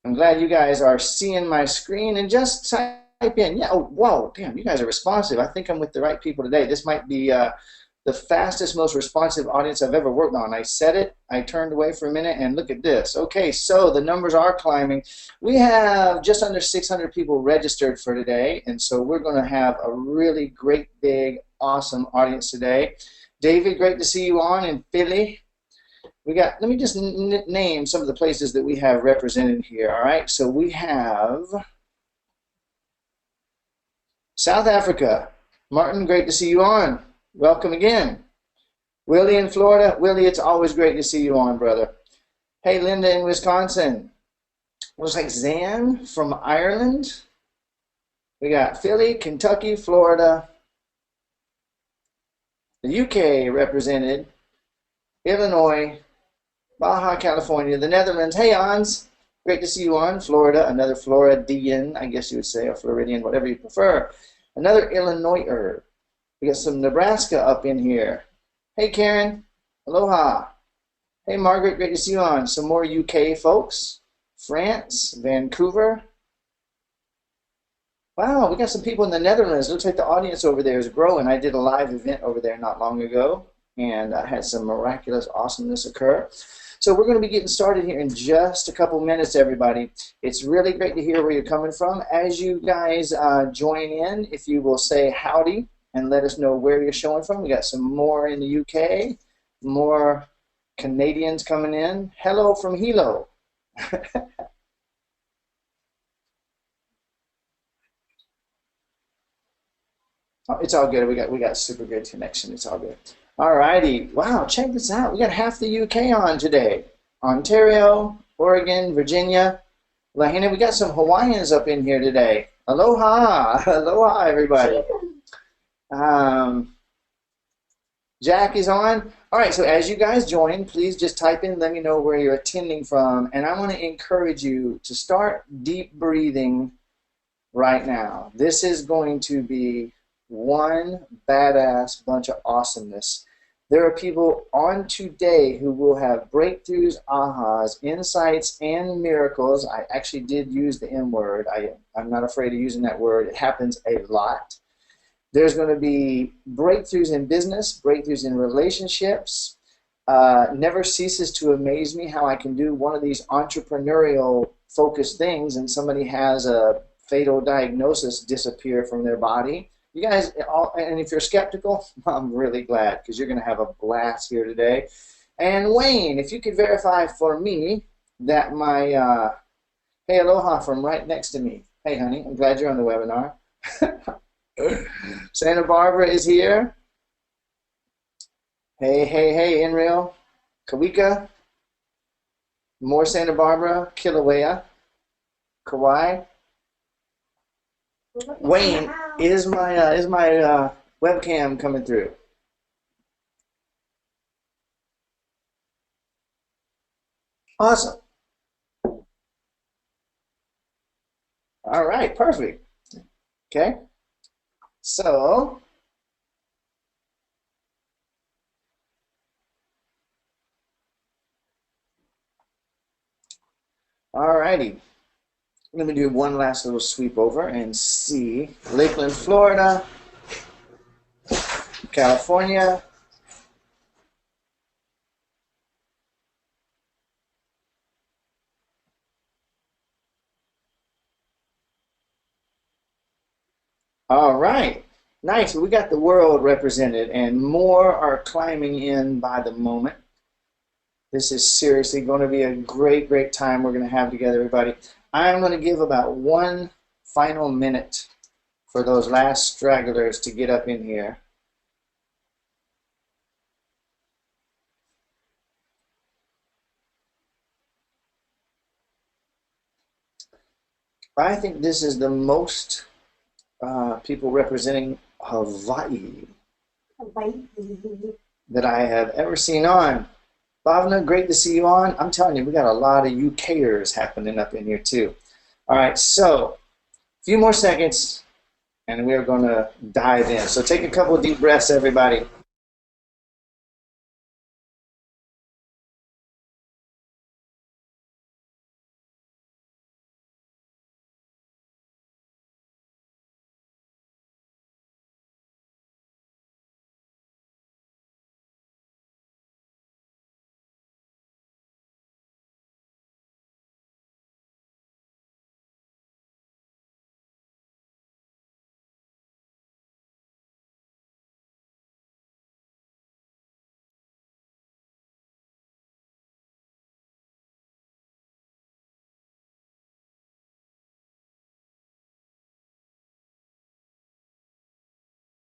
I'm glad you guys are seeing my screen and just type in. Yeah, oh, whoa, damn, you guys are responsive. I think I'm with the right people today. This might be the fastest, most responsive audience I've ever worked on. I said it, I turned away for a minute, and look at this. Okay, so the numbers are climbing. We have just under 600 people registered for today, and so we're going to have a really great, big, awesome audience today. David, great to see you on in Philly. We got, let me just name some of the places that we have represented here, all right? So we have South Africa. Martin, great to see you on. Welcome again. Willie in Florida. Willie, it's always great to see you on, brother. Hey, Linda in Wisconsin. Looks like Zan from Ireland. We got Philly, Kentucky, Florida. The UK represented. Illinois, Baja California, the Netherlands. Hey, Hans. Great to see you on. Florida, another Floridian, I guess you would say, or Floridian, whatever you prefer. Another Illinoiser. We got some Nebraska up in here. Hey, Karen. Aloha. Hey, Margaret. Great to see you on. Some more UK folks. France, Vancouver. Wow, we got some people in the Netherlands. Looks like the audience over there is growing. I did a live event over there not long ago, and I had some miraculous awesomeness occur. So we're going to be getting started here in just a couple minutes, everybody. It's really great to hear where you're coming from. As you guys join in, if you will say howdy and let us know where you're showing from. We got some more in the UK, more Canadians coming in. Hello from Hilo. Oh, it's all good. We got super good connection. It's all good. All righty. Wow, check this out. We got half the UK on today. Ontario, Oregon, Virginia, Lahaina. We got some Hawaiians up in here today. Aloha. Aloha, everybody. Jack is on. All right, so as you guys join, please just type in, let me know where you're attending from. And I want to encourage you to start deep breathing right now. This is going to be one badass bunch of awesomeness. There are people on today who will have breakthroughs, ahas, insights, and miracles. I actually did use the M word. I'm not afraid of using that word. It happens a lot. There's going to be breakthroughs in business, breakthroughs in relationships. Never ceases to amaze me how I can do one of these entrepreneurial focused things and somebody has a fatal diagnosis disappear from their body. You guys, and if you're skeptical, I'm really glad because you're going to have a blast here today. And Wayne, if you could verify for me that my, hey, aloha from right next to me. Hey, honey, I'm glad you're on the webinar. Santa Barbara is here. Hey, hey, hey, Enreal. Kawika. More Santa Barbara. Kilauea. Kauai. Wayne, is my webcam coming through? Awesome. All right, perfect. Okay. So, all righty. Let me do one last little sweep over and see. Lakeland, Florida, California. All right. Nice. We got the world represented, and more are climbing in by the moment. This is seriously going to be a great, great time we're going to have together, everybody. I'm going to give about one final minute for those last stragglers to get up in here. I think this is the most people representing Hawaii that I have ever seen on. Bhavna, great to see you on. I'm telling you, we got a lot of UKers happening up in here too. All right, so a few more seconds and we're going to dive in. So take a couple of deep breaths, everybody.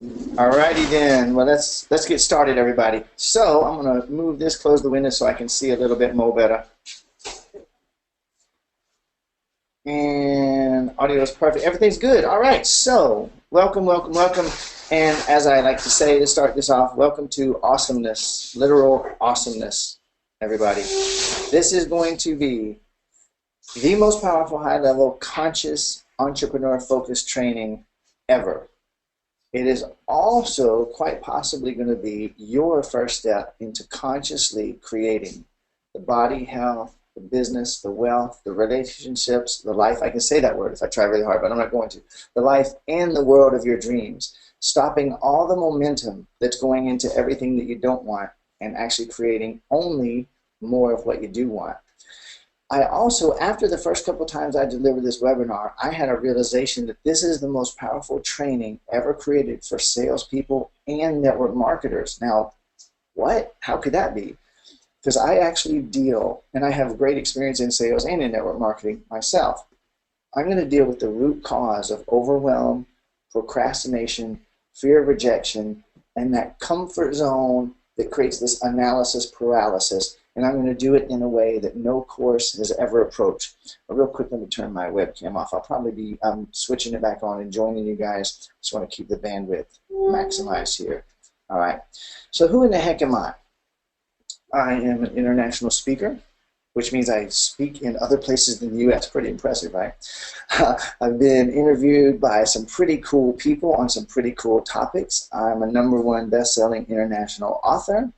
Alrighty then. Well, let's get started, everybody. So I'm gonna move this, close the window so I can see a little bit more better. And audio is perfect. Everything's good. All right. So welcome, welcome, welcome. And as I like to say to start this off, welcome to awesomeness, literal awesomeness, everybody. This is going to be the most powerful, high-level, conscious, entrepreneur-focused training ever. It is also quite possibly going to be your first step into consciously creating the body, health, the business, the wealth, the relationships, the life. I can say that word if I try really hard, but I'm not going to. The life and the world of your dreams. Stopping all the momentum that's going into everything that you don't want and actually creating only more of what you do want. I also, after the first couple times I delivered this webinar, I had a realization that this is the most powerful training ever created for salespeople and network marketers. Now, what? How could that be? Because I actually deal, and I have great experience in sales and in network marketing myself. I'm going to deal with the root cause of overwhelm, procrastination, fear of rejection, and that comfort zone that creates this analysis paralysis. And I'm going to do it in a way that no course has ever approached. Real quick, let me turn my webcam off. I'll probably be switching it back on and joining you guys. Just want to keep the bandwidth maximized here. All right. So who in the heck am I? I am an international speaker, which means I speak in other places than the U.S. Pretty impressive, right? I've been interviewed by some pretty cool people on some pretty cool topics. I'm a #1 best-selling international author.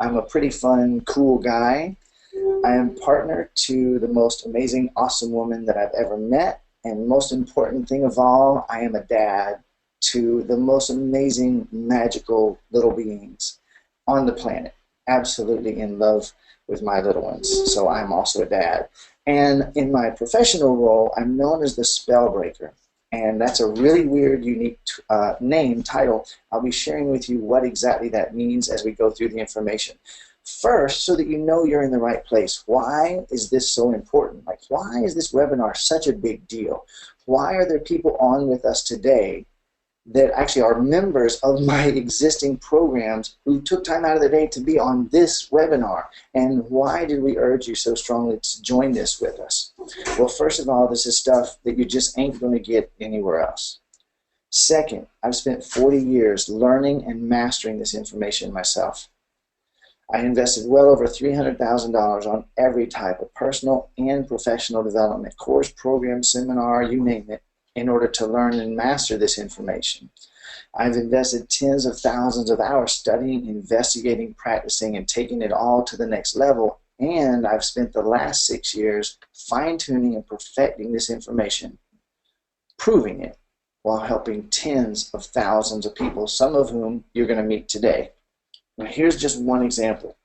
I'm a pretty fun, cool guy. I am partner to the most amazing, awesome woman that I've ever met. And most important thing of all, I am a dad to the most amazing, magical little beings on the planet. Absolutely in love with my little ones. So I'm also a dad. And in my professional role, I'm known as the spell breaker. And that's a really weird, unique name, title. I'll be sharing with you what exactly that means as we go through the information. First, so that you know you're in the right place. Why is this so important? Like, why is this webinar such a big deal? Why are there people on with us today that actually are members of my existing programs who took time out of their day to be on this webinar? And why did we urge you so strongly to join this with us? Well, first of all, this is stuff that you just ain't going to get anywhere else. Second, I've spent 40 years learning and mastering this information myself. I invested well over $300,000 on every type of personal and professional development course, program, seminar, you name it, in order to learn and master this information. I've invested tens of thousands of hours studying, investigating, practicing, and taking it all to the next level. And I've spent the last 6 years fine-tuning and perfecting this information, proving it, while helping tens of thousands of people, some of whom you're going to meet today. Now, here's just one example.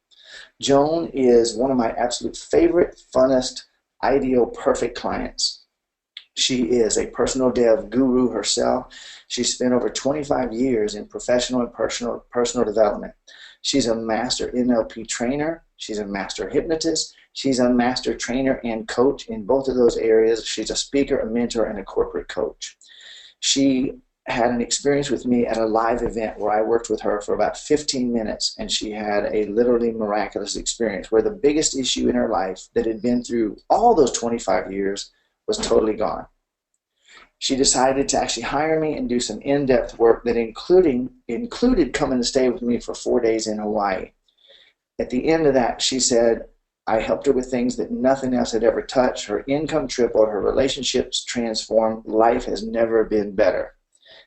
Joan is one of my absolute favorite, funnest, ideal, perfect clients. She is a personal dev guru herself. She spent over 25 years in professional and personal development. She's a master NLP trainer. She's a master hypnotist. She's a master trainer and coach in both of those areas. She's a speaker, a mentor, and a corporate coach. She had an experience with me at a live event where I worked with her for about 15 minutes, and she had a literally miraculous experience where the biggest issue in her life that had been through all those 25 years was totally gone. She decided to actually hire me and do some in-depth work that included coming to stay with me for 4 days in Hawaii. At the end of that, she said, I helped her with things that nothing else had ever touched. Her income tripled, her relationships transformed, life has never been better.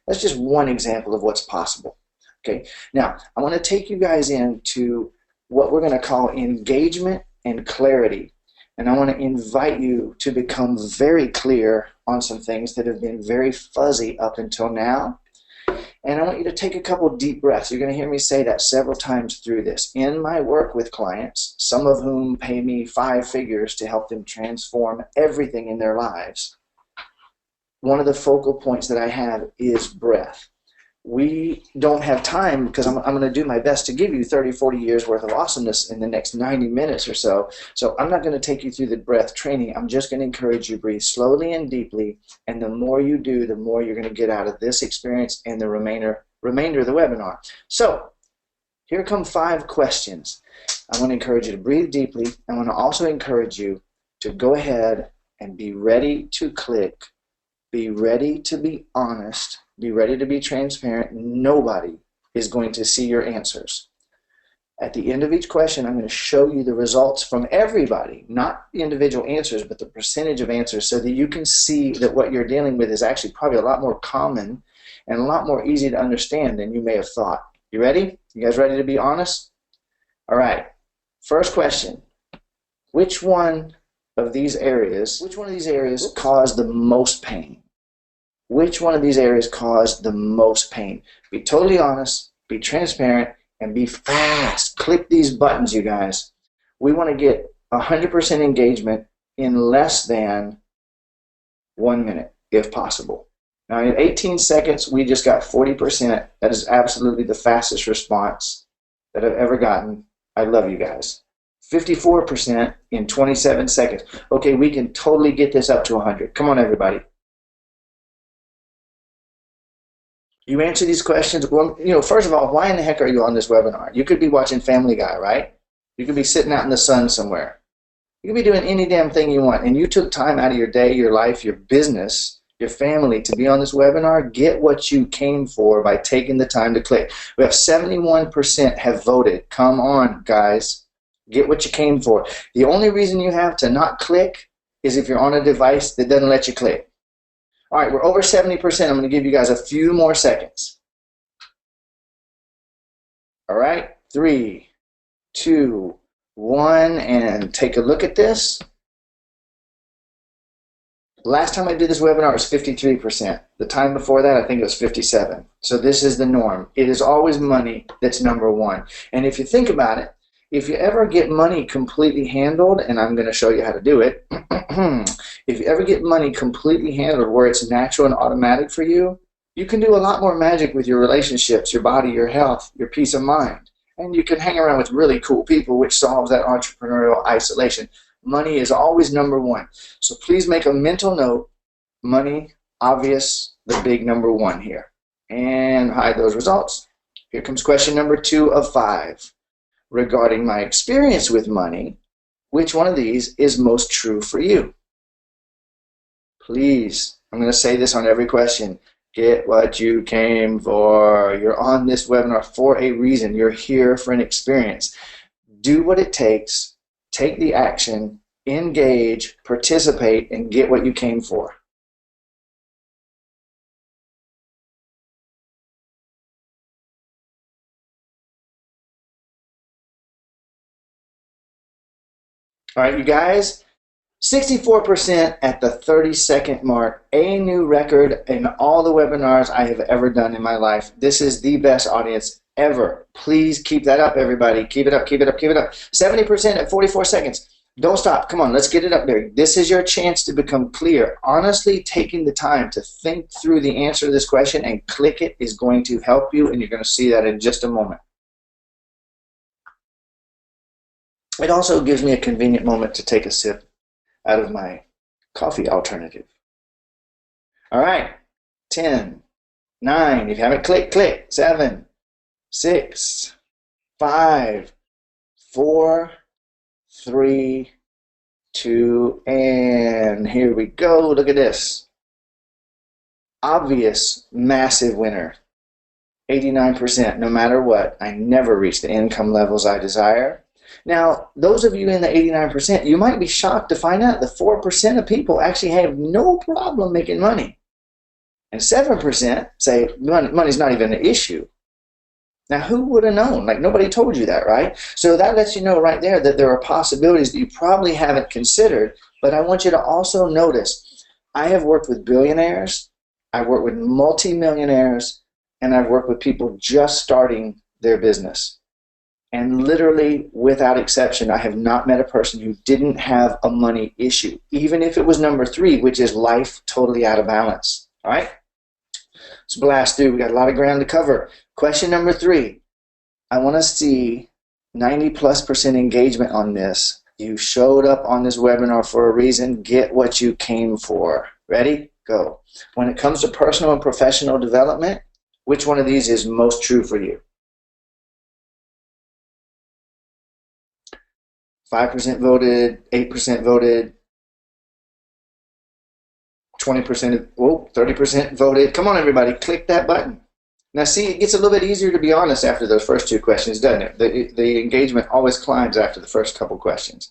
That's just one example of what's possible. Okay, now I want to take you guys into what we're going to call engagement and clarity. And I want to invite you to become very clear on some things that have been very fuzzy up until now. And I want you to take a couple deep breaths. You're going to hear me say that several times through this. In my work with clients, some of whom pay me 5 figures to help them transform everything in their lives, one of the focal points that I have is breath. We don't have time because I'm going to do my best to give you 30, 40 years worth of awesomeness in the next 90 minutes or so. So I'm not going to take you through the breath training. I'm just going to encourage you to breathe slowly and deeply. And the more you do, the more you're going to get out of this experience and the remainder remainder of the webinar. So here come 5 questions. I want to encourage you to breathe deeply. I want to also encourage you to go ahead and be ready to click. Be ready to be honest. Be ready to be transparent. Nobody is going to see your answers. At the end of each question, I'm going to show you the results from everybody, not the individual answers, but the percentage of answers, so that you can see that what you're dealing with is actually probably a lot more common and a lot more easy to understand than you may have thought. You ready? You guys ready to be honest? All right. First question. Which one of these areas caused the most pain? Which one of these areas caused the most pain? Be totally honest, be transparent, and be fast. Click these buttons, you guys. We want to get 100% engagement in less than 1 minute, if possible. Now, in 18 seconds, we just got 40%. That is absolutely the fastest response that I've ever gotten. I love you guys. 54% in 27 seconds. Okay, we can totally get this up to 100. Come on, everybody. You answer these questions. Well, first of all, why in the heck are you on this webinar? You could be watching Family Guy, right? You could be sitting out in the sun somewhere. You could be doing any damn thing you want, and you took time out of your day, your life, your business, your family to be on this webinar. Get what you came for by taking the time to click. We have 71% have voted. Come on, guys. Get what you came for. The only reason you have to not click is if you're on a device that doesn't let you click. All right, we're over 70%. I'm going to give you guys a few more seconds. All right, 3, 2, 1, and take a look at this. Last time I did this webinar, it was 53%. The time before that, I think it was 57%. So this is the norm. It is always money that's number one. And if you think about it, if you ever get money completely handled, and I'm going to show you how to do it, if you ever get money completely handled where it's natural and automatic for you, you can do a lot more magic with your relationships, your body, your health, your peace of mind. And you can hang around with really cool people, which solves that entrepreneurial isolation. Money is always number one. So please make a mental note, money, obvious, the big number one here. And hide those results. Here comes question number 2 of 5. Regarding my experience with money, which one of these is most true for you? Please, I'm going to say this on every question. Get what you came for. You're on this webinar for a reason. You're here for an experience. Do what it takes. Take the action. Engage. Participate. And get what you came for. All right, you guys, 64% at the 30-second mark, a new record in all the webinars I have ever done in my life. This is the best audience ever. Please keep that up, everybody. Keep it up, keep it up, keep it up. 70% at 44 seconds. Don't stop. Come on, let's get it up there. This is your chance to become clear. Honestly, taking the time to think through the answer to this question and click it is going to help you, and you're going to see that in just a moment. It also gives me a convenient moment to take a sip out of my coffee alternative. All right, 10, 9, if you haven't clicked, click. 7, 6, 5, 4, 3, 2, and here we go. Look at this. Obvious, massive winner. 89%, no matter what. I never reach the income levels I desire. Now, those of you in the 89%, you might be shocked to find out that 4% of people actually have no problem making money. And 7% say money's not even an issue. Now, who would have known? Like, nobody told you that, right? So that lets you know right there that there are possibilities that you probably haven't considered. But I want you to also notice, I have worked with billionaires, I've worked with multimillionaires, and I've worked with people just starting their business. And literally, without exception, I have not met a person who didn't have a money issue, even if it was number 3, which is life totally out of balance. All right? Let's blast through. We got a lot of ground to cover. Question number 3. I want to see 90+% engagement on this. You showed up on this webinar for a reason. Get what you came for. Ready? Go. When it comes to personal and professional development, Which one of these is most true for you? 5% voted, 8% voted, 20%, 30% voted. Come on, everybody, click that button. Now, see, it gets a little bit easier to be honest after those first two questions, doesn't it? The engagement always climbs after the first couple questions.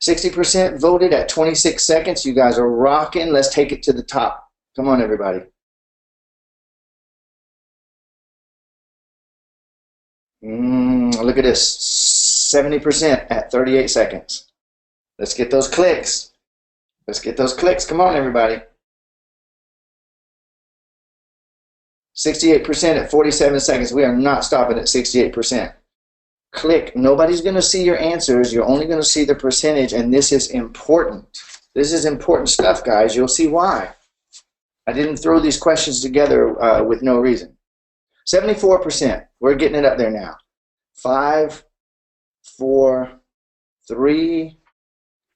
60% voted at 26 seconds. You guys are rocking. Let's take it to the top. Come on, everybody. Look at this. 70% at 38 seconds. Let's get those clicks. Let's get those clicks. Come on, everybody. 68% at 47 seconds. We are not stopping at 68%. Click. Nobody's going to see your answers. You're only going to see the percentage, and this is important. This is important stuff, guys. You'll see why. I didn't throw these questions together with no reason. 74%. We're getting it up there now. 5, 4, 3,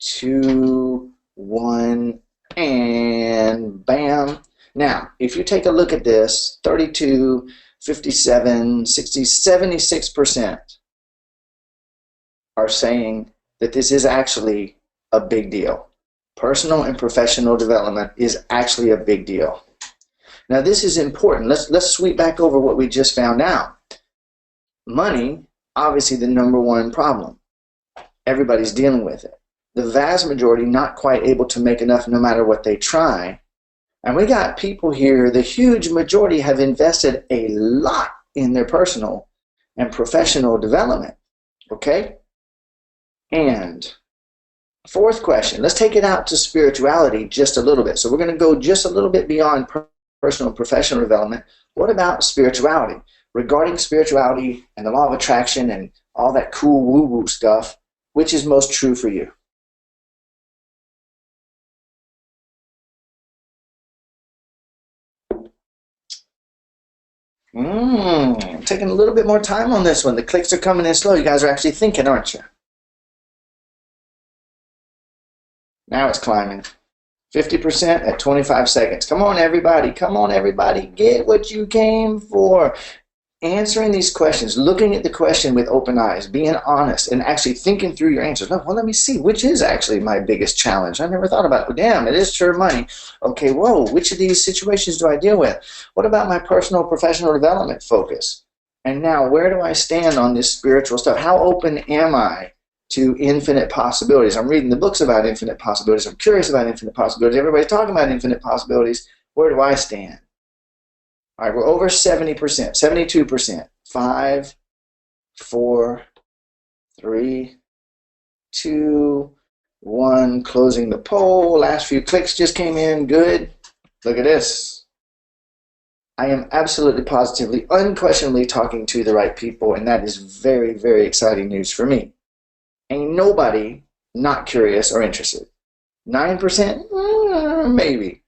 2, 1, and bam. Now, if you take a look at this, 32, 57, 60, 76% are saying that this is actually a big deal. Personal and professional development is actually a big deal. Now, this is important. Let's sweep back over what we just found out. Money, obviously the #1 problem. Everybody's dealing with it. The vast majority not quite able to make enough no matter what they try. And we got people here, the huge majority have invested a lot in their personal and professional development. Okay? And fourth question, let's take it out to spirituality just a little bit. So we're going to go just a little bit beyond personal and professional development. What about spirituality? Regarding spirituality and the law of attraction and all that cool woo-woo stuff, which is most true for you? Taking a little bit more time on this one. The clicks are coming in slow. You guys are actually thinking, aren't you? Now it's climbing. 50% at 25 seconds. Come on, everybody. Come on, everybody. Get what you came for. Answering these questions, looking at the question with open eyes, being honest, and actually thinking through your answers. No, well, let me see. Which is actually my biggest challenge? I never thought about it. Well, damn, it is sure money. Okay, whoa, which of these situations do I deal with? What about my personal professional development focus? And now, where do I stand on this spiritual stuff? How open am I to infinite possibilities? I'm reading the books about infinite possibilities. I'm curious about infinite possibilities. Everybody's talking about infinite possibilities. Where do I stand? All right, we're over 70%, 72%. 5, 4, 3, 2, 1. Closing the poll. Last few clicks just came in. Good. Look at this. I am absolutely, positively, unquestionably talking to the right people, and that is very, very exciting news for me. Ain't nobody not curious or interested. 9%? Maybe.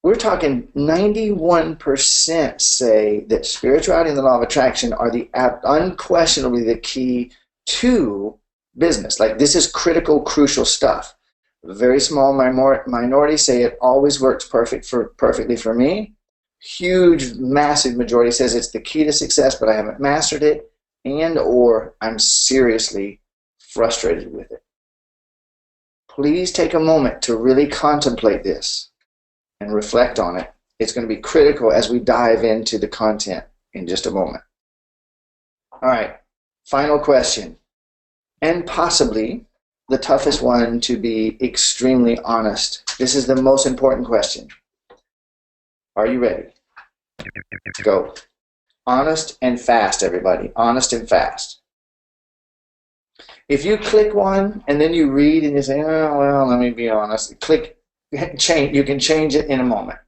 We're talking 91% say that spirituality and the law of attraction are unquestionably the key to business. Like, this is critical, crucial stuff. A very small minority say it always works perfectly for me. Huge, massive majority says it's the key to success, but I haven't mastered it, and or I'm seriously frustrated with it. Please take a moment to really contemplate this and reflect on it. It's going to be critical as we dive into the content in just a moment. All right, final question, and possibly the toughest one, to be extremely honest. This is the most important question. Are you ready? Go. Honest and fast, everybody. Honest and fast. If you click one and then you read and you say, oh, well, let me be honest, click. Change. You can change it in a moment.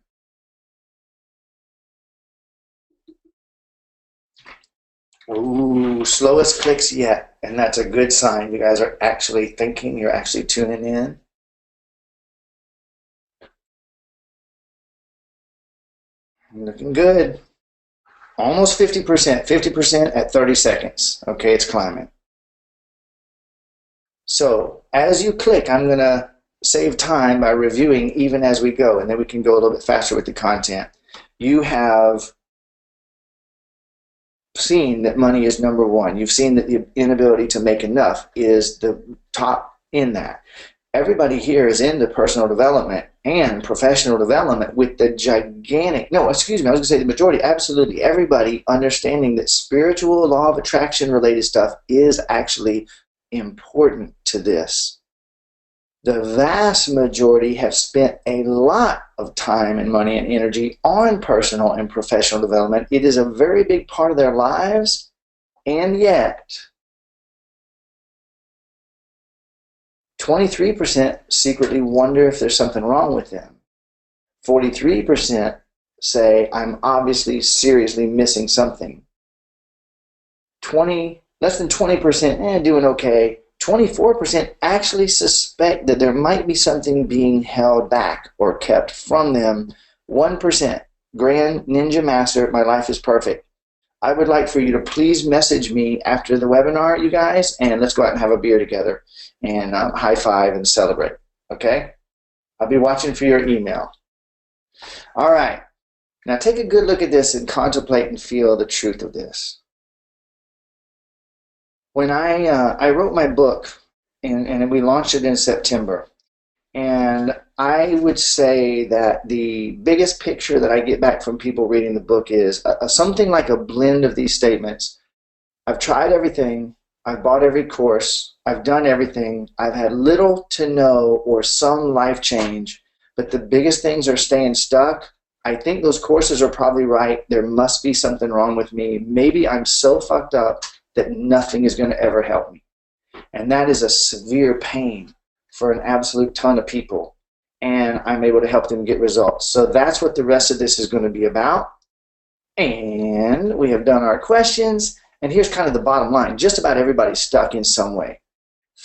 Ooh, slowest clicks yet, and that's a good sign. You guys are actually thinking. You're actually tuning in. Looking good. Almost 50%. 50% at 30 seconds. Okay, it's climbing. So as you click, I'm going to save time by reviewing even as we go, and then we can go a little bit faster with the content. You have seen that money is number one. You've seen that the inability to make enough is the top in that. Everybody here is into personal development and professional development with the gigantic, no, excuse me, I was going to say the majority, absolutely everybody understanding that spiritual law of attraction related stuff is actually important to this. The vast majority have spent a lot of time and money and energy on personal and professional development. It is a very big part of their lives, and yet 23% secretly wonder if there's something wrong with them. 43% say, I'm obviously seriously missing something. Less than 20%, doing okay. 24% actually suspect that there might be something being held back or kept from them. 1%, Grand Ninja Master, my life is perfect. I would like for you to please message me after the webinar, you guys, and let's go out and have a beer together and high five and celebrate, okay? I'll be watching for your email. All right, now take a good look at this and contemplate and feel the truth of this. When I wrote my book, and we launched it in September, and I would say that the biggest picture that I get back from people reading the book is something like a blend of these statements. I've tried everything. I've bought every course. I've done everything. I've had little to no or some life change, but the biggest things are staying stuck. I think those courses are probably right. There must be something wrong with me. Maybe I'm so fucked up that nothing is going to ever help me. And that is a severe pain for an absolute ton of people, and I'm able to help them get results. So that's what the rest of this is going to be about. And we have done our questions, and here's kind of the bottom line. Just about everybody's stuck in some way.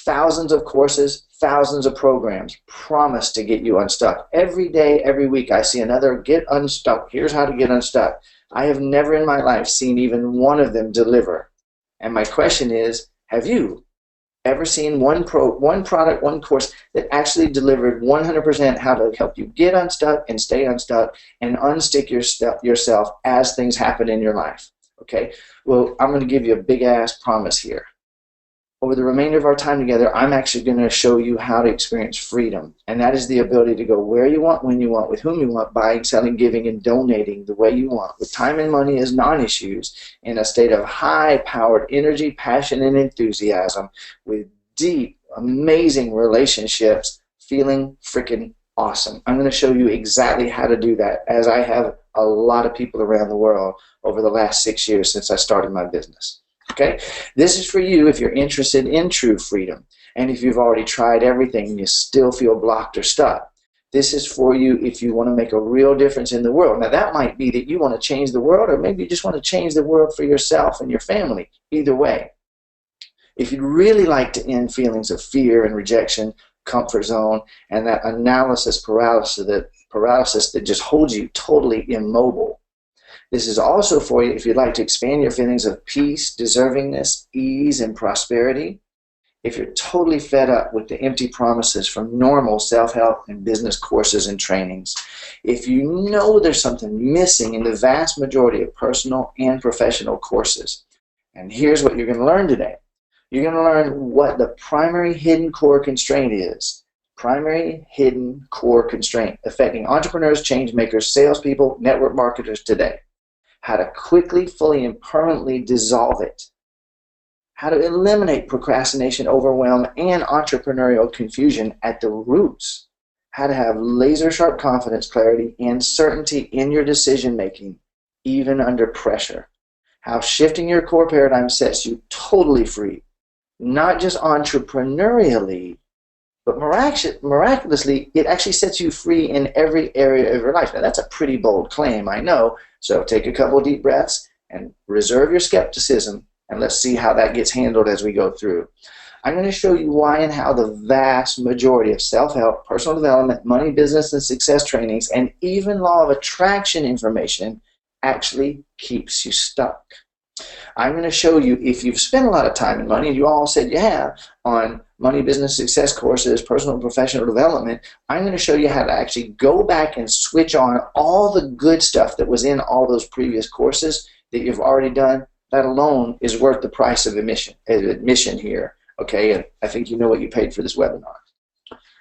Thousands of courses, thousands of programs promise to get you unstuck. Every day, every week, I see another get unstuck. Here's how to get unstuck. I have never in my life seen even one of them deliver. And my question is, have you ever seen one product, one course that actually delivered 100% how to help you get unstuck and stay unstuck and unstick yourself as things happen in your life? Okay, well, I'm going to give you a big-ass promise here. Over the remainder of our time together, I'm actually going to show you how to experience freedom. And that is the ability to go where you want, when you want, with whom you want, buying, selling, giving, and donating the way you want, with time and money as non-issues, in a state of high-powered energy, passion, and enthusiasm, with deep, amazing relationships, feeling freaking awesome. I'm going to show you exactly how to do that, as I have a lot of people around the world over the last 6 years since I started my business. Okay, this is for you if you're interested in true freedom, and if you've already tried everything and you still feel blocked or stuck. This is for you if you want to make a real difference in the world. Now that might be that you want to change the world, or maybe you just want to change the world for yourself and your family. Either way. If you'd really like to end feelings of fear and rejection, comfort zone, and that analysis paralysis that just holds you totally immobile. This is also for you if you'd like to expand your feelings of peace, deservingness, ease, and prosperity. If you're totally fed up with the empty promises from normal self-help and business courses and trainings. If you know there's something missing in the vast majority of personal and professional courses. And here's what you're going to learn today. You're going to learn what the primary hidden core constraint is. Primary hidden core constraint affecting entrepreneurs, change makers, salespeople, network marketers today. How to quickly, fully, and permanently dissolve it. How to eliminate procrastination, overwhelm, and entrepreneurial confusion at the roots. How to have laser-sharp confidence, clarity, and certainty in your decision-making, even under pressure. How shifting your core paradigm sets you totally free, not just entrepreneurially, but miraculously, it actually sets you free in every area of your life. Now, that's a pretty bold claim, I know. So take a couple of deep breaths and reserve your skepticism, and let's see how that gets handled as we go through. I'm going to show you why and how the vast majority of self-help, personal development, money, business, and success trainings, and even law of attraction information actually keeps you stuck. I'm going to show you, if you've spent a lot of time and money, and you all said you have, on money, business, success courses, personal and professional development, I'm going to show you how to actually go back and switch on all the good stuff that was in all those previous courses that you've already done, That alone is worth the price of admission here. Okay, and I think you know what you paid for this webinar.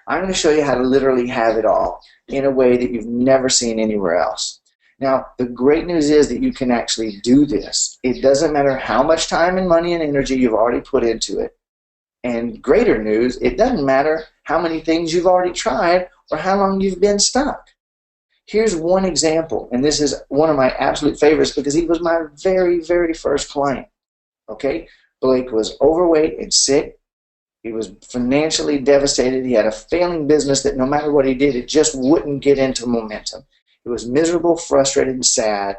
I'm going to show you how to literally have it all in a way that you've never seen anywhere else. Now, the great news is that you can actually do this. It doesn't matter how much time and money and energy you've already put into it. And greater news, it doesn't matter how many things you've already tried or how long you've been stuck. Here's one example, and this is one of my absolute favorites because he was my very, very first client. Okay? Blake was overweight and sick. He was financially devastated. He had a failing business that no matter what he did, it just wouldn't get into momentum. He was miserable, frustrated, and sad.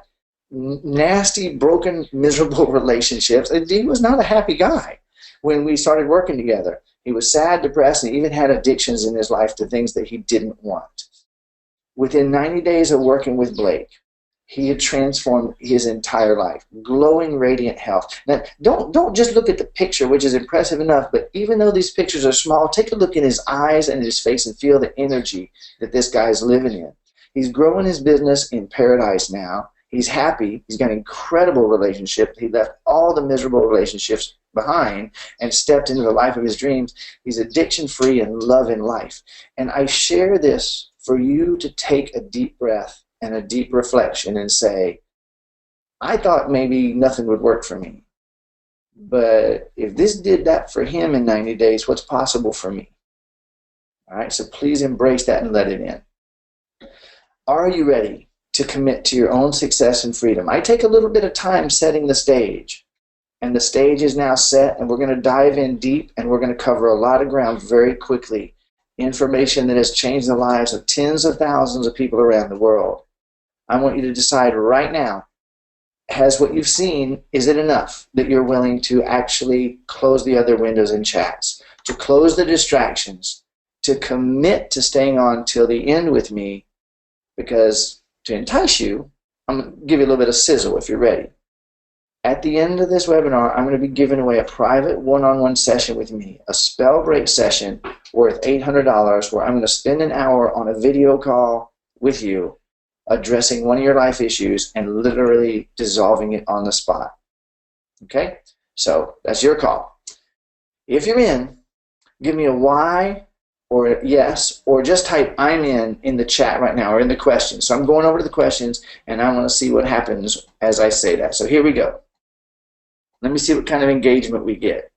Nasty, broken, miserable relationships. And he was not a happy guy when we started working together. He was sad, depressed, and he even had addictions in his life to things that he didn't want. Within 90 days of working with Blake, he had transformed his entire life. Glowing, radiant health. Now, don't just look at the picture, which is impressive enough, but even though these pictures are small, take a look in his eyes and his face and feel the energy that this guy is living in. He's growing his business in paradise now. He's happy. He's got an incredible relationship. He left all the miserable relationships behind and stepped into the life of his dreams. He's addiction-free and loving life. And I share this for you to take a deep breath and a deep reflection and say, I thought maybe nothing would work for me. But if this did that for him in 90 days, what's possible for me? All right, so please embrace that and let it in. Are you ready to commit to your own success and freedom? I take a little bit of time setting the stage. And the stage is now set, and we're going to dive in deep, and we're going to cover a lot of ground very quickly. Information that has changed the lives of tens of thousands of people around the world. I want you to decide right now, has what you've seen, is it enough that you're willing to actually close the other windows and chats, to close the distractions, to commit to staying on till the end with me? Because to entice you, I'm going to give you a little bit of sizzle if you're ready. At the end of this webinar, I'm going to be giving away a private one-on-one session with me, a spell break session worth $800 where I'm going to spend an hour on a video call with you addressing one of your life issues and literally dissolving it on the spot. Okay? So that's your call. If you're in, give me a Y or a yes, or just type I'm in the chat right now or in the questions. So I'm going over to the questions and I want to see what happens as I say that. So here we go. Let me see what kind of engagement we get.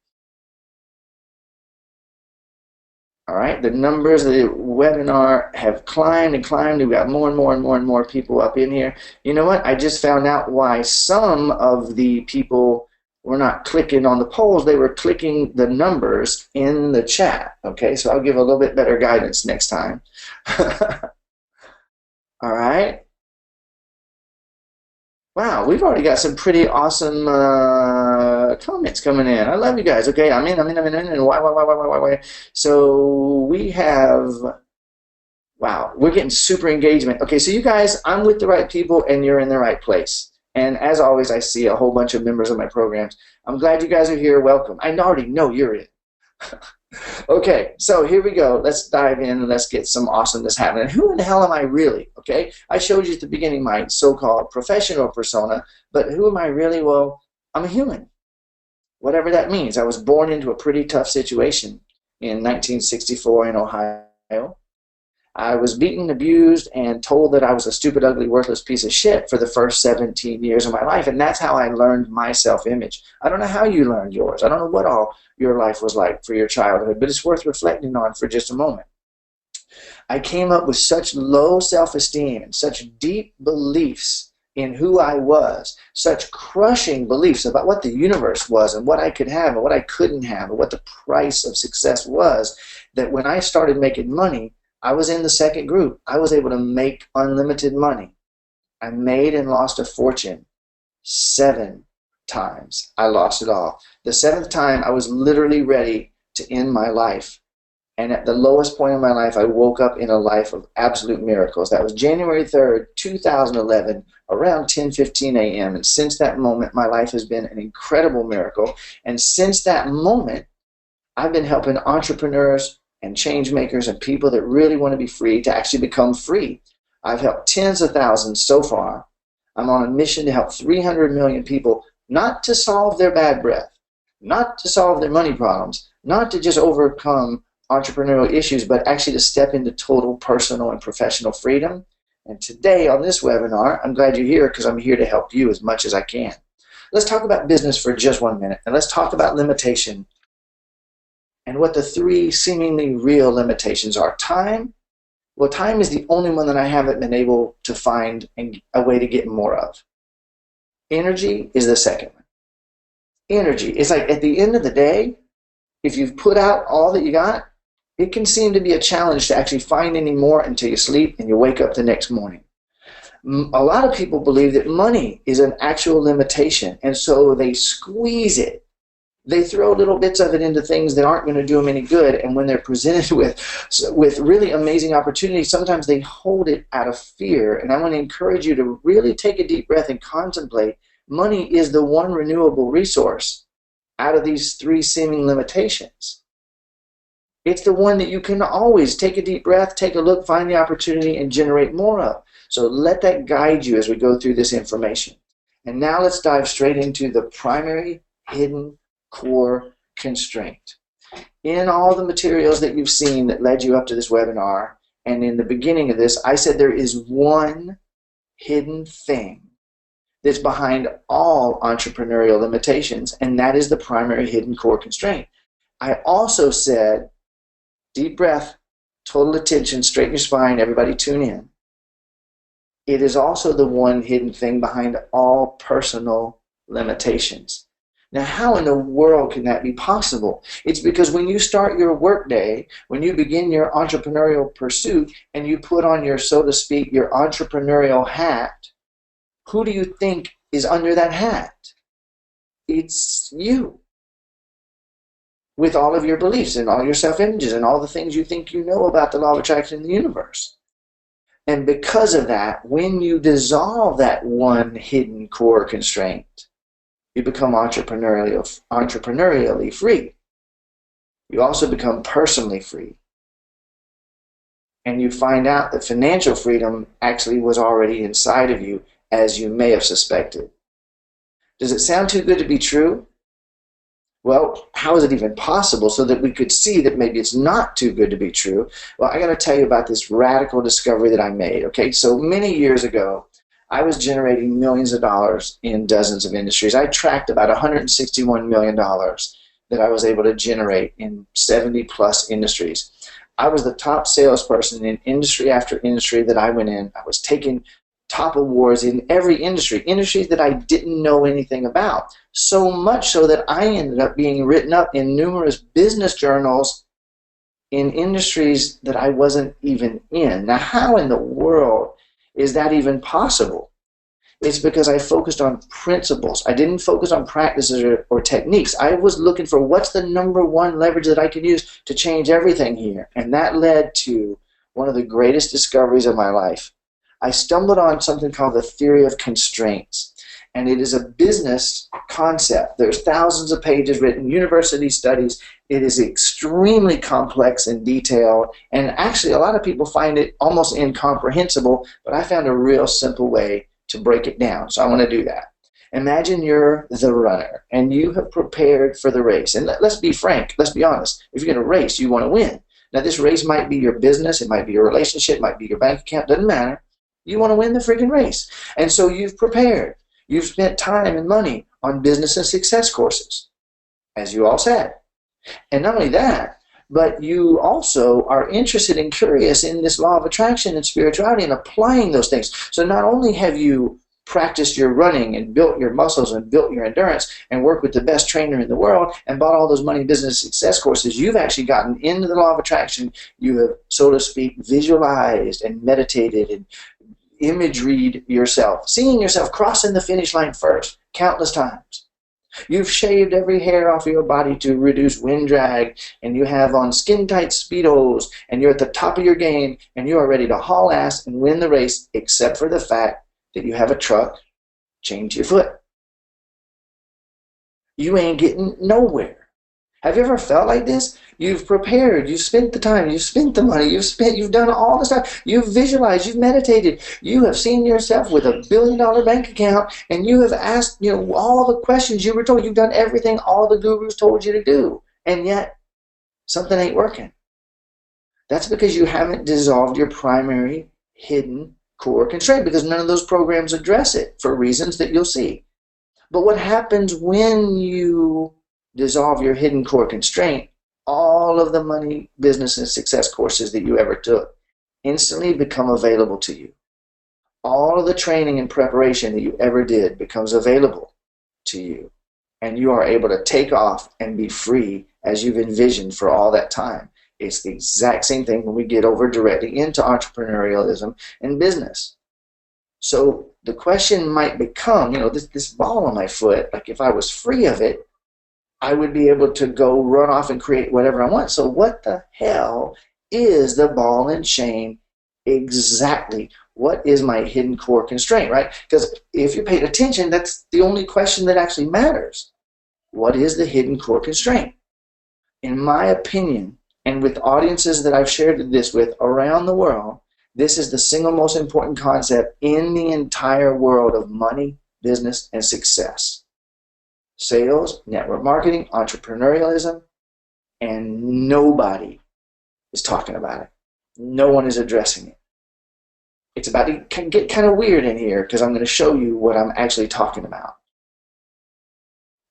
All right, the numbers of the webinar have climbed and climbed. We've got more and more and more and more people up in here. You know what? I just found out why some of the people were not clicking on the polls. They were clicking the numbers in the chat. Okay, so I'll give a little bit better guidance next time. All right. Wow, we've already got some pretty awesome comments coming in. I love you guys. Okay, I'm in, and why. So we have, wow, we're getting super engagement. Okay, so you guys, I'm with the right people, and you're in the right place. And as always, I see a whole bunch of members of my programs. I'm glad you guys are here. Welcome. I already know you're in. Okay, so here we go. Let's dive in and let's get some awesomeness happening. Who in the hell am I really? Okay, I showed you at the beginning my so-called professional persona, but who am I really? Well, I'm a human. Whatever that means. I was born into a pretty tough situation in 1964 in Ohio. I was beaten, abused, and told that I was a stupid, ugly, worthless piece of shit for the first 17 years of my life, and that's how I learned my self-image. I don't know how you learned yours. I don't know what all your life was like for your childhood, but it's worth reflecting on for just a moment. I came up with such low self-esteem and such deep beliefs in who I was, such crushing beliefs about what the universe was and what I could have and what I couldn't have and what the price of success was, that when I started making money, I was in the second group. I was able to make unlimited money. I made and lost a fortune 7 times. I lost it all. The 7th time, I was literally ready to end my life. And at the lowest point in my life, I woke up in a life of absolute miracles. That was January 3rd, 2011, around 10:15 a.m. And since that moment, my life has been an incredible miracle. And since that moment, I've been helping entrepreneurs and change makers and people that really want to be free to actually become free. I've helped tens of thousands so far. I'm on a mission to help 300 million people not to solve their bad breath, not to solve their money problems, not to just overcome entrepreneurial issues, but actually to step into total personal and professional freedom. And today on this webinar, I'm glad you're here because I'm here to help you as much as I can. Let's talk about business for just 1 minute, and let's talk about limitation and what the 3 seemingly real limitations are. Time. Well, time is the only one that I haven't been able to find a way to get more of. Energy is the second one. Energy. It's like at the end of the day, if you've put out all that you got, it can seem to be a challenge to actually find any more until you sleep and you wake up the next morning. A lot of people believe that money is an actual limitation, and so they squeeze it. They throw little bits of it into things that aren't going to do them any good, and when they're presented with really amazing opportunities, sometimes they hold it out of fear. And I want to encourage you to really take a deep breath and contemplate. Money is the one renewable resource out of these 3 seeming limitations. It's the one that you can always take a deep breath, take a look, find the opportunity, and generate more of. So let that guide you as we go through this information. And now let's dive straight into the primary hidden core constraint. In all the materials that you've seen that led you up to this webinar, and in the beginning of this, I said there is one hidden thing that's behind all entrepreneurial limitations, and that is the primary hidden core constraint. I also said, deep breath, total attention, straighten your spine, everybody tune in. It is also the one hidden thing behind all personal limitations. Now, how in the world can that be possible? It's because when you start your workday, when you begin your entrepreneurial pursuit, and you put on your, so to speak, your entrepreneurial hat, who do you think is under that hat? It's you. With all of your beliefs and all your self-images and all the things you think you know about the law of attraction in the universe. And because of that, when you dissolve that one hidden core constraint, you become entrepreneurially free. You also become personally free. And you find out that financial freedom actually was already inside of you, as you may have suspected. Does it sound too good to be true? Well, how is it even possible so that we could see that maybe it's not too good to be true? Well, I got to tell you about this radical discovery that I made. Okay, so many years ago, I was generating millions of dollars in dozens of industries. I tracked about $161 million that I was able to generate in 70 plus industries. I was the top salesperson in industry after industry that I went in. I was taking top awards in every industries that I didn't know anything about. So much so that I ended up being written up in numerous business journals in industries that I wasn't even in. Now, how in the world is that even possible? It's because I focused on principles. I didn't focus on practices or techniques. I was looking for what's the number one leverage that I can use to change everything here. And that led to one of the greatest discoveries of my life. I stumbled on something called the theory of constraints. And it is a business concept. There's thousands of pages written, university studies. It is extremely complex and detailed, and actually a lot of people find it almost incomprehensible, but I found a real simple way to break it down, so I want to do that. Imagine you're the runner, and you have prepared for the race. And let's be frank, let's be honest. If you're going to race, you want to win. Now, this race might be your business, it might be your relationship, it might be your bank account, doesn't matter. You want to win the freaking race. And so you've prepared. You've spent time and money on business and success courses, as you all said. And not only that, but you also are interested and curious in this law of attraction and spirituality and applying those things. So not only have you practiced your running and built your muscles and built your endurance and worked with the best trainer in the world and bought all those money business success courses, you've actually gotten into the law of attraction. You have, so to speak, visualized and meditated and imaged yourself, seeing yourself crossing the finish line first, countless times. You've shaved every hair off your body to reduce wind drag, and you have on skin-tight Speedos, and you're at the top of your game, and you are ready to haul ass and win the race, except for the fact that you have a truck chained to your foot. You ain't getting nowhere. Have you ever felt like this? You've prepared, you've spent the time, you've spent the money, you've done all the stuff, you've visualized, you've meditated, you have seen yourself with $1 billion bank account, and you have asked, all the questions you were told. You've done everything all the gurus told you to do, and yet something ain't working. That's because you haven't dissolved your primary hidden core constraint, because none of those programs address it for reasons that you'll see. But what happens when you dissolve your hidden core constraint? All of the money, business, and success courses that you ever took instantly become available to you. All of the training and preparation that you ever did becomes available to you. And you are able to take off and be free as you've envisioned for all that time. It's the exact same thing when we get over directly into entrepreneurialism and business. So the question might become, this ball on my foot, like if I was free of it, I would be able to go run off and create whatever I want. So what the hell is the ball and chain exactly? What is my hidden core constraint, right? Because if you paid attention, that's the only question that actually matters. What is the hidden core constraint? In my opinion, and with audiences that I've shared this with around the world, this is the single most important concept in the entire world of money, business, and success. Sales, network marketing, entrepreneurialism, and nobody is talking about it. No one is addressing it. It's about to get kind of weird in here because I'm going to show you what I'm actually talking about.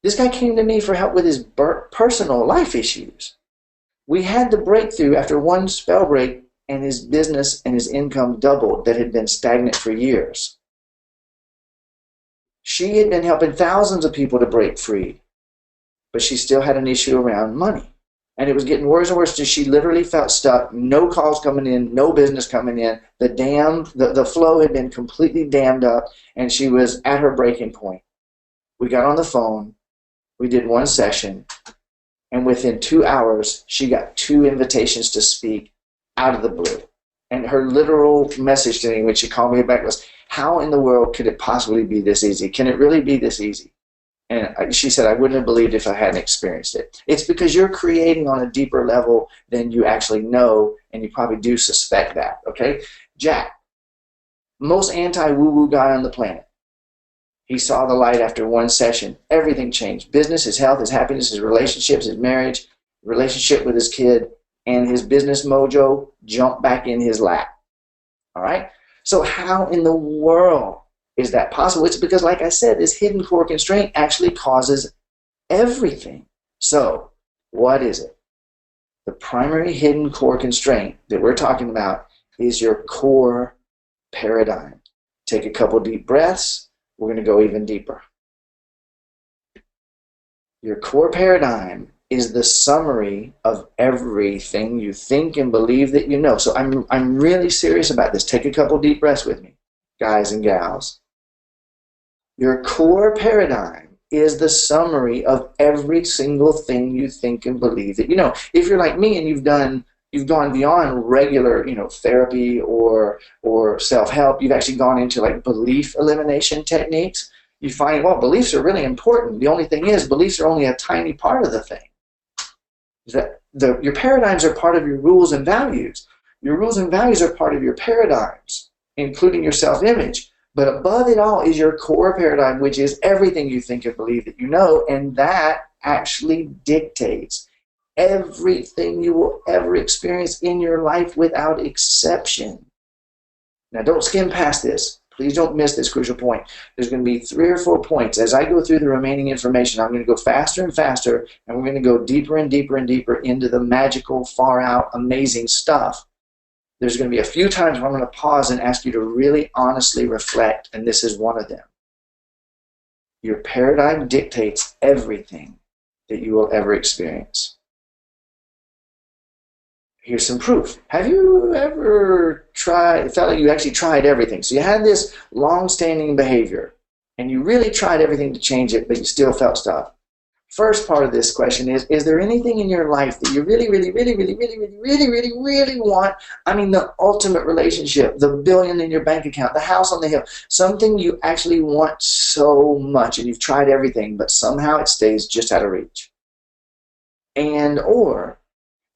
This guy came to me for help with his personal life issues. We had the breakthrough after one spell break, and his business and his income doubled that had been stagnant for years. She had been helping thousands of people to break free, but she still had an issue around money. And it was getting worse and worse. She literally felt stuck, no calls coming in, no business coming in. The flow had been completely dammed up, and she was at her breaking point. We got on the phone, we did one session, and within 2 hours, she got 2 invitations to speak out of the blue. And her literal message to me when she called me back was, how in the world could it possibly be this easy? Can it really be this easy? And she said, I wouldn't have believed if I hadn't experienced it. It's because you're creating on a deeper level than you actually know, and you probably do suspect that, okay? Jack, most anti-woo-woo guy on the planet. He saw the light after one session. Everything changed. Business, his health, his happiness, his relationships, his marriage, relationship with his kid, and his business mojo jumped back in his lap. All right? So how in the world is that possible? It's because, like I said, this hidden core constraint actually causes everything. So what is it? The primary hidden core constraint that we're talking about is your core paradigm. Take a couple deep breaths. We're going to go even deeper. Your core paradigm is the summary of everything you think and believe that you know. So I'm really serious about this. Take a couple deep breaths with me, guys and gals. Your core paradigm is the summary of every single thing you think and believe that you know. If you're like me and you've gone beyond regular, therapy or self-help, you've actually gone into like belief elimination techniques, you find, well, beliefs are really important. The only thing is, beliefs are only a tiny part of the thing. Your paradigms are part of your rules and values. Your rules and values are part of your paradigms, including your self-image. But above it all is your core paradigm, which is everything you think and believe that you know, and that actually dictates everything you will ever experience in your life without exception. Now, don't skim past this. Please don't miss this crucial point. There's going to be 3 or 4 points. As I go through the remaining information, I'm going to go faster and faster, and we're going to go deeper and deeper and deeper into the magical, far out, amazing stuff. There's going to be a few times where I'm going to pause and ask you to really honestly reflect, and this is one of them. Your paradigm dictates everything that you will ever experience. Here's some proof. Have you ever felt like you actually tried everything? So you had this long-standing behavior, and you really tried everything to change it, but you still felt stuck. First part of this question is there anything in your life that you really, really, really, really, really, really, really, really, really want? I mean, the ultimate relationship, the $1 billion in your bank account, the house on the hill, something you actually want so much, and you've tried everything, but somehow it stays just out of reach. And or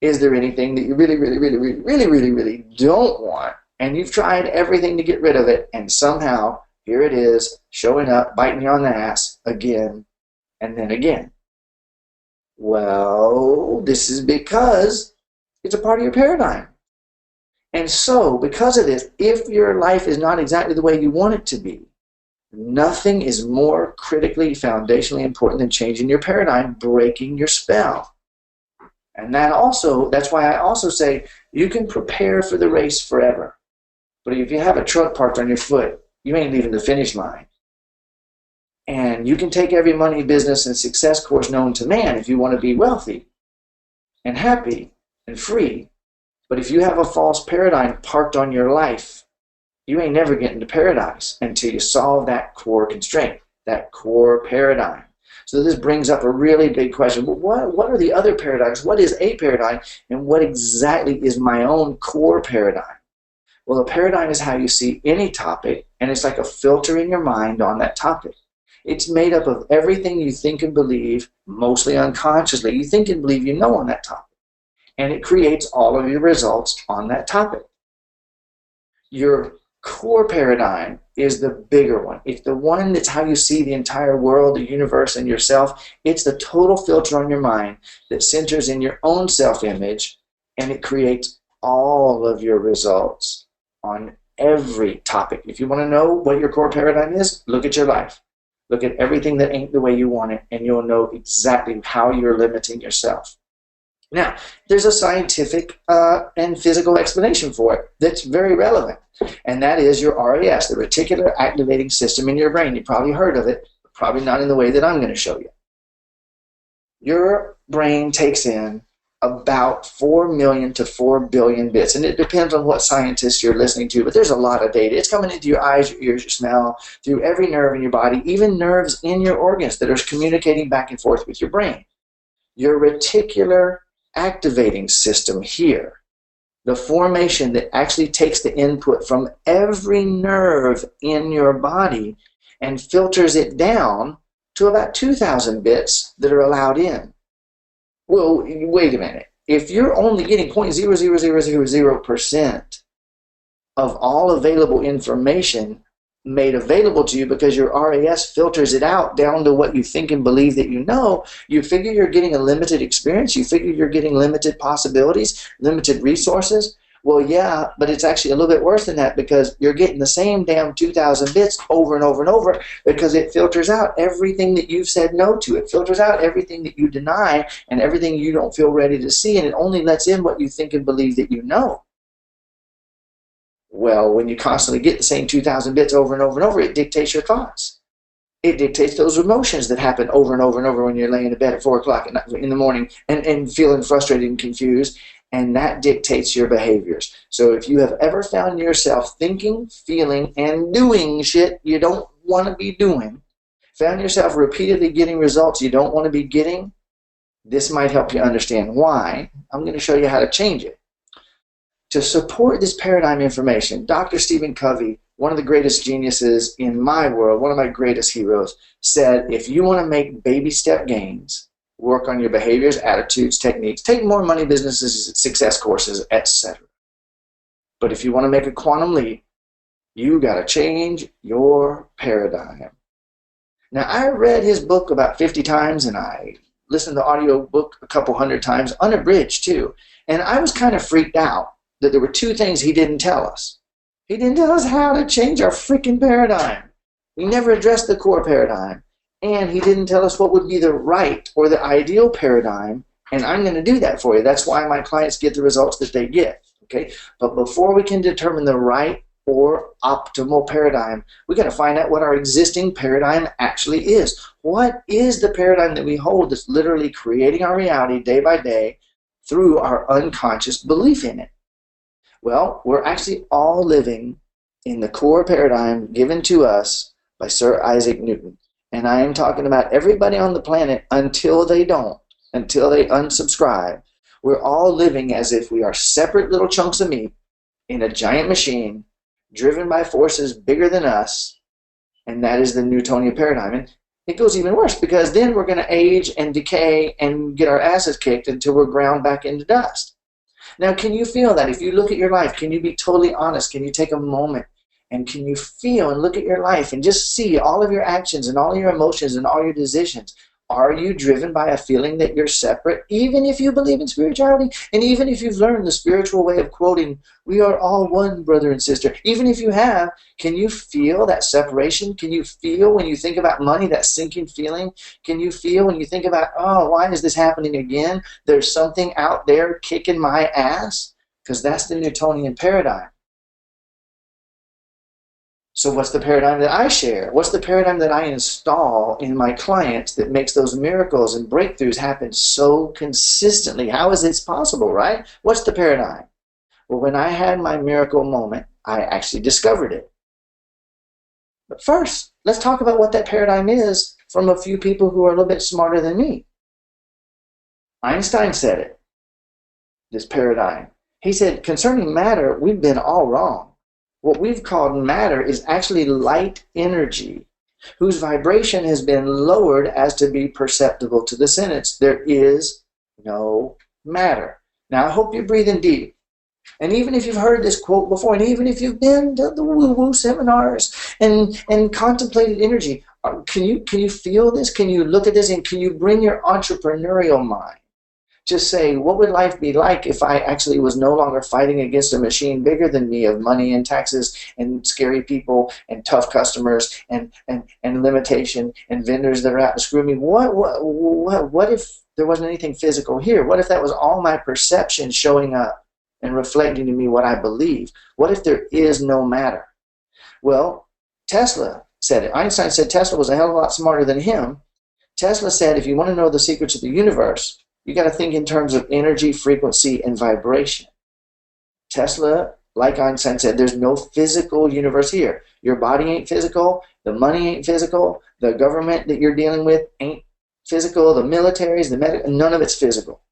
is there anything that you really, really, really, really, really, really, really don't want, and you've tried everything to get rid of it, and somehow here it is showing up, biting you on the ass again and then again? Well, this is because it's a part of your paradigm. And so, because of this, if your life is not exactly the way you want it to be, nothing is more critically, foundationally important than changing your paradigm, breaking your spell. And that's why I also say you can prepare for the race forever. But if you have a truck parked on your foot, you ain't leaving the finish line. And you can take every money, business, and success course known to man if you want to be wealthy and happy and free. But if you have a false paradigm parked on your life, you ain't never getting to paradise until you solve that core constraint, that core paradigm. So this brings up a really big question. What are the other paradigms? What is a paradigm? And what exactly is my own core paradigm? Well, a paradigm is how you see any topic, and it's like a filter in your mind on that topic. It's made up of everything you think and believe, mostly unconsciously. You think and believe you know on that topic. And it creates all of your results on that topic. Your core paradigm is the bigger one. It's the one that's how you see the entire world, the universe, and yourself. It's the total filter on your mind that centers in your own self-image, and it creates all of your results on every topic. If you want to know what your core paradigm is, look at your life. Look at everything that ain't the way you want it, and you'll know exactly how you're limiting yourself. Now, there's a scientific and physical explanation for it that's very relevant, and that is your RAS, the reticular activating system in your brain. You probably heard of it, but probably not in the way that I'm going to show you. Your brain takes in about 4 million to 4 billion bits, and it depends on what scientists you're listening to, but there's a lot of data. It's coming into your eyes, your ears, your smell, through every nerve in your body, even nerves in your organs that are communicating back and forth with your brain. Your reticular activating system here, the formation that actually takes the input from every nerve in your body and filters it down to about 2,000 bits that are allowed in. Well, wait a minute. If you're only getting 0.00000% of all available information made available to you because your RAS filters it out down to what you think and believe that you know, you figure you're getting a limited experience, you figure you're getting limited possibilities, limited resources. Well, yeah, but it's actually a little bit worse than that, because you're getting the same damn 2,000 bits over and over and over, because it filters out everything that you've said no to. It filters out everything that you deny and everything you don't feel ready to see, and it only lets in what you think and believe that you know. Well, when you constantly get the same 2,000 bits over and over and over, it dictates your thoughts. It dictates those emotions that happen over and over and over when you're laying in bed at 4 o'clock in the morning and feeling frustrated and confused, and that dictates your behaviors. So if you have ever found yourself thinking, feeling, and doing shit you don't want to be doing, found yourself repeatedly getting results you don't want to be getting, this might help you understand why. I'm going to show you how to change it. To support this paradigm information, Dr. Stephen Covey, one of the greatest geniuses in my world, one of my greatest heroes, said, if you want to make baby step gains, work on your behaviors, attitudes, techniques, take more money businesses, success courses, etc. But if you want to make a quantum leap, you got to change your paradigm. Now, I read his book about 50 times, and I listened to the audio book a couple hundred times, unabridged too, and I was kind of freaked out that there were two things he didn't tell us. He didn't tell us how to change our freaking paradigm. He never addressed the core paradigm. And he didn't tell us what would be the right or the ideal paradigm. And I'm going to do that for you. That's why my clients get the results that they get. Okay? But before we can determine the right or optimal paradigm, we got to find out what our existing paradigm actually is. What is the paradigm that we hold that's literally creating our reality day by day through our unconscious belief in it? Well, we're actually all living in the core paradigm given to us by Sir Isaac Newton. And I am talking about everybody on the planet until they don't, until they unsubscribe. We're all living as if we are separate little chunks of meat in a giant machine driven by forces bigger than us, and that is the Newtonian paradigm. And it goes even worse, because then we're going to age and decay and get our asses kicked until we're ground back into dust. Now, can you feel that? If you look at your life, can you be totally honest? Can you take a moment and can you feel and look at your life and just see all of your actions and all of your emotions and all your decisions? Are you driven by a feeling that you're separate, even if you believe in spirituality? And even if you've learned the spiritual way of quoting, we are all one, brother and sister. Even if you have, can you feel that separation? Can you feel when you think about money, that sinking feeling? Can you feel when you think about, oh, why is this happening again? There's something out there kicking my ass? Because that's the Newtonian paradigm. So what's the paradigm that I share? What's the paradigm that I install in my clients that makes those miracles and breakthroughs happen so consistently? How is this possible, right? What's the paradigm? Well, when I had my miracle moment, I actually discovered it. But first, let's talk about what that paradigm is from a few people who are a little bit smarter than me. Einstein said it, this paradigm. He said, concerning matter, we've been all wrong. What we've called matter is actually light energy, whose vibration has been lowered as to be perceptible to the senses. There is no matter. Now, I hope you're breathing deep. And even if you've heard this quote before, and even if you've been to the woo-woo seminars and contemplated energy, can you feel this? Can you look at this and can you bring your entrepreneurial mind? Just say, what would life be like if I actually was no longer fighting against a machine bigger than me of money and taxes and scary people and tough customers and limitation and vendors that are out to screw me? What if there wasn't anything physical here? What if that was all my perception showing up and reflecting to me what I believe? What if there is no matter? Well, Tesla said it. Einstein said Tesla was a hell of a lot smarter than him. Tesla said, if you want to know the secrets of the universe, you got to think in terms of energy, frequency, and vibration. Tesla, like Einstein said, there's no physical universe here. Your body ain't physical. The money ain't physical. The government that you're dealing with ain't physical. The militaries, the medical, none of it's physical.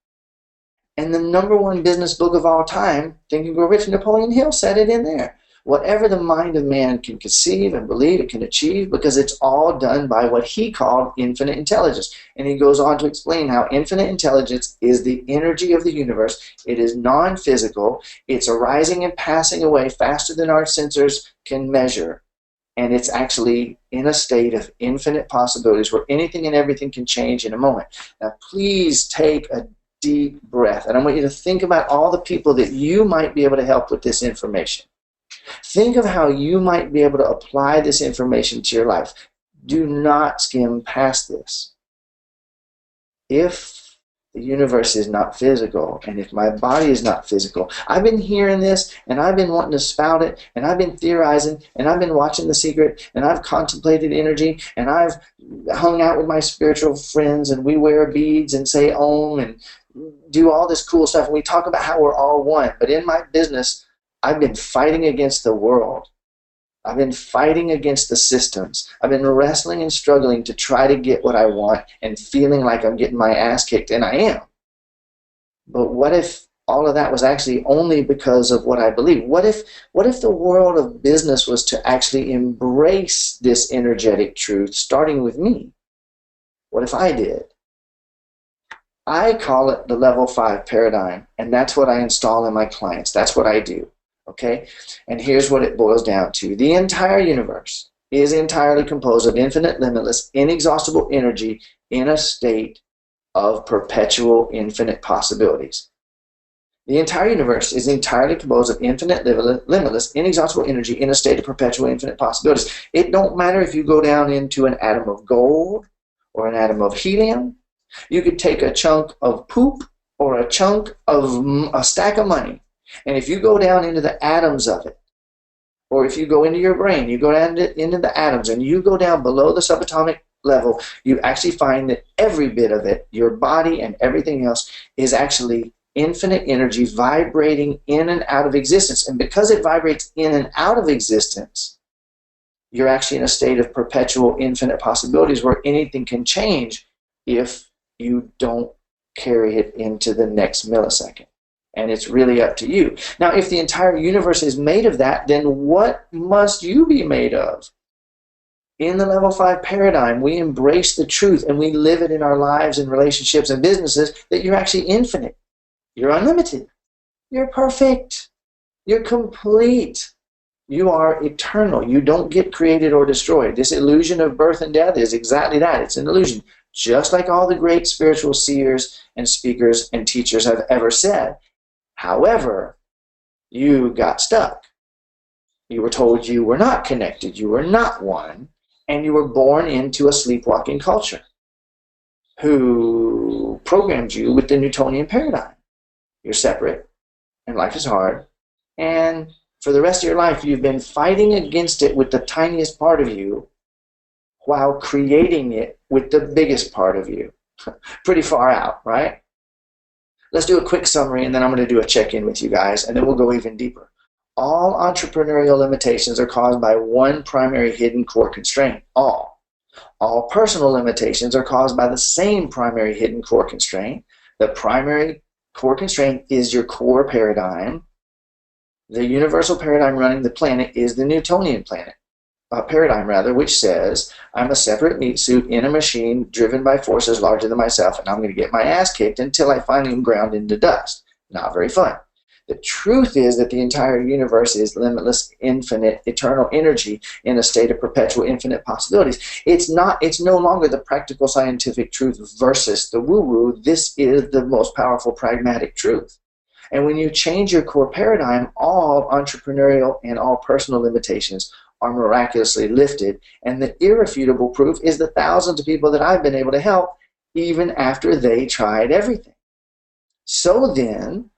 And the #1 business book of all time, Think and Grow Rich, Napoleon Hill said it in there. Whatever the mind of man can conceive and believe, it can achieve, because it's all done by what he called infinite intelligence. And he goes on to explain how infinite intelligence is the energy of the universe. It is non-physical. It's arising and passing away faster than our sensors can measure. And it's actually in a state of infinite possibilities where anything and everything can change in a moment. Now, please take a deep breath. And I want you to think about all the people that you might be able to help with this information. Think of how you might be able to apply this information to your life. Do not skim past this. If the universe is not physical, and if my body is not physical, I've been hearing this, and I've been wanting to spout it, and I've been theorizing, and I've been watching The Secret, and I've contemplated energy, and I've hung out with my spiritual friends, and we wear beads and say Om and do all this cool stuff, and we talk about how we're all one. But in my business, I've been fighting against the world. I've been fighting against the systems. I've been wrestling and struggling to try to get what I want and feeling like I'm getting my ass kicked, and I am. But what if all of that was actually only because of what I believe? What if the world of business was to actually embrace this energetic truth, starting with me? What if I did? I call it the level 5 paradigm, and that's what I install in my clients. That's what I do. Okay, and here's what it boils down to. The entire universe is entirely composed of infinite, limitless, inexhaustible energy in a state of perpetual, infinite possibilities. The entire universe is entirely composed of infinite, limitless, inexhaustible energy in a state of perpetual, infinite possibilities. It don't matter if you go down into an atom of gold or an atom of helium. You could take a chunk of poop or a chunk of a stack of money. And if you go down into the atoms of it, or if you go into your brain, you go down into the atoms, and you go down below the subatomic level, you actually find that every bit of it, your body and everything else, is actually infinite energy vibrating in and out of existence. And because it vibrates in and out of existence, you're actually in a state of perpetual, infinite possibilities where anything can change if you don't carry it into the next millisecond. And it's really up to you. Now, if the entire universe is made of that, then what must you be made of? In the level 5 paradigm, we embrace the truth and we live it in our lives and relationships and businesses that you're actually infinite. You're unlimited. You're perfect. You're complete. You are eternal. You don't get created or destroyed. This illusion of birth and death is exactly that. It's an illusion. Just like all the great spiritual seers and speakers and teachers have ever said. However, you got stuck. You were told you were not connected. You were not one. And you were born into a sleepwalking culture who programmed you with the Newtonian paradigm. You're separate, and life is hard. And for the rest of your life, you've been fighting against it with the tiniest part of you while creating it with the biggest part of you. Pretty far out, right? Let's do a quick summary, and then I'm going to do a check-in with you guys, and then we'll go even deeper. All entrepreneurial limitations are caused by one primary hidden core constraint. All personal limitations are caused by the same primary hidden core constraint. The primary core constraint is your core paradigm. The universal paradigm running the planet is the Newtonian paradigm, which says, I'm a separate meat suit in a machine driven by forces larger than myself, and I'm going to get my ass kicked until I finally am ground into dust. Not very fun. The truth is that the entire universe is limitless, infinite, eternal energy in a state of perpetual infinite possibilities. It's no longer the practical scientific truth versus the woo-woo. This is the most powerful pragmatic truth. And when you change your core paradigm, all entrepreneurial and all personal limitations are miraculously lifted. And the irrefutable proof is the thousands of people that I've been able to help even after they tried everything. So then,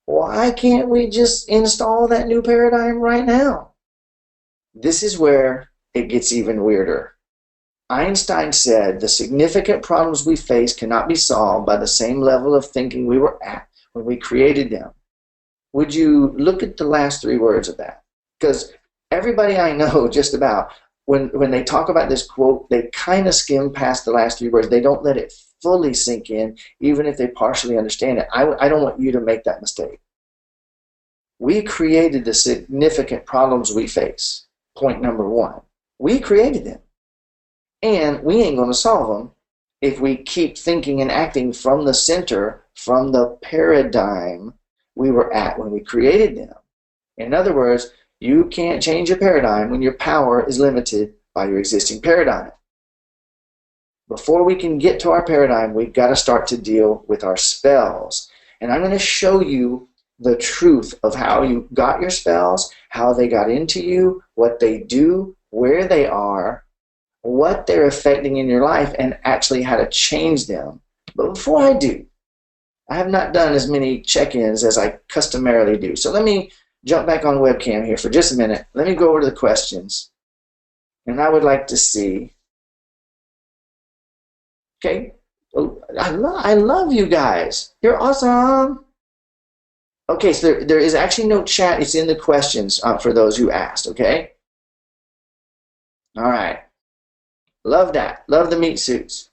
why can't we just install that new paradigm right now? This is where it gets even weirder. Einstein said the significant problems we face cannot be solved by the same level of thinking we were at when we created them. Would you look at the last 3 words of that? Because everybody I know just about, when they talk about this quote, they kind of skim past the last 3 words. They don't let it fully sink in, even if they partially understand it. I don't want you to make that mistake. We created the significant problems we face. Point number 1. We created them. And we ain't going to solve them if we keep thinking and acting from the center, from the paradigm we were at when we created them. In other words, you can't change your paradigm when your power is limited by your existing paradigm. Before we can get to our paradigm, we've got to start to deal with our spells. And I'm going to show you the truth of how you got your spells, how they got into you, what they do, where they are, what they're affecting in your life, and actually how to change them. But before I do, I have not done as many check-ins as I customarily do. So let me jump back on webcam here for just a minute. Let me go over to the questions. And I would like to see. Okay. Oh, I love you guys. You're awesome. Okay, so there is actually no chat. It's in the questions for those who asked, okay? All right. Love that. Love the meat suits.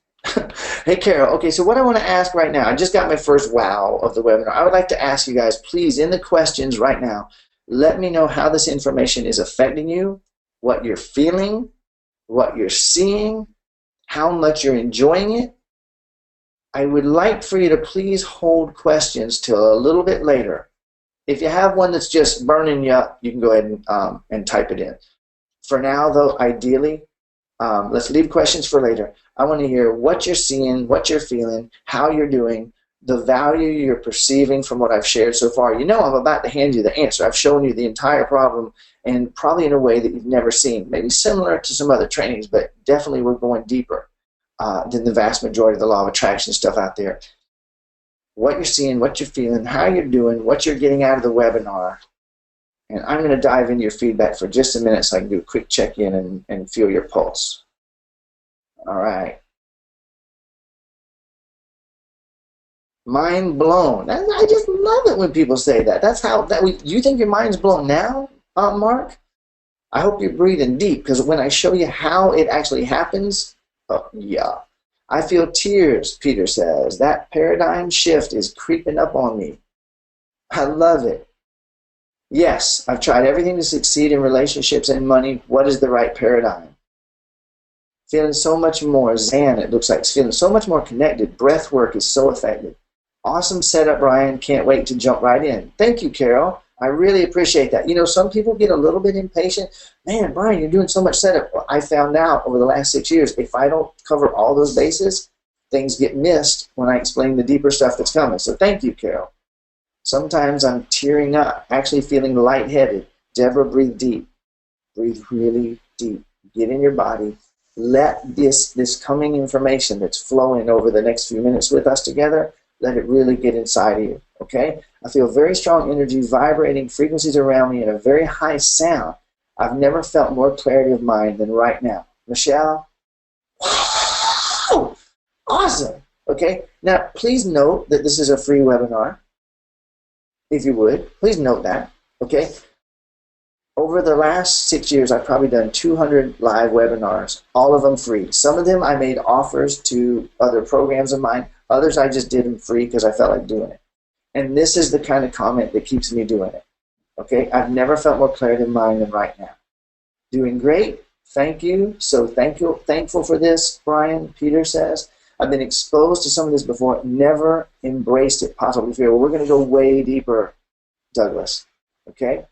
Hey, Carol. Okay, so what I want to ask right now, I just got my first wow of the webinar. I would like to ask you guys, please, in the questions right now, let me know how this information is affecting you, what you're feeling, what you're seeing, how much you're enjoying it. I would like for you to please hold questions till a little bit later. If you have one that's just burning you up, you can go ahead and type it in. For now, though, ideally, let's leave questions for later. I want to hear what you're seeing, what you're feeling, how you're doing, the value you're perceiving from what I've shared so far. You know I'm about to hand you the answer. I've shown you the entire problem, and probably in a way that you've never seen. Maybe similar to some other trainings, but definitely we're going deeper than the vast majority of the law of attraction stuff out there. What you're seeing, what you're feeling, how you're doing, what you're getting out of the webinar. And I'm going to dive into your feedback for just a minute so I can do a quick check-in and feel your pulse. All right. Mind blown. I just love it when people say that. That's how you think your mind's blown now, Mark? I hope you're breathing deep, because when I show you how it actually happens, oh, yeah. I feel tears, Peter says. That paradigm shift is creeping up on me. I love it. Yes, I've tried everything to succeed in relationships and money. What is the right paradigm? Feeling so much more zen, it looks like. It's feeling so much more connected. Breath work is so effective. Awesome setup, Brian. Can't wait to jump right in. Thank you, Carol. I really appreciate that. You know, some people get a little bit impatient. Man, Brian, you're doing so much setup. Well, I found out over the last 6 years, if I don't cover all those bases, things get missed when I explain the deeper stuff that's coming. So thank you, Carol. Sometimes I'm tearing up, actually feeling lightheaded. Deborah, breathe deep. Breathe really deep. Get in your body. Let this coming information that's flowing over the next few minutes with us together, let it really get inside of you, okay? I feel very strong energy, vibrating frequencies around me in a very high sound. I've never felt more clarity of mind than right now. Michelle, wow, awesome, okay? Now, please note that this is a free webinar, if you would. Please note that, okay? Over the last 6 years, I've probably done 200 live webinars, all of them free. Some of them I made offers to other programs of mine. Others I just did them free because I felt like doing it. And this is the kind of comment that keeps me doing it. Okay, I've never felt more clarity of mind than right now. Doing great. Thank you. So thankful for this, Brian. Peter says, I've been exposed to some of this before, never embraced it, possibly fear. Well, we're going to go way deeper, Douglas. Okay?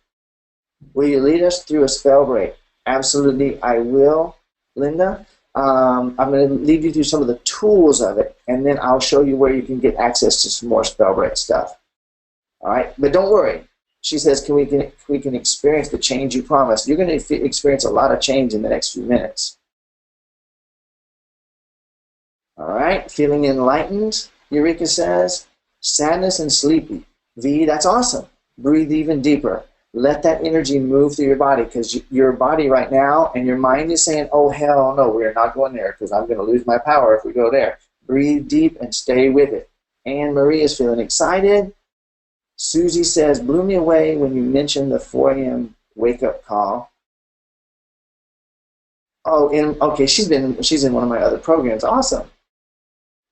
Will you lead us through a spell break? Absolutely, I will, Linda. I'm going to lead you through some of the tools of it, and then I'll show you where you can get access to some more spell break stuff. All right, but don't worry. She says, we can experience the change you promised. You're going to experience a lot of change in the next few minutes. All right, feeling enlightened, Eureka says. Sadness and sleepy. V, that's awesome. Breathe even deeper. Let that energy move through your body, because your body right now and your mind is saying, oh, hell no, we're not going there because I'm going to lose my power if we go there. Breathe deep and stay with it. Anne Marie is feeling excited. Susie says, blew me away when you mentioned the 4 a.m. wake-up call. Oh, okay, she's in one of my other programs. Awesome.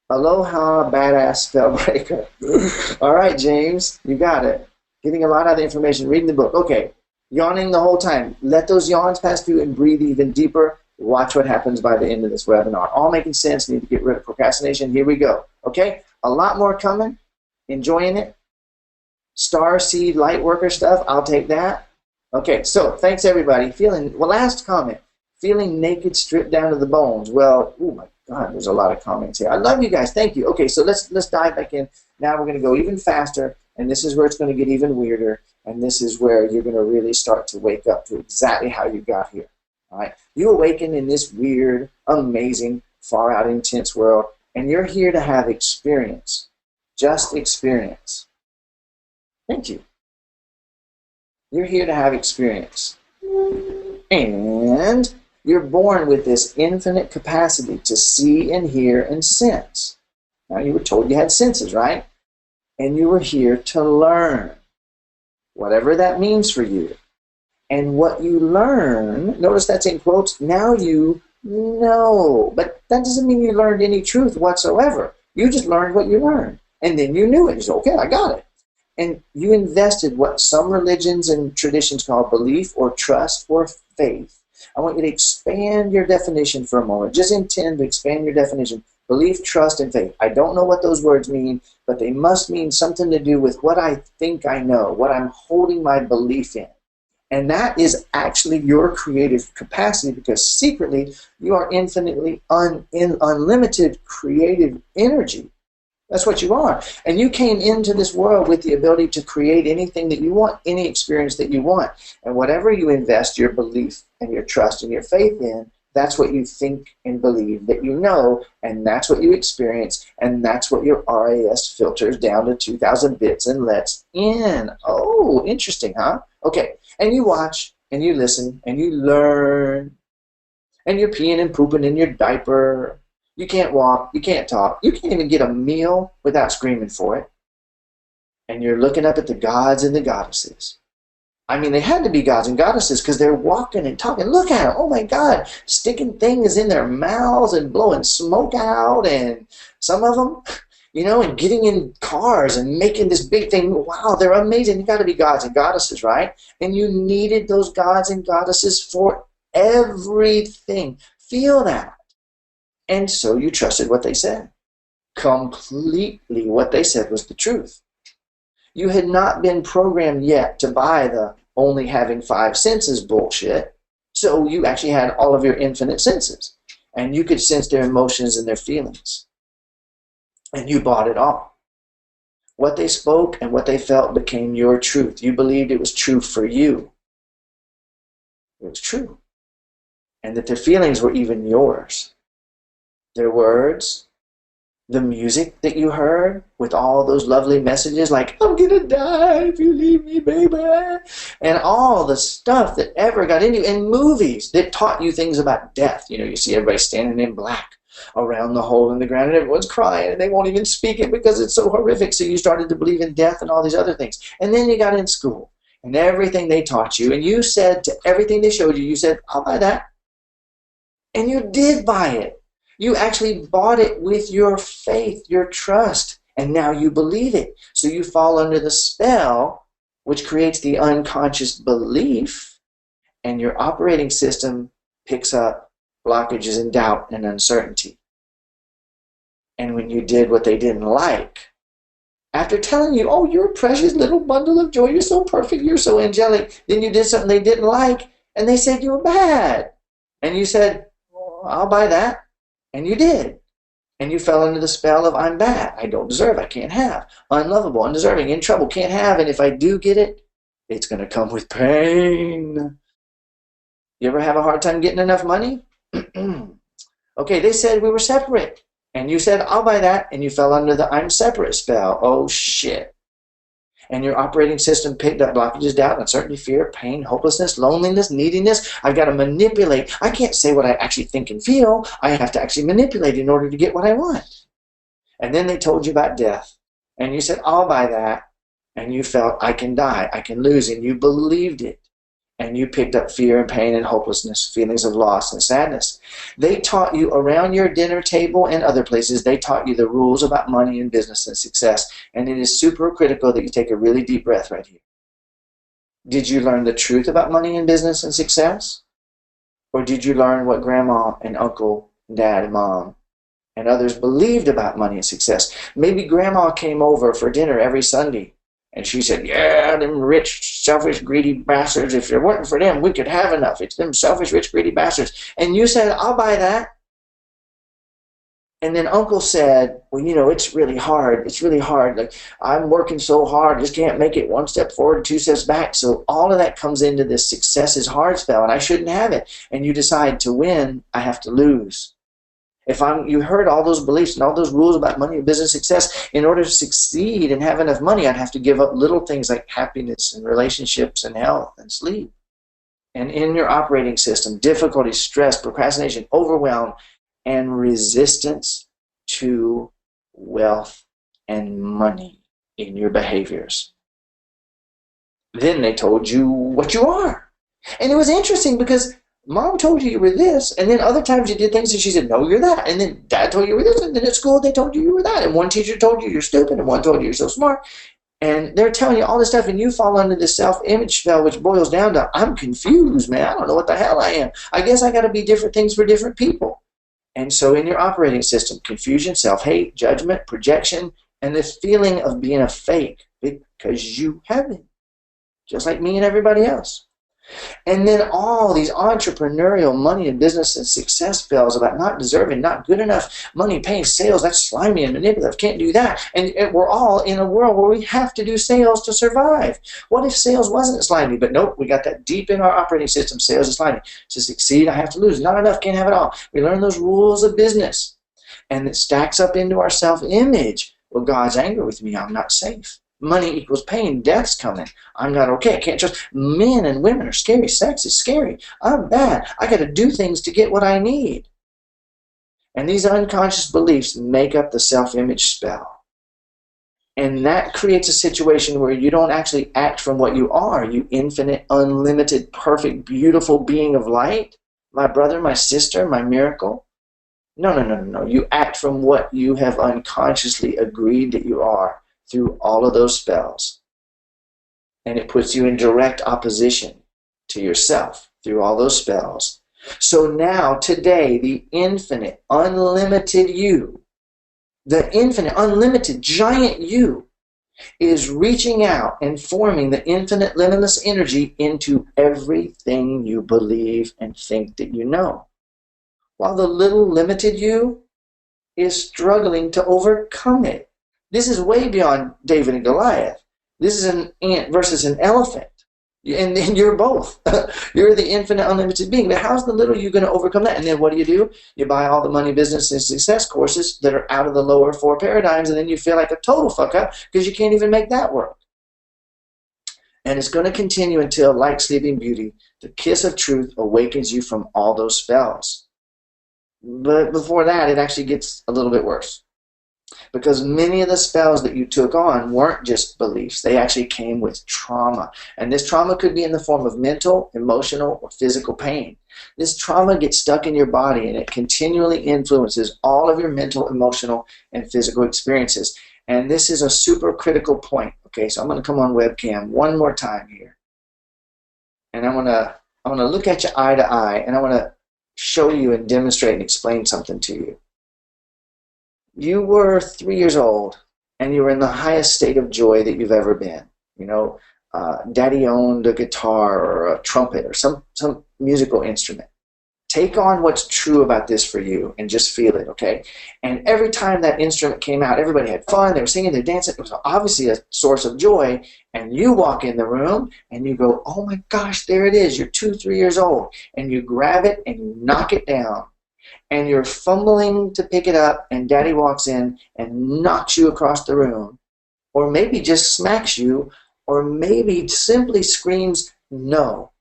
Aloha, badass spellbreaker. All right, James, you got it. Getting a lot of the information, reading the book. Okay, yawning the whole time. Let those yawns pass through and breathe even deeper. Watch what happens by the end of this webinar. All making sense. Need to get rid of procrastination. Here we go. Okay, a lot more coming. Enjoying it. Star seed light worker stuff. I'll take that. Okay, so thanks everybody. Last comment. Feeling naked, stripped down to the bones. Well, oh my God, there's a lot of comments here. I love you guys. Thank you. Okay, so let's dive back in. Now we're going to go even faster. And this is where it's going to get even weirder, and this is where you're going to really start to wake up to exactly how you got here. All right? You awaken in this weird, amazing, far-out, intense world, and you're here to have experience. Just experience. Thank you. You're here to have experience. And you're born with this infinite capacity to see and hear and sense. Now, you were told you had senses, right? And you were here to learn, whatever that means for you. And what you learn, notice that's in quotes, now you know. But that doesn't mean you learned any truth whatsoever. You just learned what you learned. And then you knew it. You said, okay, I got it. And you invested what some religions and traditions call belief or trust or faith. I want you to expand your definition for a moment. Just intend to expand your definition. Belief, trust, and faith. I don't know what those words mean, but they must mean something to do with what I think I know, what I'm holding my belief in. And that is actually your creative capacity, because secretly you are infinitely unlimited creative energy. That's what you are. And you came into this world with the ability to create anything that you want, any experience that you want. And whatever you invest your belief and your trust and your faith in, that's what you think and believe that you know, and that's what you experience, and that's what your RAS filters down to 2,000 bits and lets in. Oh, interesting, huh? Okay, and you watch, and you listen, and you learn, and you're peeing and pooping in your diaper. You can't walk, you can't talk, you can't even get a meal without screaming for it. And you're looking up at the gods and the goddesses. I mean, they had to be gods and goddesses because they're walking and talking. Look at them. Oh, my God. Sticking things in their mouths and blowing smoke out. And some of them, you know, and getting in cars and making this big thing. Wow, they're amazing. You got to be gods and goddesses, right? And you needed those gods and goddesses for everything. Feel that. And so you trusted what they said. Completely what they said was the truth. You had not been programmed yet to buy the only having five senses bullshit. So you actually had all of your infinite senses. And you could sense their emotions and their feelings. And you bought it all. What they spoke and what they felt became your truth. You believed it was true for you. It was true. And that their feelings were even yours. Their words, the music that you heard with all those lovely messages like, I'm gonna die if you leave me, baby. And all the stuff that ever got into you. And movies that taught you things about death. You know, you see everybody standing in black around the hole in the ground and everyone's crying and they won't even speak it because it's so horrific. So you started to believe in death and all these other things. And then you got in school and everything they taught you and you said to everything they showed you, you said, I'll buy that. And you did buy it. You actually bought it with your faith, your trust, and now you believe it. So you fall under the spell, which creates the unconscious belief, and your operating system picks up blockages and doubt and uncertainty. And when you did what they didn't like, after telling you, oh, you're a precious little bundle of joy, you're so perfect, you're so angelic, then you did something they didn't like, and they said you were bad. And you said, well, I'll buy that. And you did. And you fell under the spell of I'm bad, I don't deserve, I can't have, unlovable, undeserving, in trouble, can't have, and if I do get it, it's going to come with pain. You ever have a hard time getting enough money? Okay, they said we were separate. And you said, I'll buy that, and you fell under the I'm separate spell. Oh, shit. And your operating system picked up blockages, doubt, uncertainty, fear, pain, hopelessness, loneliness, neediness. I've got to manipulate. I can't say what I actually think and feel. I have to actually manipulate in order to get what I want. And then they told you about death. And you said, I'll buy that. And you felt, I can die, I can lose. And you believed it. And you picked up fear and pain and hopelessness, feelings of loss and sadness. They taught you around your dinner table and other places, they taught you the rules about money and business and success. And it is super critical that you take a really deep breath right here. Did you learn the truth about money and business and success? Or did you learn what grandma and uncle, and dad and mom and others believed about money and success? Maybe grandma came over for dinner every Sunday. And she said, yeah, them rich, selfish, greedy bastards. If it weren't for them, we could have enough. It's them selfish, rich, greedy bastards. And you said, I'll buy that. And then Uncle said, well, you know, it's really hard. It's really hard. Like, I'm working so hard, just can't make it one step forward, two steps back. So all of that comes into this success is hard spell, and I shouldn't have it. And you decide to win, I have to lose. You heard all those beliefs and all those rules about money and business success. In order to succeed and have enough money, I'd have to give up little things like happiness and relationships and health and sleep. And in your operating system, difficulty, stress, procrastination, overwhelm, and resistance to wealth and money in your behaviors. Then they told you what you are. And it was interesting because Mom told you were this, and then other times you did things and she said, no, you're that. And then Dad told you were this, and then at school they told you were that. And one teacher told you you're stupid, and one told you you're so smart. And they're telling you all this stuff, and you fall under this self-image spell, which boils down to, I'm confused, man. I don't know what the hell I am. I guess I got to be different things for different people. And so in your operating system, confusion, self-hate, judgment, projection, and this feeling of being a fake because you haven't, just like me and everybody else. And then all these entrepreneurial money and business and success spells about not deserving, not good enough, money, pain, sales, that's slimy and manipulative, can't do that. And we're all in a world where we have to do sales to survive. What if sales wasn't slimy? But nope, we got that deep in our operating system, sales is slimy. To succeed, I have to lose. Not enough, can't have it all. We learn those rules of business. And it stacks up into our self-image. Well, God's angry with me, I'm not safe. Money equals pain. Death's coming. I'm not okay. I can't trust. Men and women are scary. Sex is scary. I'm bad. I got to do things to get what I need. And these unconscious beliefs make up the self-image spell. And that creates a situation where you don't actually act from what you are. You infinite, unlimited, perfect, beautiful being of light. My brother, my sister, my miracle. No. You act from what you have unconsciously agreed that you are. Through all of those spells. And it puts you in direct opposition to yourself through all those spells. So now, today, the infinite, unlimited you, the infinite, unlimited, giant you, is reaching out and forming the infinite, limitless energy into everything you believe and think that you know. While the little, limited you is struggling to overcome it. This is way beyond David and Goliath. This is an ant versus an elephant. And you're both. You're the infinite, unlimited being. But how's the little you going to overcome that? And then what do? You buy all the money, business, and success courses that are out of the lower four paradigms, and then you feel like a total fuck up because you can't even make that work. And it's going to continue until, like Sleeping Beauty, the kiss of truth awakens you from all those spells. But before that, it actually gets a little bit worse. Because many of the spells that you took on weren't just beliefs. They actually came with trauma. And this trauma could be in the form of mental, emotional, or physical pain. This trauma gets stuck in your body, and it continually influences all of your mental, emotional, and physical experiences. And this is a super critical point. Okay, so I'm going to come on webcam one more time here. And I want to look at you eye to eye, and I want to show you and demonstrate and explain something to you. You were 3 years old, and you were in the highest state of joy that you've ever been. You know, Daddy owned a guitar or a trumpet or some musical instrument. Take on what's true about this for you and just feel it, okay? And every time that instrument came out, everybody had fun. They were singing, they were dancing. It was obviously a source of joy. And you walk in the room, and you go, oh my gosh, there it is. You're 2, 3 years old. And you grab it, and you knock it down. And you're fumbling to pick it up, and Daddy walks in and knocks you across the room, or maybe just smacks you, or maybe simply screams no,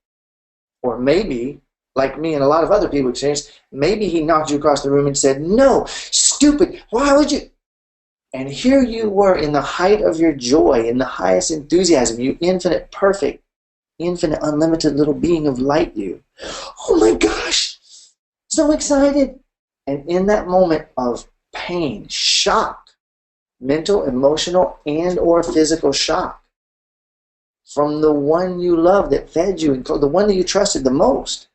or maybe, like me and a lot of other people experience, maybe he knocked you across the room and said, no, stupid, why would you? And here you were in the height of your joy, in the highest enthusiasm, you infinite, perfect, infinite, unlimited little being of light you. Oh my gosh! So excited. And in that moment of pain, shock, mental, emotional, and or physical shock from the one you loved that fed you, and the one that you trusted the most,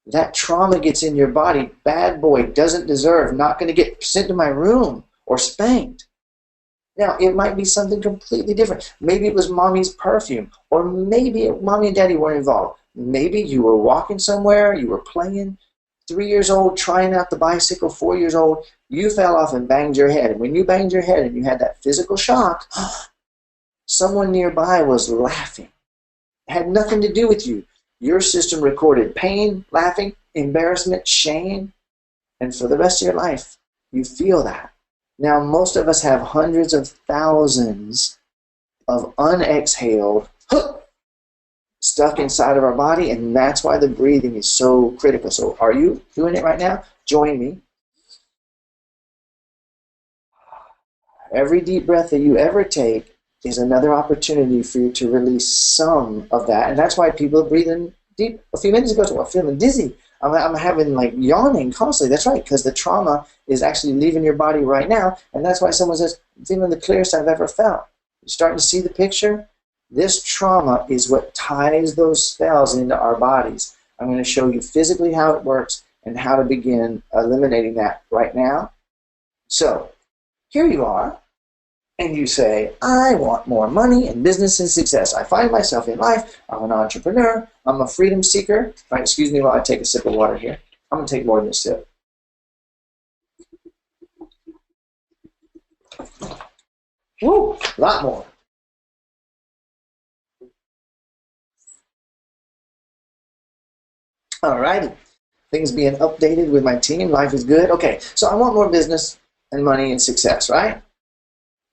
that trauma gets in your body. Bad boy, doesn't deserve, not going to get sent to my room or spanked. Now, it might be something completely different. Maybe it was mommy's perfume, or maybe mommy and daddy weren't involved. Maybe you were walking somewhere, you were playing, 3 years old, trying out the bicycle, 4 years old, you fell off and banged your head. And when you banged your head and you had that physical shock, someone nearby was laughing. It had nothing to do with you. Your system recorded pain, laughing, embarrassment, shame, and for the rest of your life, you feel that. Now, most of us have hundreds of thousands of unexhaled stuck inside of our body, and that's why the breathing is so critical. So are you doing it right now? Join me. Every deep breath that you ever take is another opportunity for you to release some of that. And that's why people are breathing deep. A few minutes ago, so I'm feeling dizzy. I'm having like yawning constantly. That's right, because the trauma is actually leaving your body right now. And that's why someone says, I'm feeling the clearest I've ever felt. You're starting to see the picture? This trauma is what ties those spells into our bodies. I'm going to show you physically how it works and how to begin eliminating that right now. So, here you are, and you say, I want more money and business and success. I find myself in life. I'm an entrepreneur. I'm a freedom seeker. All right, excuse me while I take a sip of water here. I'm going to take more than a sip. Woo, a lot more. Alrighty, things being updated with my team, life is good. Okay, so I want more business and money and success, right?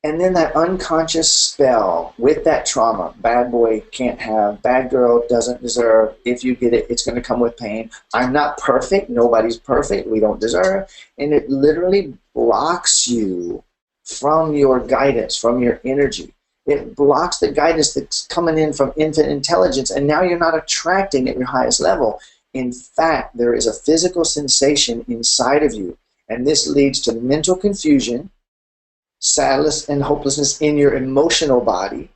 And then that unconscious spell with that trauma, bad boy can't have, bad girl doesn't deserve, if you get it, it's going to come with pain. I'm not perfect, nobody's perfect, we don't deserve. And it literally blocks you from your guidance, from your energy. It blocks the guidance that's coming in from infinite intelligence, and now you're not attracting at your highest level. In fact, there is a physical sensation inside of you, and this leads to mental confusion, sadness, and hopelessness in your emotional body,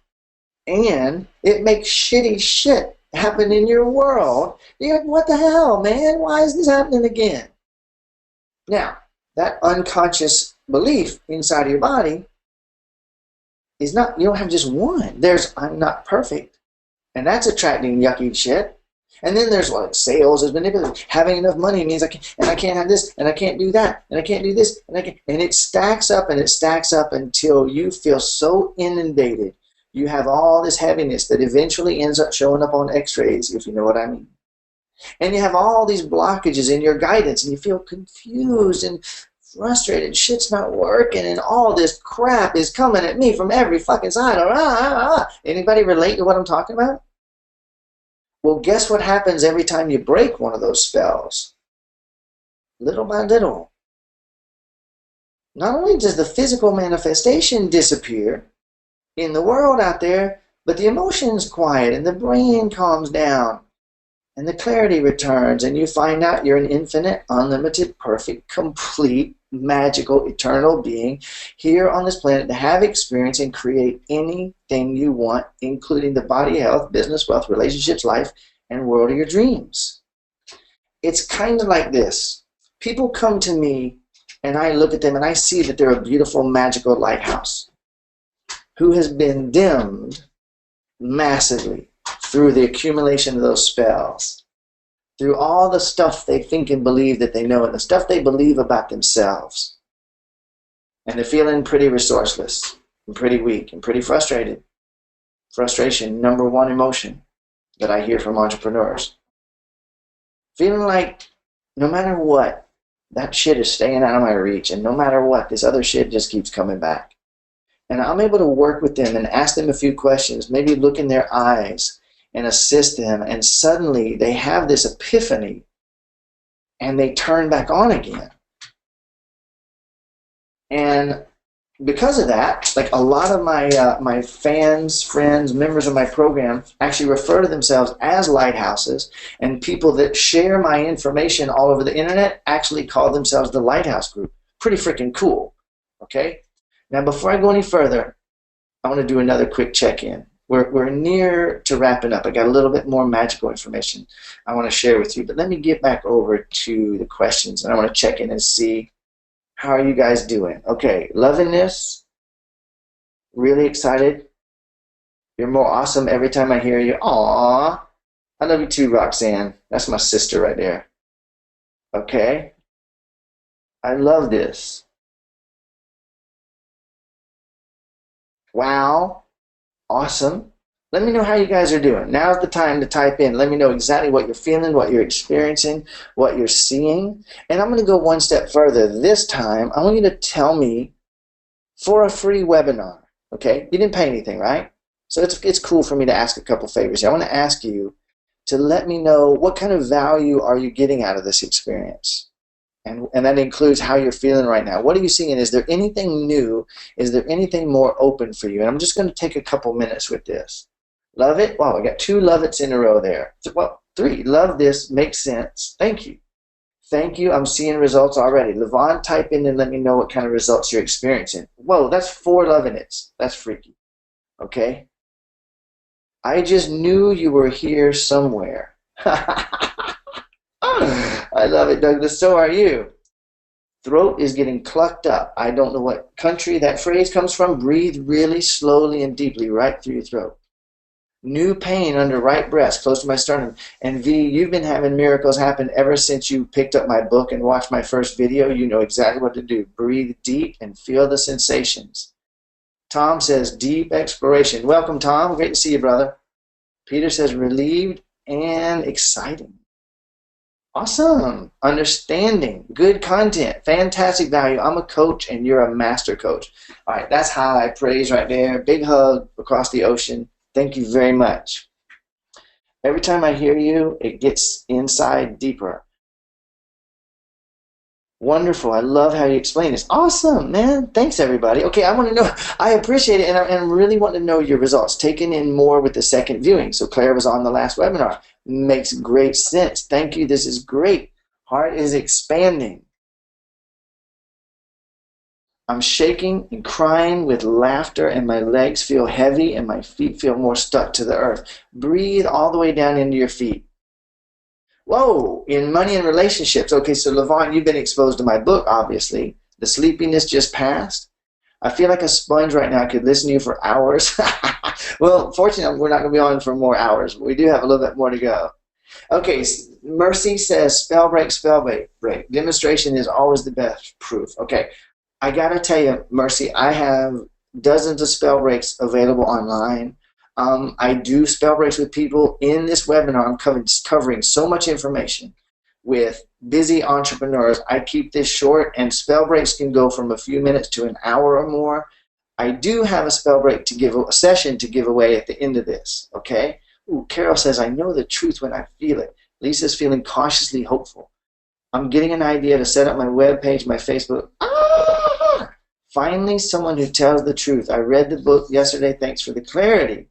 and it makes shitty shit happen in your world, you're like, what the hell, man? Why is this happening again? Now, that unconscious belief inside of your body is not, you don't have just one. There's, I'm not perfect. And that's attracting yucky shit. And then there's like sales is manipulative. Having enough money means I can't have this, and I can't do that, and I can't do this, and it stacks up and it stacks up until you feel so inundated. You have all this heaviness that eventually ends up showing up on x-rays, if you know what I mean. And you have all these blockages in your guidance, and you feel confused and frustrated. Shit's not working, and all this crap is coming at me from every fucking side. Anybody relate to what I'm talking about? Well, guess what happens every time you break one of those spells? Little by little. Not only does the physical manifestation disappear in the world out there, but the emotions quiet and the brain calms down and the clarity returns, and you find out you're an infinite, unlimited, perfect, complete, magical, eternal being here on this planet to have experience and create anything you want, including the body, health, business, wealth, relationships, life, and world of your dreams. It's kind of like this. People come to me and I look at them and I see that they're a beautiful, magical lighthouse who has been dimmed massively through the accumulation of those spells, through all the stuff they think and believe that they know, and the stuff they believe about themselves. And they're feeling pretty resourceless, and pretty weak, and pretty frustrated. Frustration, number one emotion that I hear from entrepreneurs. Feeling like no matter what, that shit is staying out of my reach, and no matter what, this other shit just keeps coming back. And I'm able to work with them and ask them a few questions, maybe look in their eyes and assist them, and suddenly they have this epiphany and they turn back on again. And because of that, like a lot of my fans, friends, members of my program actually refer to themselves as lighthouses, and people that share my information all over the internet actually call themselves the Lighthouse Group. Pretty freaking cool, okay? Now, before I go any further, I want to do another quick check-in. We're near to wrapping up. I got a little bit more magical information I want to share with you, but let me get back over to the questions, and I want to check in and see how are you guys doing. Okay, loving this, really excited. You're more awesome every time I hear you. Aww, I love you too, Roxanne. That's my sister right there. Okay, I love this. Wow, awesome. Let me know how you guys are doing. Now's the time to type in. Let me know exactly what you're feeling, what you're experiencing, what you're seeing. And I'm going to go one step further. This time, I want you to tell me for a free webinar. Okay? You didn't pay anything, right? So it's cool for me to ask a couple favors. I want to ask you to let me know what kind of value are you getting out of this experience. And that includes how you're feeling right now. What are you seeing? Is there anything new? Is there anything more open for you? And I'm just going to take a couple minutes with this. Love it? Wow, I got 2 love it's in a row there. Well, 3. Love this. Makes sense. Thank you. Thank you. I'm seeing results already. Levon, type in and let me know what kind of results you're experiencing. Whoa, that's 4 loving it's. That's freaky. Okay? I just knew you were here somewhere. I love it, Douglas. So are you. Throat is getting clucked up. I don't know what country that phrase comes from. Breathe really slowly and deeply right through your throat. New pain under right breast, close to my sternum. And V, you've been having miracles happen ever since you picked up my book and watched my first video. You know exactly what to do. Breathe deep and feel the sensations. Tom says deep exploration. Welcome, Tom. Great to see you, brother. Peter says relieved and exciting. Awesome. Understanding. Good content. Fantastic value. I'm a coach and you're a master coach. All right, that's high praise right there. Big hug across the ocean. Thank you very much. Every time I hear you, it gets inside deeper. Wonderful. I love how you explain this. Awesome, man. Thanks, everybody. Okay, I want to know. I appreciate it, and I really want to know your results. Taking in more with the second viewing. So Claire was on the last webinar. Makes great sense. Thank you. This is great. Heart is expanding. I'm shaking and crying with laughter, and my legs feel heavy and my feet feel more stuck to the earth. Breathe all the way down into your feet. Whoa, in money and relationships. Okay, so Levon, you've been exposed to my book, obviously. The sleepiness just passed. I feel like a sponge right now. I could listen to you for hours. Well, fortunately, we're not going to be on for more hours, but we do have a little bit more to go. Okay, Mercy says, spell break, spell break. Demonstration is always the best proof. Okay, I got to tell you, Mercy, I have dozens of spell breaks available online. I do spell breaks with people in this webinar. I'm covering so much information with busy entrepreneurs. I keep this short, and spell breaks can go from a few minutes to an hour or more. I do have a spell break to give a session to give away at the end of this, okay? Ooh, Carol says, I know the truth when I feel it. Lisa's feeling cautiously hopeful. I'm getting an idea to set up my webpage, my Facebook. Ah! Finally, someone who tells the truth. I read the book yesterday. Thanks for the clarity.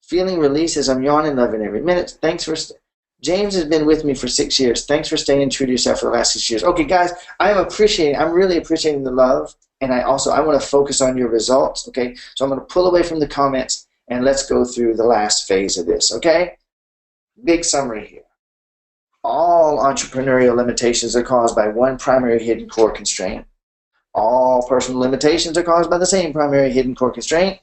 Feeling release as I'm yawning, loving every minute. Thanks for... James has been with me for 6 years. Thanks for staying true to yourself for the last 6 years. Okay, guys, I'm really appreciating the love, and I want to focus on your results, okay? So I'm going to pull away from the comments, and let's go through the last phase of this, okay? Big summary here. All entrepreneurial limitations are caused by one primary hidden core constraint. All personal limitations are caused by the same primary hidden core constraint.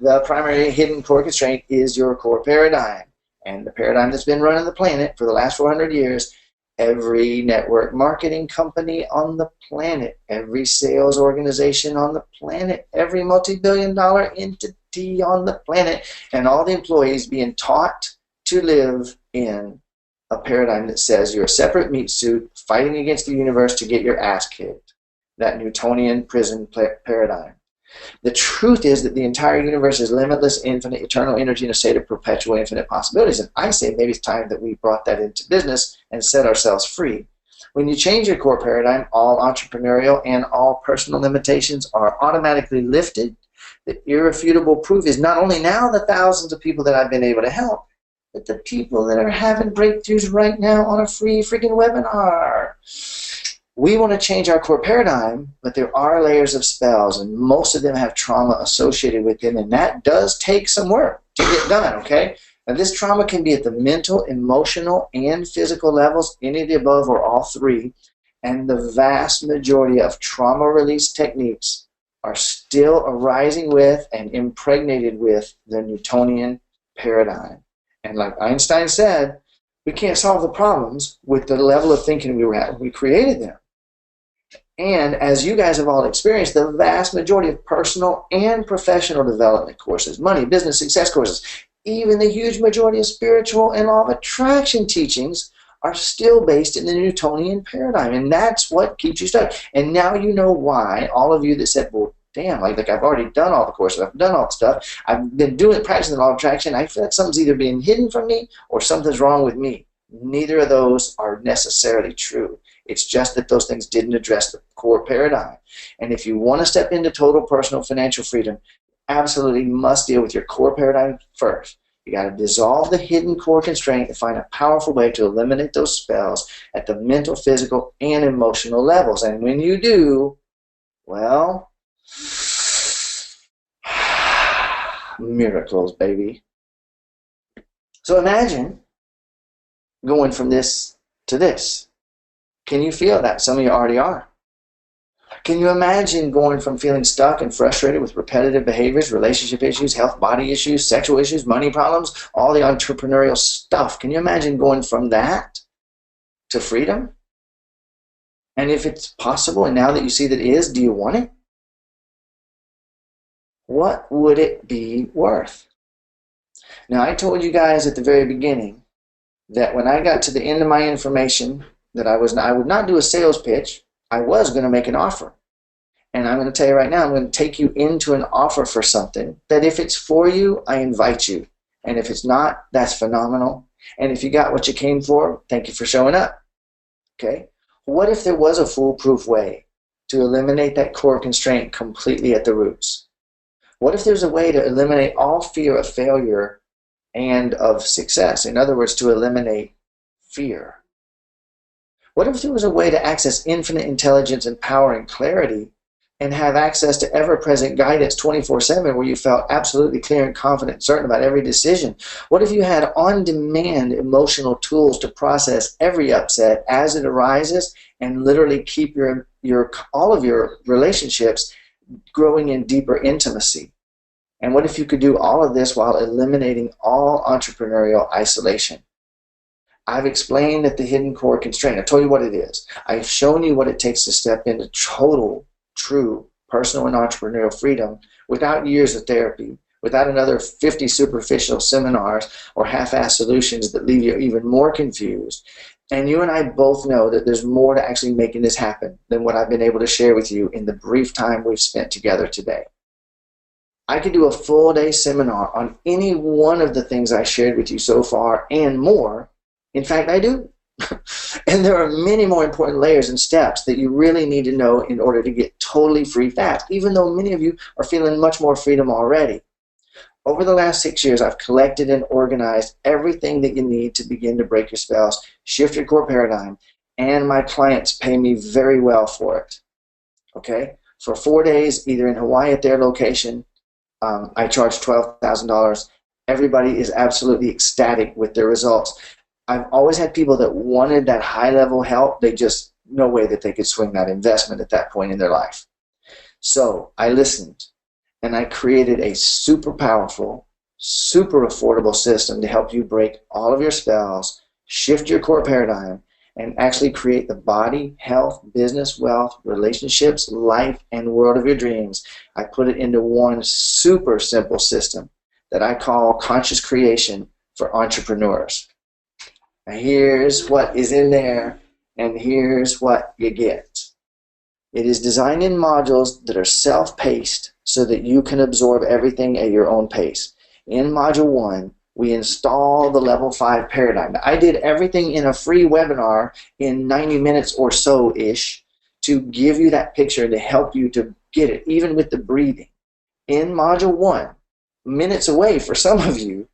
The primary hidden core constraint is your core paradigm. And the paradigm that's been running the planet for the last 400 years, every network marketing company on the planet, every sales organization on the planet, every multi-billion-dollar entity on the planet, and all the employees being taught to live in a paradigm that says you're a separate meat suit fighting against the universe to get your ass kicked. That Newtonian prison paradigm. The truth is that the entire universe is limitless, infinite, eternal energy in a state of perpetual, infinite possibilities. And I say maybe it's time that we brought that into business and set ourselves free. When you change your core paradigm, all entrepreneurial and all personal limitations are automatically lifted. The irrefutable proof is not only now the thousands of people that I've been able to help, but the people that are having breakthroughs right now on a free freaking webinar. We want to change our core paradigm, but there are layers of spells, and most of them have trauma associated with them, and that does take some work to get done, okay? Now, this trauma can be at the mental, emotional, and physical levels, any of the above or all three, and the vast majority of trauma release techniques are still arising with and impregnated with the Newtonian paradigm. And like Einstein said, we can't solve the problems with the level of thinking we were at when we created them. And as you guys have all experienced, the vast majority of personal and professional development courses, money, business, success courses, even the huge majority of spiritual and law of attraction teachings are still based in the Newtonian paradigm. And that's what keeps you stuck. And now you know why all of you that said, well, damn, like I've already done all the courses, I've done all the stuff, I've been practicing the law of attraction, I feel like something's either being hidden from me or something's wrong with me. Neither of those are necessarily true. It's just that those things didn't address the core paradigm. And if you want to step into total personal financial freedom, absolutely must deal with your core paradigm first. You got to dissolve the hidden core constraint and find a powerful way to eliminate those spells at the mental, physical, and emotional levels. And when you do, well, miracles, baby. So imagine going from this to this. Can you feel that? Some of you already are. Can you imagine going from feeling stuck and frustrated with repetitive behaviors, relationship issues, health, body issues, sexual issues, money problems, all the entrepreneurial stuff? Can you imagine going from that to freedom? And if it's possible, and now that you see that it is, do you want it? What would it be worth? Now, I told you guys at the very beginning that when I got to the end of my information, that I would not do a sales pitch. I was going to make an offer. And I'm going to tell you right now, I'm going to take you into an offer for something that if it's for you, I invite you. And if it's not, that's phenomenal. And if you got what you came for, thank you for showing up. Okay? What if there was a foolproof way to eliminate that core constraint completely at the roots? What if there's a way to eliminate all fear of failure and of success? In other words, to eliminate fear. What if there was a way to access infinite intelligence and power and clarity and have access to ever-present guidance 24/7 where you felt absolutely clear and confident and certain about every decision? What if you had on-demand emotional tools to process every upset as it arises and literally keep all of your relationships growing in deeper intimacy? And what if you could do all of this while eliminating all entrepreneurial isolation? I've explained that the hidden core constraint. I told you what it is. I've shown you what it takes to step into total, true, personal and entrepreneurial freedom without years of therapy, without another 50 superficial seminars or half-assed solutions that leave you even more confused. And you and I both know that there's more to actually making this happen than what I've been able to share with you in the brief time we've spent together today. I could do a full-day seminar on any one of the things I shared with you so far and more. In fact, I do. And there are many more important layers and steps that you really need to know in order to get totally free fast, even though many of you are feeling much more freedom already. Over the last 6 years, I've collected and organized everything that you need to begin to break your spells, shift your core paradigm, and my clients pay me very well for it. Okay? For 4 days, either in Hawaii at their location, I charge $12,000. Everybody is absolutely ecstatic with their results. I've always had people that wanted that high-level help. They just, no way that they could swing that investment at that point in their life. So I listened, and I created a super powerful, super affordable system to help you break all of your spells, shift your core paradigm, and actually create the body, health, business, wealth, relationships, life, and world of your dreams. I put it into one super simple system that I call Conscious Creation for Entrepreneurs. Now here's what is in there, and here's what you get. It is designed in modules that are self-paced so that you can absorb everything at your own pace. In Module 1, we install the Level 5 paradigm. Now, I did everything in a free webinar in 90 minutes or so-ish to give you that picture, to help you to get it, even with the breathing. In Module 1, minutes away for some of you,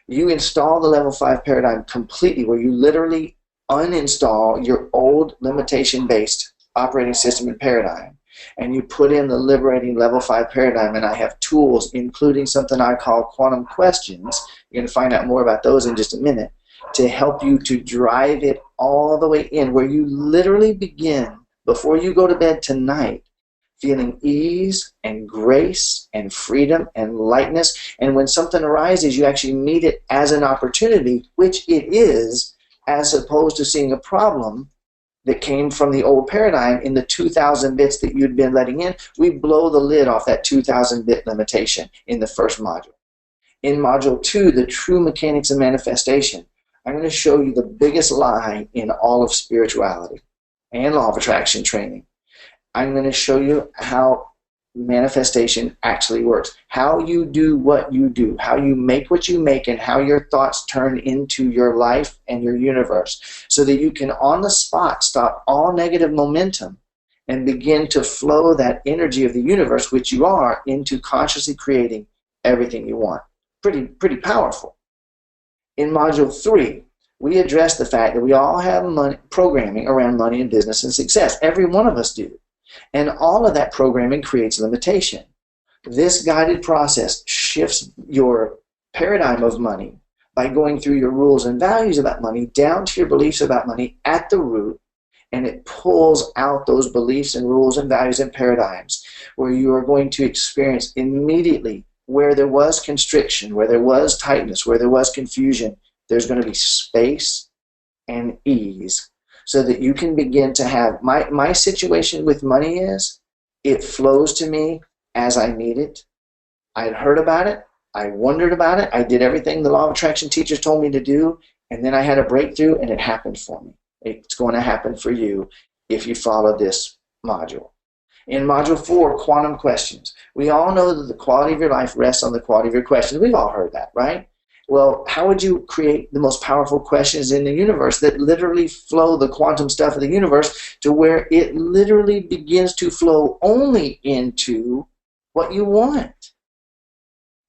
you install the Level 5 paradigm completely, where you literally uninstall your old limitation-based operating system and paradigm, and you put in the liberating Level 5 paradigm. And I have tools, including something I call quantum questions. You're going to find out more about those in just a minute, to help you to drive it all the way in, where you literally begin, before you go to bed tonight, feeling ease and grace and freedom and lightness. And when something arises, you actually meet it as an opportunity, which it is, as opposed to seeing a problem that came from the old paradigm in the 2,000 bits that you'd been letting in. We blow the lid off that 2,000 bit limitation in the first module. In Module 2, the true mechanics of manifestation, I'm going to show you the biggest lie in all of spirituality and law of attraction training. I'm going to show you how manifestation actually works, how you do what you do, how you make what you make, and how your thoughts turn into your life and your universe, so that you can on the spot stop all negative momentum and begin to flow that energy of the universe, which you are, into consciously creating everything you want. Pretty powerful. In Module 3, we address the fact that we all have programming around money and business and success. Every one of us do. And all of that programming creates limitation. This guided process shifts your paradigm of money by going through your rules and values about money down to your beliefs about money at the root, and it pulls out those beliefs and rules and values and paradigms, where you are going to experience immediately, where there was constriction, where there was tightness, where there was confusion, there's going to be space and ease, so that you can begin to have, my situation with money is, it flows to me as I need it. I'd heard about it, I wondered about it, I did everything the law of attraction teachers told me to do, and then I had a breakthrough and it happened for me. It's going to happen for you if you follow this module. In Module 4, quantum questions. We all know that the quality of your life rests on the quality of your questions. We've all heard that, right? Well, how would you create the most powerful questions in the universe that literally flow the quantum stuff of the universe to where it literally begins to flow only into what you want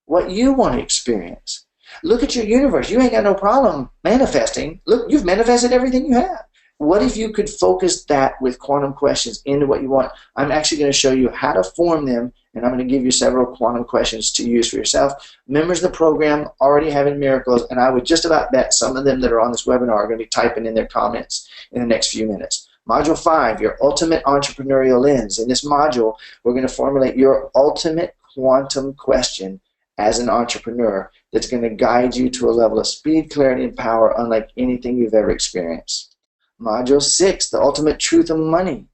to experience? Look at your universe. You ain't got no problem manifesting. Look, you've manifested everything you have. what if you could focus that with quantum questions into what you want? I'm actually going to show you how to form them, and I'm going to give you several quantum questions to use for yourself. Members of the program already having miracles, and I would just about bet some of them that are on this webinar are going to be typing in their comments in the next few minutes. Module 5, your ultimate entrepreneurial lens. In this module, we're going to formulate your ultimate quantum question as an entrepreneur that's going to guide you to a level of speed, clarity, and power unlike anything you've ever experienced. Module 6, the ultimate truth of money.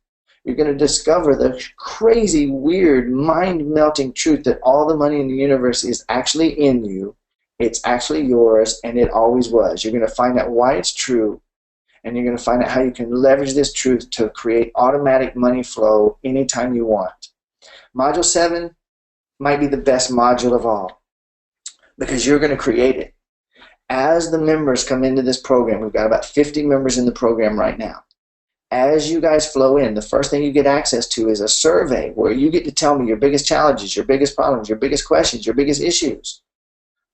You're going to discover the crazy, weird, mind-melting truth that all the money in the universe is actually in you. It's actually yours, and it always was. You're going to find out why it's true, and you're going to find out how you can leverage this truth to create automatic money flow anytime you want. Module 7 might be the best module of all because you're going to create it. As the members come into this program, we've got about 50 members in the program right now. As you guys flow in, the first thing you get access to is a survey where you get to tell me your biggest challenges, your biggest problems, your biggest questions, your biggest issues.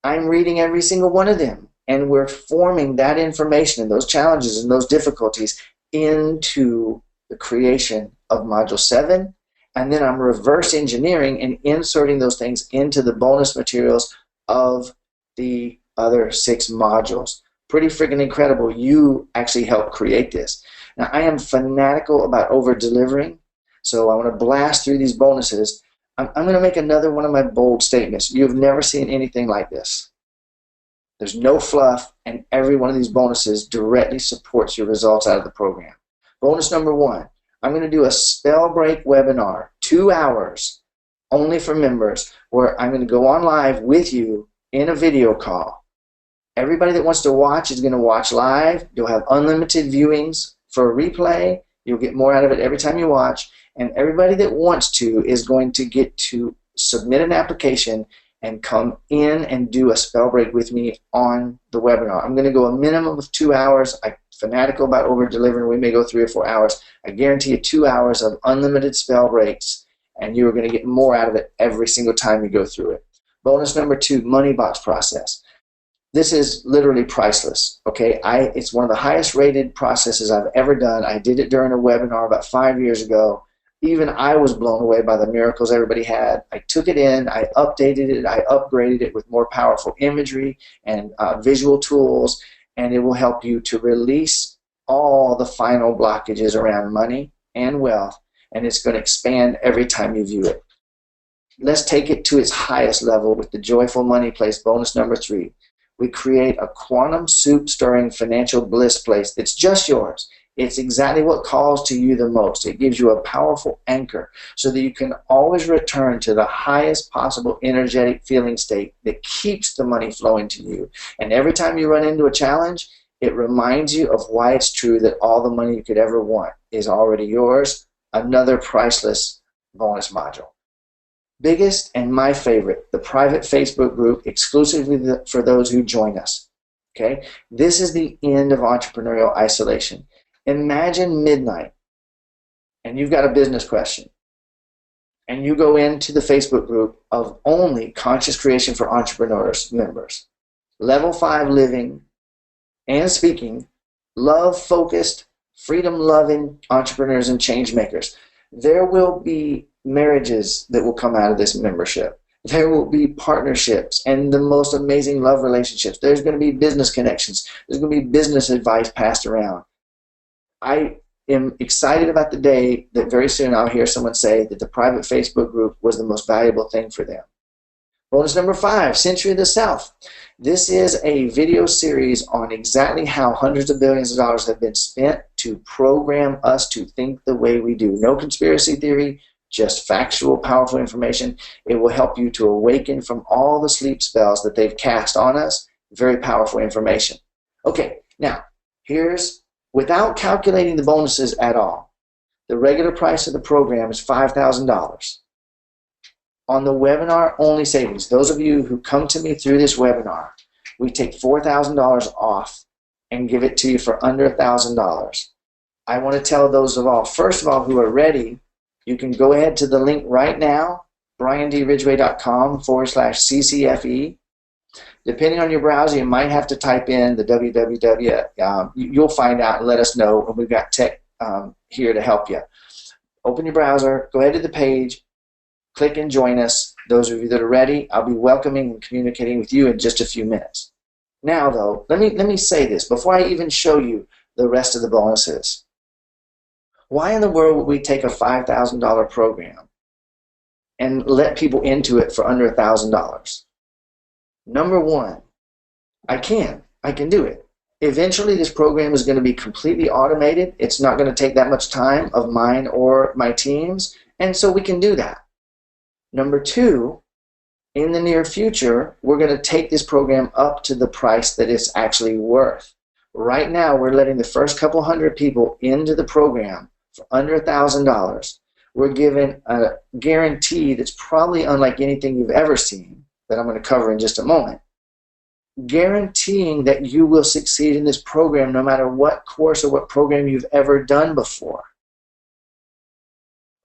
I'm reading every single one of them, and we're forming that information and those challenges and those difficulties into the creation of Module 7, and then I'm reverse engineering and inserting those things into the bonus materials of the other 6 modules. Pretty freaking incredible. You actually helped create this. Now, I am fanatical about over-delivering, so I want to blast through these bonuses. I'm going to make another one of my bold statements. You've never seen anything like this. There's no fluff, and every one of these bonuses directly supports your results out of the program. Bonus number 1, I'm going to do a spell break webinar, 2 hours, only for members, where I'm going to go on live with you in a video call. Everybody that wants to watch is going to watch live. You'll have unlimited viewings for a replay. You'll get more out of it every time you watch. And everybody that wants to is going to get to submit an application and come in and do a spell break with me on the webinar. I'm going to go a minimum of 2 hours. I'm fanatical about over-delivering. We may go 3 or 4 hours. I guarantee you 2 hours of unlimited spell breaks, and you're going to get more out of it every single time you go through it. Bonus number 2, money box process. This is literally priceless, okay? It's one of the highest rated processes I've ever done. I did it during a webinar about 5 years ago. Even I was blown away by the miracles everybody had. I took it in, I updated it, I upgraded it with more powerful imagery and visual tools, and it will help you to release all the final blockages around money and wealth, and it's going to expand every time you view it. Let's take it to its highest level with the Joyful Money Place bonus number 3. We create a quantum soup-stirring financial bliss place that's just yours. It's exactly what calls to you the most. It gives you a powerful anchor so that you can always return to the highest possible energetic feeling state that keeps the money flowing to you. And every time you run into a challenge, it reminds you of why it's true that all the money you could ever want is already yours. Another priceless bonus module. Biggest and my favorite, the private Facebook group exclusively for those who join us. Okay? This is the end of entrepreneurial isolation. Imagine midnight and you've got a business question and you go into the Facebook group of only Conscious Creation for Entrepreneurs members. Level 5 living and speaking, love-focused, freedom-loving entrepreneurs and change makers. There will be marriages that will come out of this membership. There will be partnerships and the most amazing love relationships. There's going to be business connections. There's going to be business advice passed around. I am excited about the day that very soon I'll hear someone say that the private Facebook group was the most valuable thing for them. Bonus number 5, Century of the Self. This is a video series on exactly how hundreds of billions of dollars have been spent to program us to think the way we do. No conspiracy theory, just factual, powerful information. It will help you to awaken from all the sleep spells that they've cast on us. Very powerful information. Okay, now, here's, without calculating the bonuses at all, the regular price of the program is $5,000. On the webinar only savings, those of you who come to me through this webinar, we take $4,000 off and give it to you for under $1,000. I want to tell those of all, first of all, who are ready, you can go ahead to the link right now, briandridgway.com/CCFE. Depending on your browser, you might have to type in the www. You'll find out and let us know, and we've got tech here to help you. Open your browser, go ahead to the page, click and join us. Those of you that are ready, I'll be welcoming and communicating with you in just a few minutes. Now, though, let me say this before I even show you the rest of the bonuses. Why in the world would we take a $5,000 program and let people into it for under $1,000? Number one, I can do it. Eventually, this program is going to be completely automated. It's not going to take that much time of mine or my team's, and so we can do that. Number two, in the near future, we're going to take this program up to the price that it's actually worth. Right now, we're letting the first couple hundred people into the program for under $1,000. We're given a guarantee that's probably unlike anything you've ever seen, that I'm going to cover in just a moment, guaranteeing that you will succeed in this program no matter what course or what program you've ever done before.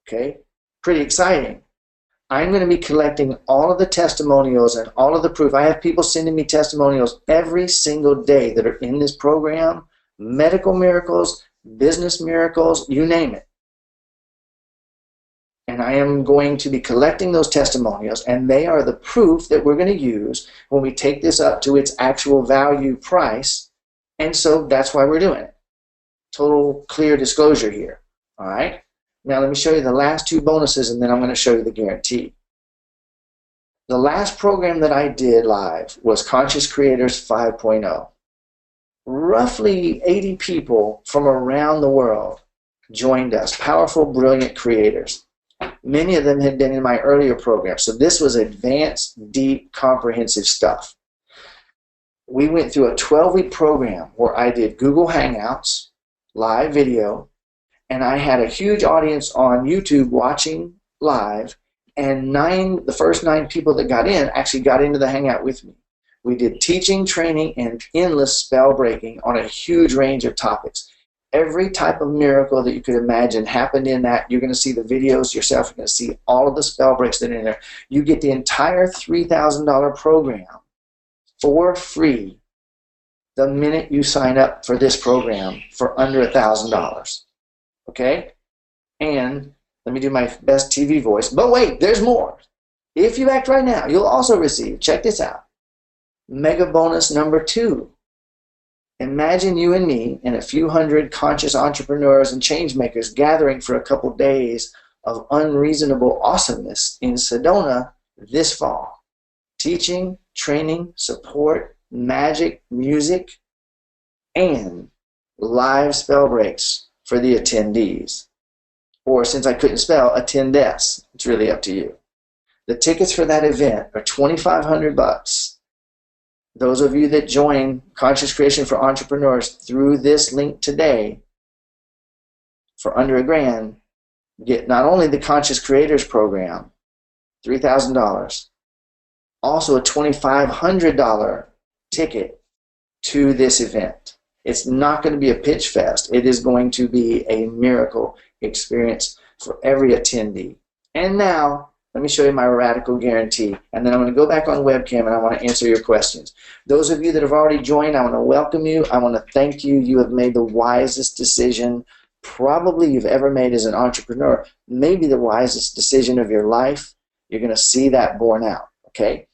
Okay? Pretty exciting. I'm going to be collecting all of the testimonials and all of the proof. I have people sending me testimonials every single day that are in this program, medical miracles, business miracles, you name it. And I am going to be collecting those testimonials, and they are the proof that we're going to use when we take this up to its actual value price. And so that's why we're doing it. Total clear disclosure here. All right? Now let me show you the last two bonuses, and then I'm going to show you the guarantee. The last program that I did live was Conscious Creators 5.0. Roughly 80 people from around the world joined us, powerful, brilliant creators. Many of them had been in my earlier program, so this was advanced, deep, comprehensive stuff. We went through a 12-week program where I did Google Hangouts, live video, and I had a huge audience on YouTube watching live, and the first 9 people that got in actually got into the Hangout with me. We did teaching, training, and endless spell breaking on a huge range of topics. Every type of miracle that you could imagine happened in that. You're going to see the videos yourself. You're going to see all of the spell breaks that are in there. You get the entire $3,000 program for free the minute you sign up for this program for under $1,000. Okay? And let me do my best TV voice. But wait, there's more. If you act right now, you'll also receive, check this out, mega bonus number 2. Imagine you and me and a few hundred conscious entrepreneurs and change makers gathering for a couple days of unreasonable awesomeness in Sedona this fall. Teaching, training, support, magic, music, and live spell breaks for the attendees. Or, since I couldn't spell, attendees. It's really up to you. The tickets for that event are $2,500. Those of you that join Conscious Creation for Entrepreneurs through this link today for under $1,000 get not only the Conscious Creators program, $3,000, also a $2,500 ticket to this event. It's not going to be a pitch fest. It is going to be a miracle experience for every attendee. And now, let me show you my radical guarantee, and then I'm going to go back on webcam and I want to answer your questions. Those of you that have already joined, I want to welcome you. I want to thank you. You have made the wisest decision probably you've ever made as an entrepreneur, maybe the wisest decision of your life. You're going to see that borne out, okay?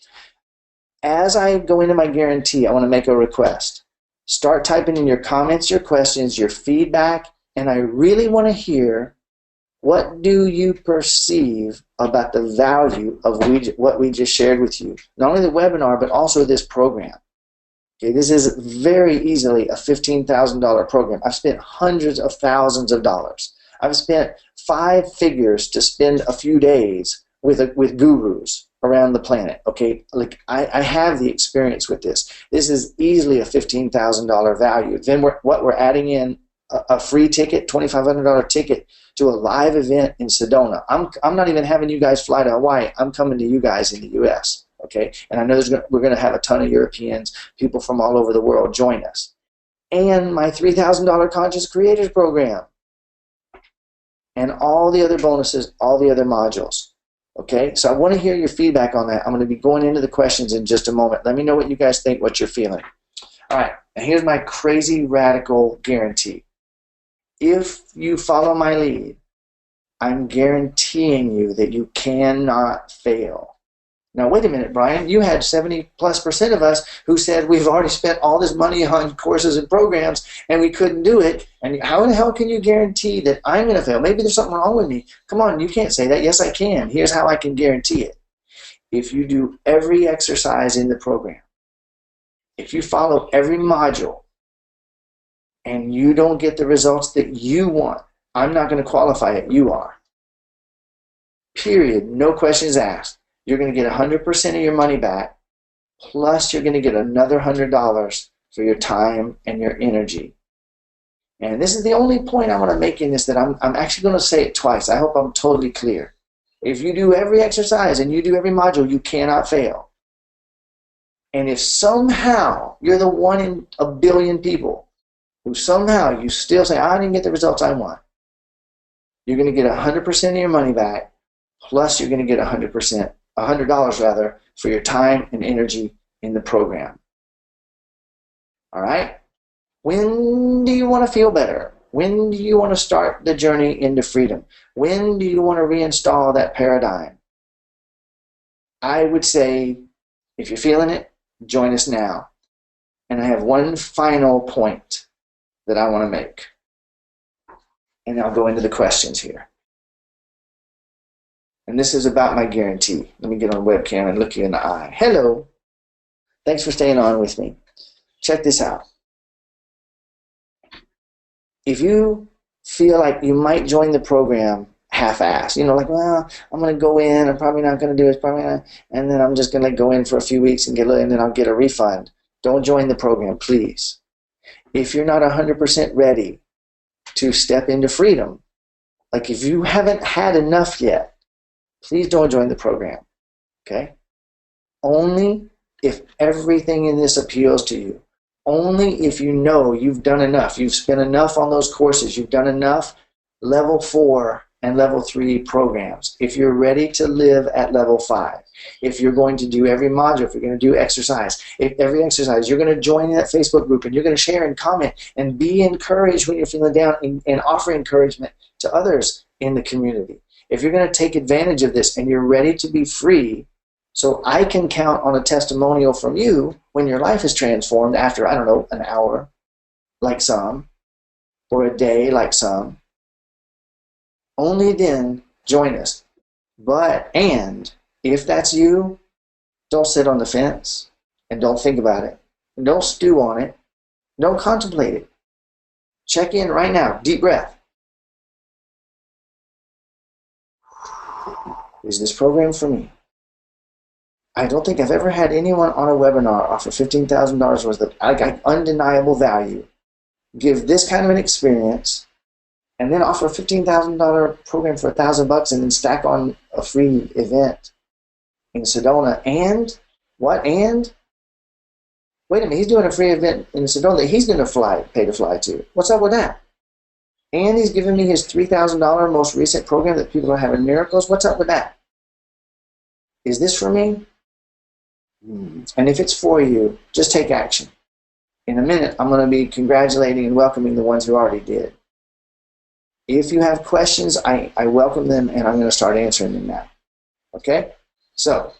As I go into my guarantee, I want to make a request. Start typing in your comments, your questions, your feedback, and I really want to hear, what do you perceive about the value of what we just shared with you? Not only the webinar, but also this program. Okay, this is very easily a $15,000 program. I've spent hundreds of thousands of dollars. I've spent 5 figures to spend a few days with gurus around the planet. Okay, like I have the experience with this. This is easily a $15,000 value. Then what we're adding in a free ticket, $2,500 ticket to a live event in Sedona. I'm not even having you guys fly to Hawaii. I'm coming to you guys in the U.S. Okay, and I know we're going to have a ton of Europeans, people from all over the world join us. And my $3,000 Conscious Creators program. And all the other bonuses, all the other modules. Okay, so I want to hear your feedback on that. I'm going to be going into the questions in just a moment. Let me know what you guys think, what you're feeling. All right, and here's my crazy radical guarantee. If you follow my lead, I'm guaranteeing you that you cannot fail. Now, wait a minute, Brian. You had 70+% of us who said we've already spent all this money on courses and programs and we couldn't do it. And how in the hell can you guarantee that I'm going to fail? Maybe there's something wrong with me. Come on, you can't say that. Yes, I can. Here's how I can guarantee it. If you do every exercise in the program, if you follow every module, and you don't get the results that you want, I'm not going to qualify it. You are. Period. No questions asked. You're going to get 100% of your money back, plus you're going to get another $100 for your time and your energy. And this is the only point I want to make in this, that I'm actually going to say it twice. I hope I'm totally clear. If you do every exercise and you do every module, you cannot fail. And if somehow you're the one in a billion people who somehow you still say, I didn't get the results I want, you're going to get 100% of your money back, plus you're going to get $100 rather, for your time and energy in the program. All right? When do you want to feel better? When do you want to start the journey into freedom? When do you want to reinstall that paradigm? I would say, if you're feeling it, join us now. And I have one final point that I want to make. And I'll go into the questions here. And this is about my guarantee. Let me get on webcam and look you in the eye. Hello. Thanks for staying on with me. Check this out. If you feel like you might join the program half-assed, like, well, I'm going to go in, I'm probably not going to do it, probably not, and then I'm just going to go in for a few weeks and then I'll get a refund. Don't join the program, please. If you're not 100% ready to step into freedom, like if you haven't had enough yet, please don't join the program, okay? Only if everything in this appeals to you. Only if you know you've done enough. You've spent enough on those courses. You've done enough level 4 and level 3 programs. If you're ready to live at level 5. If you're going to do every module, if you're going to do exercise, if every exercise, you're going to join that Facebook group and you're going to share and comment and be encouraged when you're feeling down and offer encouragement to others in the community. If you're going to take advantage of this and you're ready to be free, so I can count on a testimonial from you when your life is transformed after, I don't know, an hour, like some, or a day, like some, only then join us. And if that's you, don't sit on the fence and don't think about it. Don't stew on it. Don't contemplate it. Check in right now. Deep breath. Is this program for me? I don't think I've ever had anyone on a webinar offer $15,000 worth of undeniable value, give this kind of an experience, and then offer a $15,000 program for $1,000 and then stack on a free event in Sedona. And what? And wait a minute, he's doing a free event in Sedona that he's going to pay to fly to. What's up with that? And he's giving me his $3,000 most recent program that people are having miracles. What's up with that? Is this for me? And if it's for you, just take action. In a minute, I'm going to be congratulating and welcoming the ones who already did. If you have questions, I welcome them, and I'm going to start answering them now. Okay? So,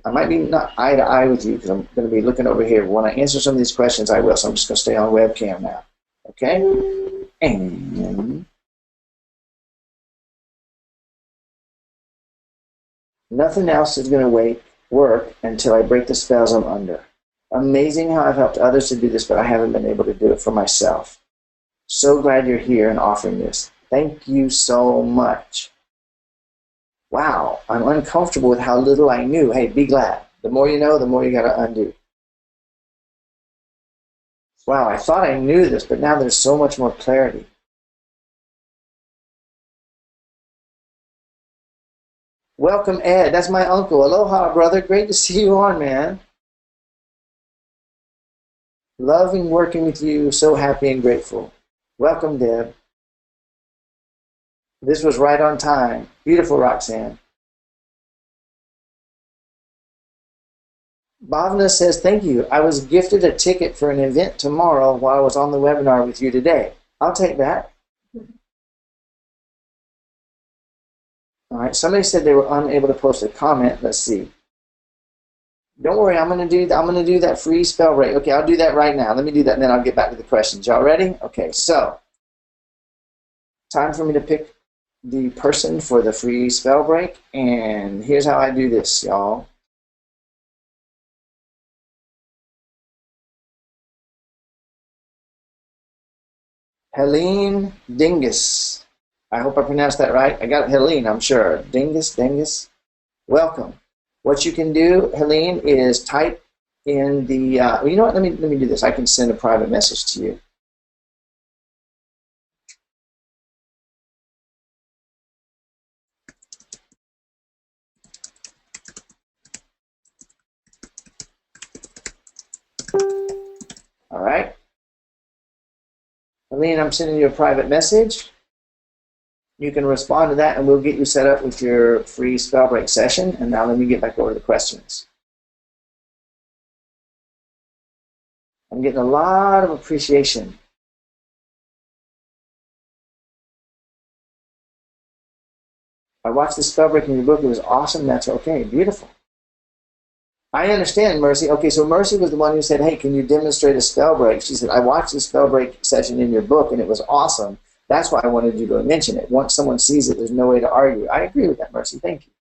I might be not eye to eye with you because I'm going to be looking over here. When I answer some of these questions, I will. So I'm just going to stay on webcam now. Okay? And nothing else is going to work until I break the spells I'm under. Amazing how I've helped others to do this, but I haven't been able to do it for myself. So glad you're here and offering this. Thank you so much. Wow, I'm uncomfortable with how little I knew. Hey, be glad. The more you know, the more you got to undo. Wow, I thought I knew this, but now there's so much more clarity. Welcome, Ed. That's my uncle. Aloha, brother. Great to see you on, man. Loving working with you. So happy and grateful. Welcome, Deb. This was right on time. Beautiful, Roxanne. Bhavna says, thank you. I was gifted a ticket for an event tomorrow while I was on the webinar with you today. I'll take that. All right, somebody said they were unable to post a comment. Let's see. Don't worry, I'm gonna do that free spell break. Okay, I'll do that right now. Let me do that, and then I'll get back to the questions. Y'all ready? Okay, so time for me to pick the person for the free spell break, and here's how I do this, y'all. Helene Dingus. I hope I pronounced that right. I got Helene, I'm sure. Dingus. Welcome. What you can do, Helene, is type in the. You know what? Let me do this. I can send a private message to you. All right. Helene, I'm sending you a private message. You can respond to that, and we'll get you set up with your free spell break session. And now let me get back over to the questions. I'm getting a lot of appreciation. I watched the spell break in your book. It was awesome. That's okay. Beautiful. I understand, Mercy. Okay, so Mercy was the one who said, hey, can you demonstrate a spell break? She said, I watched the spell break session in your book, and it was awesome. That's why I wanted you to mention it. Once someone sees it, there's no way to argue. I agree with that, Mercy. Thank you.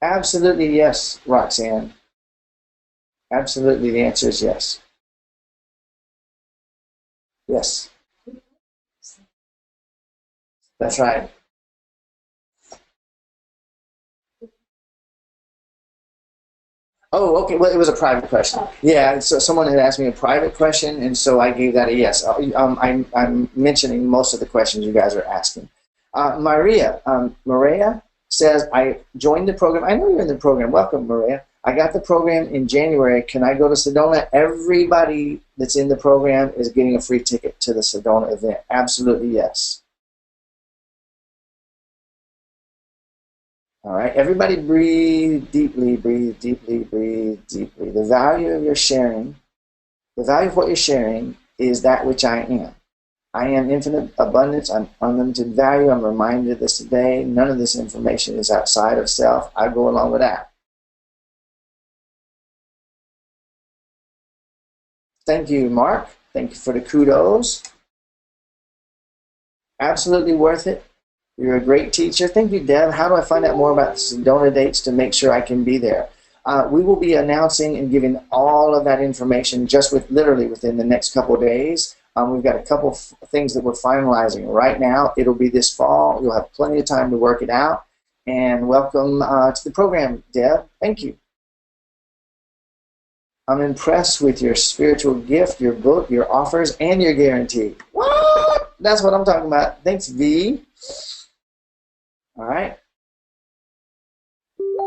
Absolutely yes, Roxanne. Absolutely, the answer is yes. Yes, that's right. Oh, okay. Well, it was a private question. Yeah, so someone had asked me a private question, and so I gave that a yes. I'm mentioning most of the questions you guys are asking. Maria says, I joined the program. I know you're in the program. Welcome, Maria. I got the program in January. Can I go to Sedona? Everybody that's in the program is getting a free ticket to the Sedona event. Absolutely, yes. All right, everybody breathe deeply, breathe deeply, breathe deeply. The value of your sharing, the value of what you're sharing is that which I am. I am infinite abundance. I'm unlimited value. I'm reminded of this today. None of this information is outside of self. I go along with that. Thank you, Mark. Thank you for the kudos. Absolutely worth it. You're a great teacher. Thank you, Deb. How do I find out more about the Sedona dates to make sure I can be there? We will be announcing and giving all of that information just literally within the next couple of days. We've got a couple of things that we're finalizing right now. It'll be this fall. You'll have plenty of time to work it out. And welcome to the program, Deb. Thank you. I'm impressed with your spiritual gift, your book, your offers, and your guarantee. What? That's what I'm talking about. Thanks, V. All right.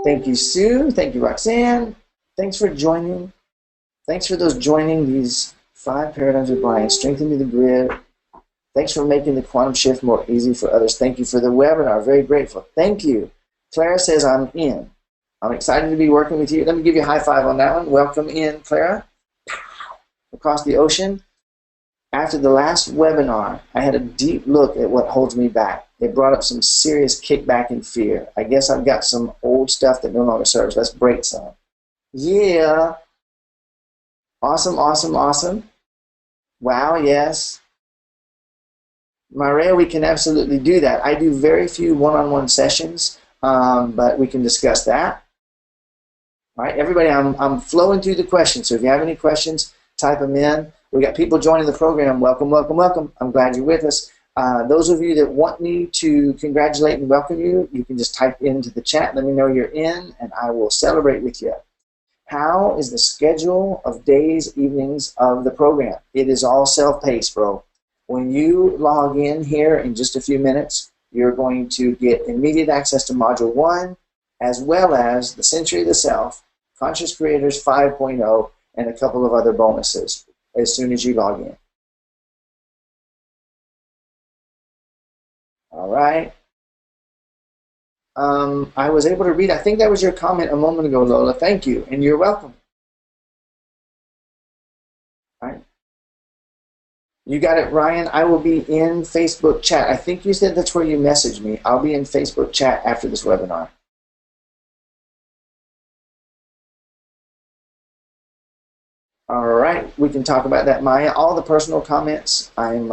Thank you, Sue. Thank you, Roxanne. Thanks for joining. Thanks for those joining these 5 paradigms of Brian, strengthening the grid. Thanks for making the quantum shift more easy for others. Thank you for the webinar. Very grateful. Thank you. Clara says, I'm in. I'm excited to be working with you. Let me give you a high five on that one. Welcome in, Clara. Across the ocean. After the last webinar, I had a deep look at what holds me back. It brought up some serious kickback and fear. I guess I've got some old stuff that no longer serves. Let's break some. Yeah. Awesome, awesome, awesome. Wow, yes. Maria, we can absolutely do that. I do very few one-on-one sessions, but we can discuss that. All right, everybody, I'm flowing through the questions. So if you have any questions, type them in. We got people joining the program. Welcome, welcome, welcome. I'm glad you're with us. Those of you that want me to congratulate and welcome you, you can just type into the chat. Let me know you're in, and I will celebrate with you. How is the schedule of days, evenings of the program? It is all self-paced, bro. When you log in here in just a few minutes, you're going to get immediate access to Module 1, as well as the Century of the Self, Conscious Creators 5.0, and a couple of other bonuses as soon as you log in. All right. I was able to read. I think that was your comment a moment ago, Lola. Thank you, and you're welcome. All right. You got it, Ryan. I will be in Facebook chat. I think you said that's where you messaged me. I'll be in Facebook chat after this webinar. All right, we can talk about that, Maya. All the personal comments, I'm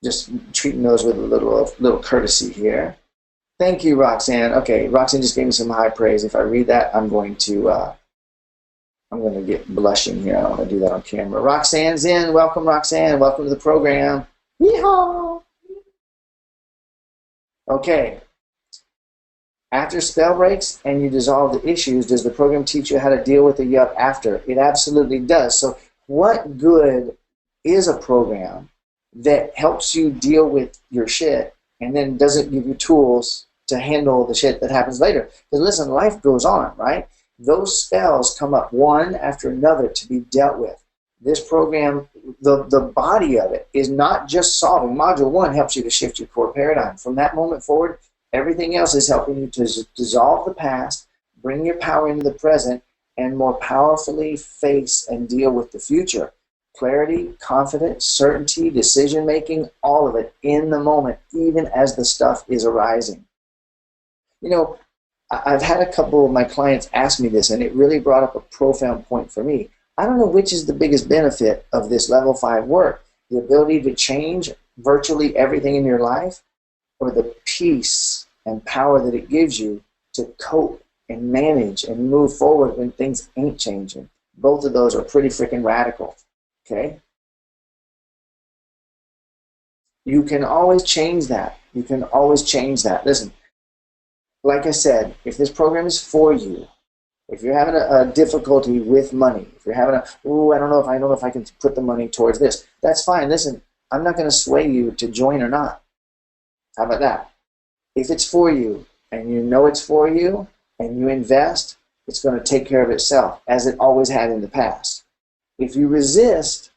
just treating those with a little courtesy here. Thank you, Roxanne. Okay, Roxanne just gave me some high praise. If I read that, I'm going to get blushing here. I don't want to do that on camera. Roxanne's in. Welcome, Roxanne. Welcome to the program. Yeehaw! Okay. After spell breaks and you dissolve the issues, does the program teach you how to deal with the yuck after? It absolutely does. So what good is a program that helps you deal with your shit and then doesn't give you tools to handle the shit that happens later? Because listen, life goes on, right? Those spells come up one after another to be dealt with. This program, the body of it is not just solving. Module 1 helps you to shift your core paradigm. From that moment forward, everything else is helping you to dissolve the past, bring your power into the present, and more powerfully face and deal with the future. Clarity, confidence, certainty, decision-making, all of it in the moment, even as the stuff is arising. You know, I've had a couple of my clients ask me this, and it really brought up a profound point for me. I don't know which is the biggest benefit of this level 5 work, the ability to change virtually everything in your life, or the peace and power that it gives you to cope and manage and move forward when things ain't changing. Both of those are pretty freaking radical, okay? You can always change that. You can always change that. Listen, like I said, if this program is for you, if you're having a difficulty with money, if you're having I don't know if I can put the money towards this, that's fine. Listen, I'm not going to sway you to join or not. How about that? If it's for you and you know it's for you and you invest, it's going to take care of itself as it always had in the past. If you resist,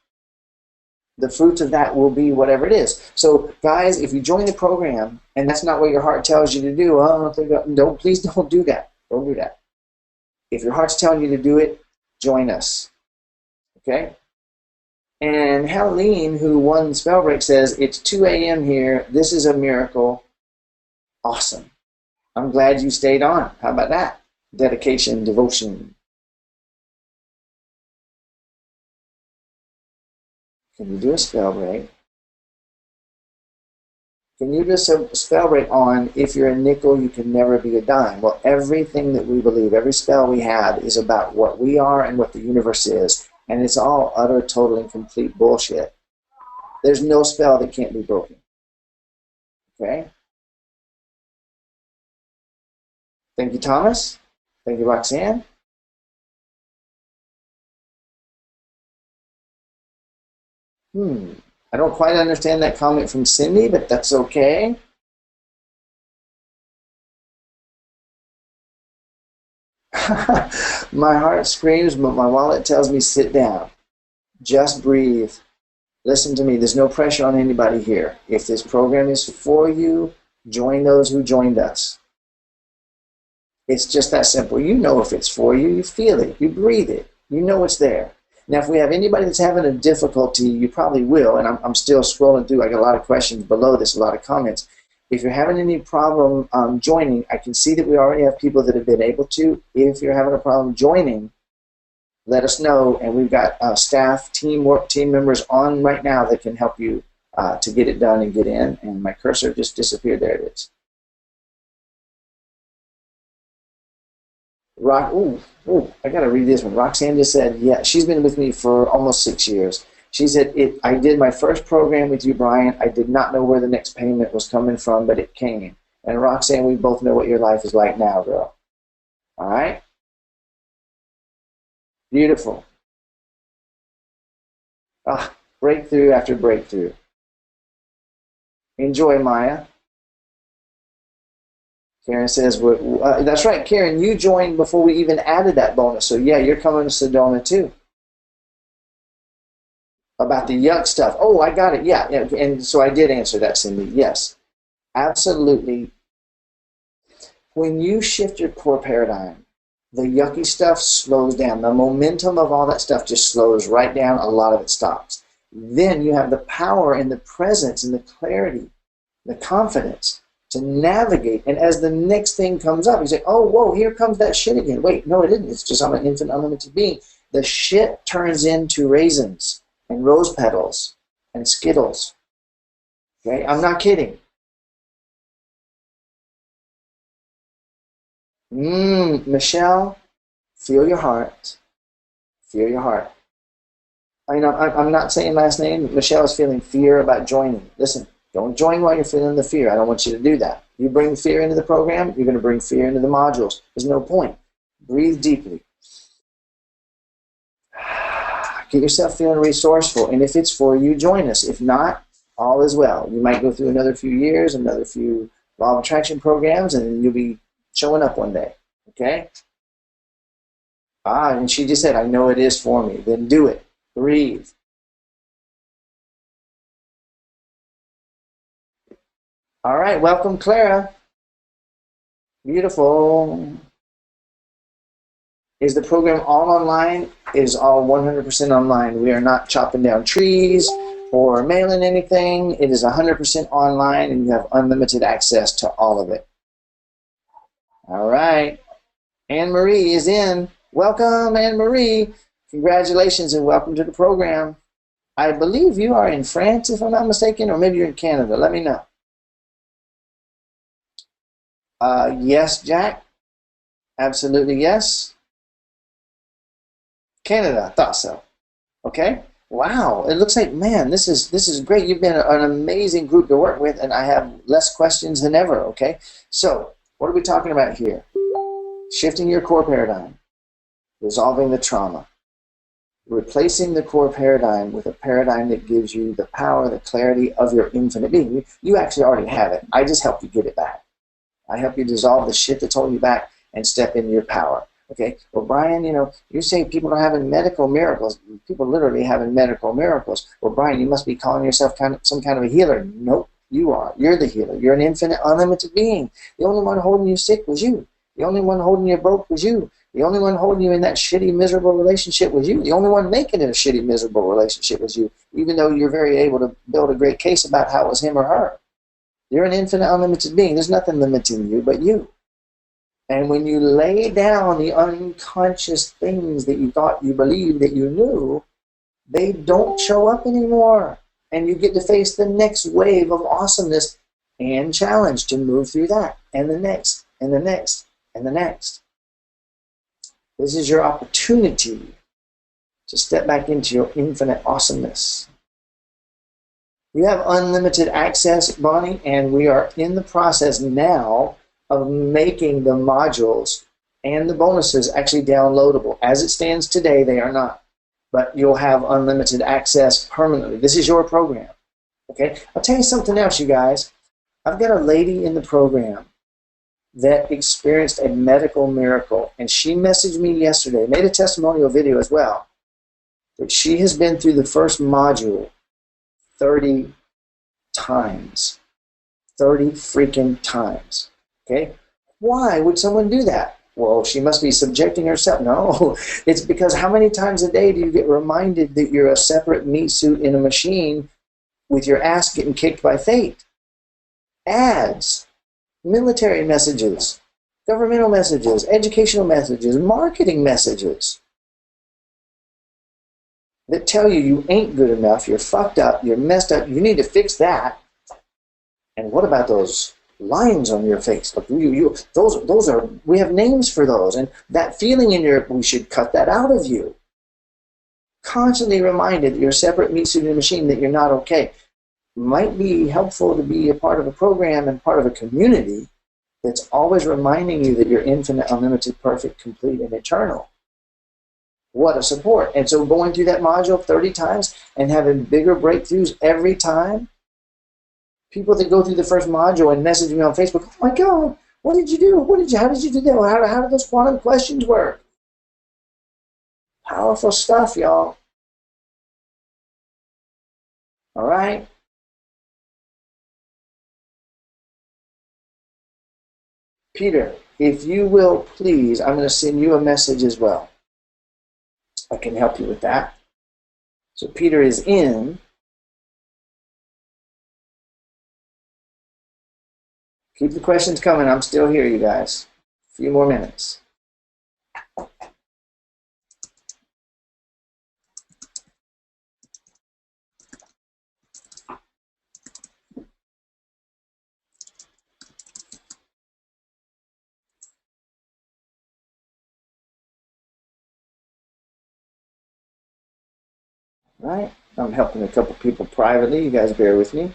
the fruits of that will be whatever it is. So guys, if you join the program and that's not what your heart tells you to do, please don't do that. Don't do that. If your heart's telling you to do it, join us. Okay? And Helene, who won Spellbreak, says, it's 2 a.m. here. This is a miracle. Awesome. I'm glad you stayed on. How about that? Dedication, devotion. Can you do a spell break? Can you do a spell break on if you're a nickel, you can never be a dime? Well, everything that we believe, every spell we have is about what we are and what the universe is. And it's all utter, total, and complete bullshit. There's no spell that can't be broken. Okay? Thank you, Thomas. Thank you, Roxanne. I don't quite understand that comment from Cindy, but that's okay. My heart screams, but my wallet tells me sit down. Just breathe. Listen to me. There's no pressure on anybody here. If this program is for you, join those who joined us. It's just that simple. You know if it's for you. You feel it. You breathe it. You know it's there. Now, if we have anybody that's having a difficulty, you probably will, and I'm still scrolling through. I got a lot of questions below this, a lot of comments. If you're having any problem joining, I can see that we already have people that have been able to. If you're having a problem joining, let us know, and we've got staff, team members on right now that can help you to get it done and get in, and my cursor just disappeared. There it is. I gotta read this one. Roxanne just said, yeah, she's been with me for almost 6 years. She said, I did my first program with you, Brian. I did not know where the next payment was coming from, but it came. And Roxanne, we both know what your life is like now, girl. All right? Beautiful. Breakthrough after breakthrough. Enjoy, Maya. Karen says, that's right, Karen, you joined before we even added that bonus. So, yeah, you're coming to Sedona, too. About the yuck stuff. Oh, I got it. Yeah. And so I did answer that, Cindy. Yes, absolutely. When you shift your core paradigm, the yucky stuff slows down. The momentum of all that stuff just slows right down. A lot of it stops. Then you have the power and the presence and the clarity, the confidence to navigate. And as the next thing comes up, you say, oh, whoa, here comes that shit again. Wait, no, it isn't. It's just I'm an infinite, unlimited being. The shit turns into raisins and rose petals and Skittles. Okay, I'm not kidding. Michelle, feel your heart. Feel your heart. I'm not saying last name. Michelle is feeling fear about joining. Listen, don't join while you're feeling the fear. I don't want you to do that. You bring fear into the program, you're going to bring fear into the modules. There's no point. Breathe deeply. Get yourself feeling resourceful. And if it's for you, join us. If not, all is well. You might go through another few years, another few law of attraction programs, and you'll be showing up one day. Okay? And she just said, I know it is for me. Then do it. Breathe. All right, welcome, Clara. Beautiful. Is the program all online? It is all 100% online. We are not chopping down trees or mailing anything. It is 100% online, and you have unlimited access to all of it. All right. Anne-Marie is in. Welcome, Anne-Marie. Congratulations and welcome to the program. I believe you are in France, if I'm not mistaken, or maybe you're in Canada. Let me know. Yes, Jack. Absolutely yes. Canada, I thought so. Okay. Wow. It looks like, man, this is great. You've been an amazing group to work with, and I have less questions than ever. Okay. So, what are we talking about here? Shifting your core paradigm, resolving the trauma, replacing the core paradigm with a paradigm that gives you the power, the clarity of your infinite being. You actually already have it. I just help you get it back. I help you dissolve the shit that's holding you back and step into your power. Okay, well, Brian, you're saying people are having medical miracles. People literally having medical miracles. Well, Brian, you must be calling yourself some kind of a healer. Nope, you are. You're the healer. You're an infinite, unlimited being. The only one holding you sick was you. The only one holding you broke was you. The only one holding you in that shitty, miserable relationship was you. The only one making it a shitty, miserable relationship was you, even though you're very able to build a great case about how it was him or her. You're an infinite, unlimited being. There's nothing limiting you but you. And when you lay down the unconscious things that you thought you believed that you knew, they don't show up anymore. And you get to face the next wave of awesomeness and challenge to move through that, and the next, and the next, and the next. This is your opportunity to step back into your infinite awesomeness. You have unlimited access, Bonnie, and we are in the process now of making the modules and the bonuses actually downloadable. As it stands today, they are not. But you'll have unlimited access permanently. This is your program. Okay? I'll tell you something else, you guys. I've got a lady in the program that experienced a medical miracle, and she messaged me yesterday, made a testimonial video as well, that she has been through the first module 30 times. 30 freaking times. Okay? Why would someone do that? Well, she must be subjecting herself. No, it's because how many times a day do you get reminded that you're a separate meat suit in a machine with your ass getting kicked by fate? Ads, military messages, governmental messages, educational messages, marketing messages that tell you you ain't good enough, you're fucked up, you're messed up, you need to fix that. And what about those lines on your face? Look, those are, we have names for those. And that feeling in your, we should cut that out of you. Constantly reminded that you're a separate meat suit in a machine, that you're not okay. Might be helpful to be a part of a program and part of a community that's always reminding you that you're infinite, unlimited, perfect, complete, and eternal. What a support. And so going through that module 30 times and having bigger breakthroughs every time. People that go through the first module and message me on Facebook, oh my God, what did you do? How did you do that? How did those quantum questions work? Powerful stuff, y'all. All right. Peter, if you will please, I'm going to send you a message as well. I can help you with that. So Peter is in. Keep the questions coming. I'm still here, you guys. A few more minutes. All right. I'm helping a couple people privately. You guys bear with me.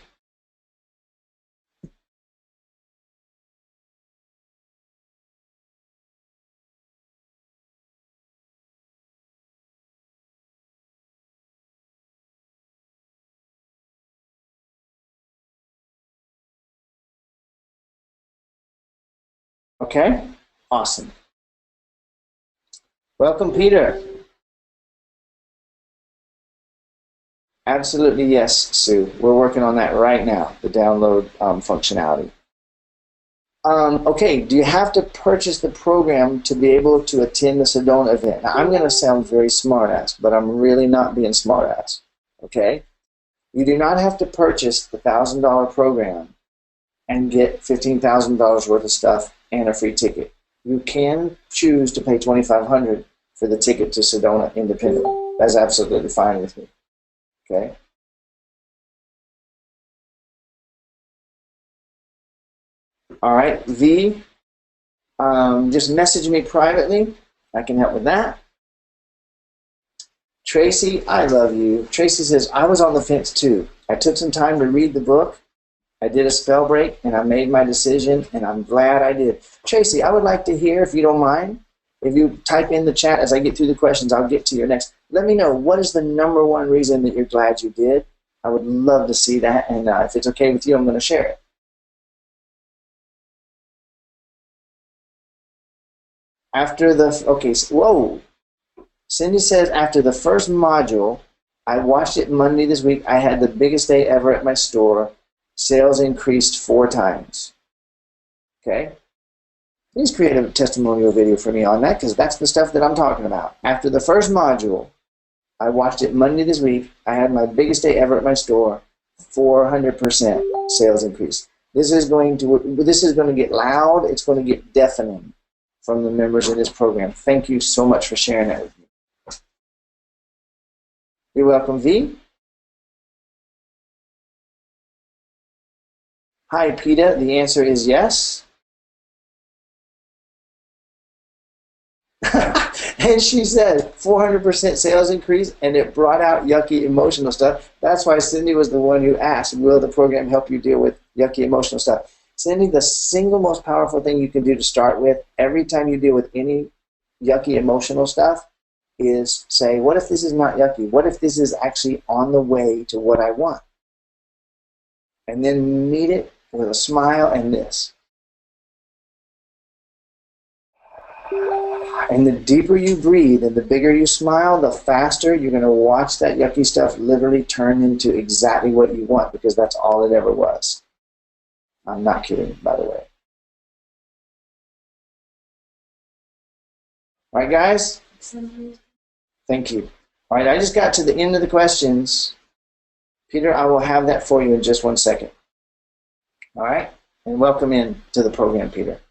Okay. Awesome. Welcome, Peter. Absolutely, yes, Sue. We're working on that right now, the download functionality. Okay, do you have to purchase the program to be able to attend the Sedona event? Now, I'm going to sound very smart-ass, but I'm really not being smart-ass, okay? You do not have to purchase the $1,000 program and get $15,000 worth of stuff and a free ticket. You can choose to pay $2,500 for the ticket to Sedona independently. That's absolutely fine with me, okay? All right, V, just message me privately. I can help with that. Tracy, I love you. Tracy says, I was on the fence too. I took some time to read the book. I did a spell break and I made my decision and I'm glad I did. Tracy, I would like to hear, if you don't mind, if you type in the chat as I get through the questions, I'll get to your next. Let me know, what is the #1 reason that you're glad you did? I would love to see that, and if it's okay with you, I'm going to share it. After the, okay, whoa. Cindy says, after the first module, I watched it Monday this week. I had the biggest day ever at my store. Sales increased 4 times. Okay? Please create a testimonial video for me on that, because that's the stuff that I'm talking about. After the first module, I watched it Monday this week. I had my biggest day ever at my store. 400% sales increase. This is going to get loud. It's going to get deafening from the members of this program. Thank you so much for sharing that with me. You're welcome, V. Hi, Peter. The answer is yes. And she said 400% sales increase, and it brought out yucky emotional stuff. That's why Cindy was the one who asked, will the program help you deal with yucky emotional stuff? Cindy, the single most powerful thing you can do to start with every time you deal with any yucky emotional stuff is say, what if this is not yucky? What if this is actually on the way to what I want? And then meet it with a smile and this. And the deeper you breathe and the bigger you smile, the faster you're going to watch that yucky stuff literally turn into exactly what you want, because that's all it ever was. I'm not kidding, by the way. All right, guys? Thank you. All right, I just got to the end of the questions. Peter, I will have that for you in just 1 second. All right? And welcome in to the program, Peter.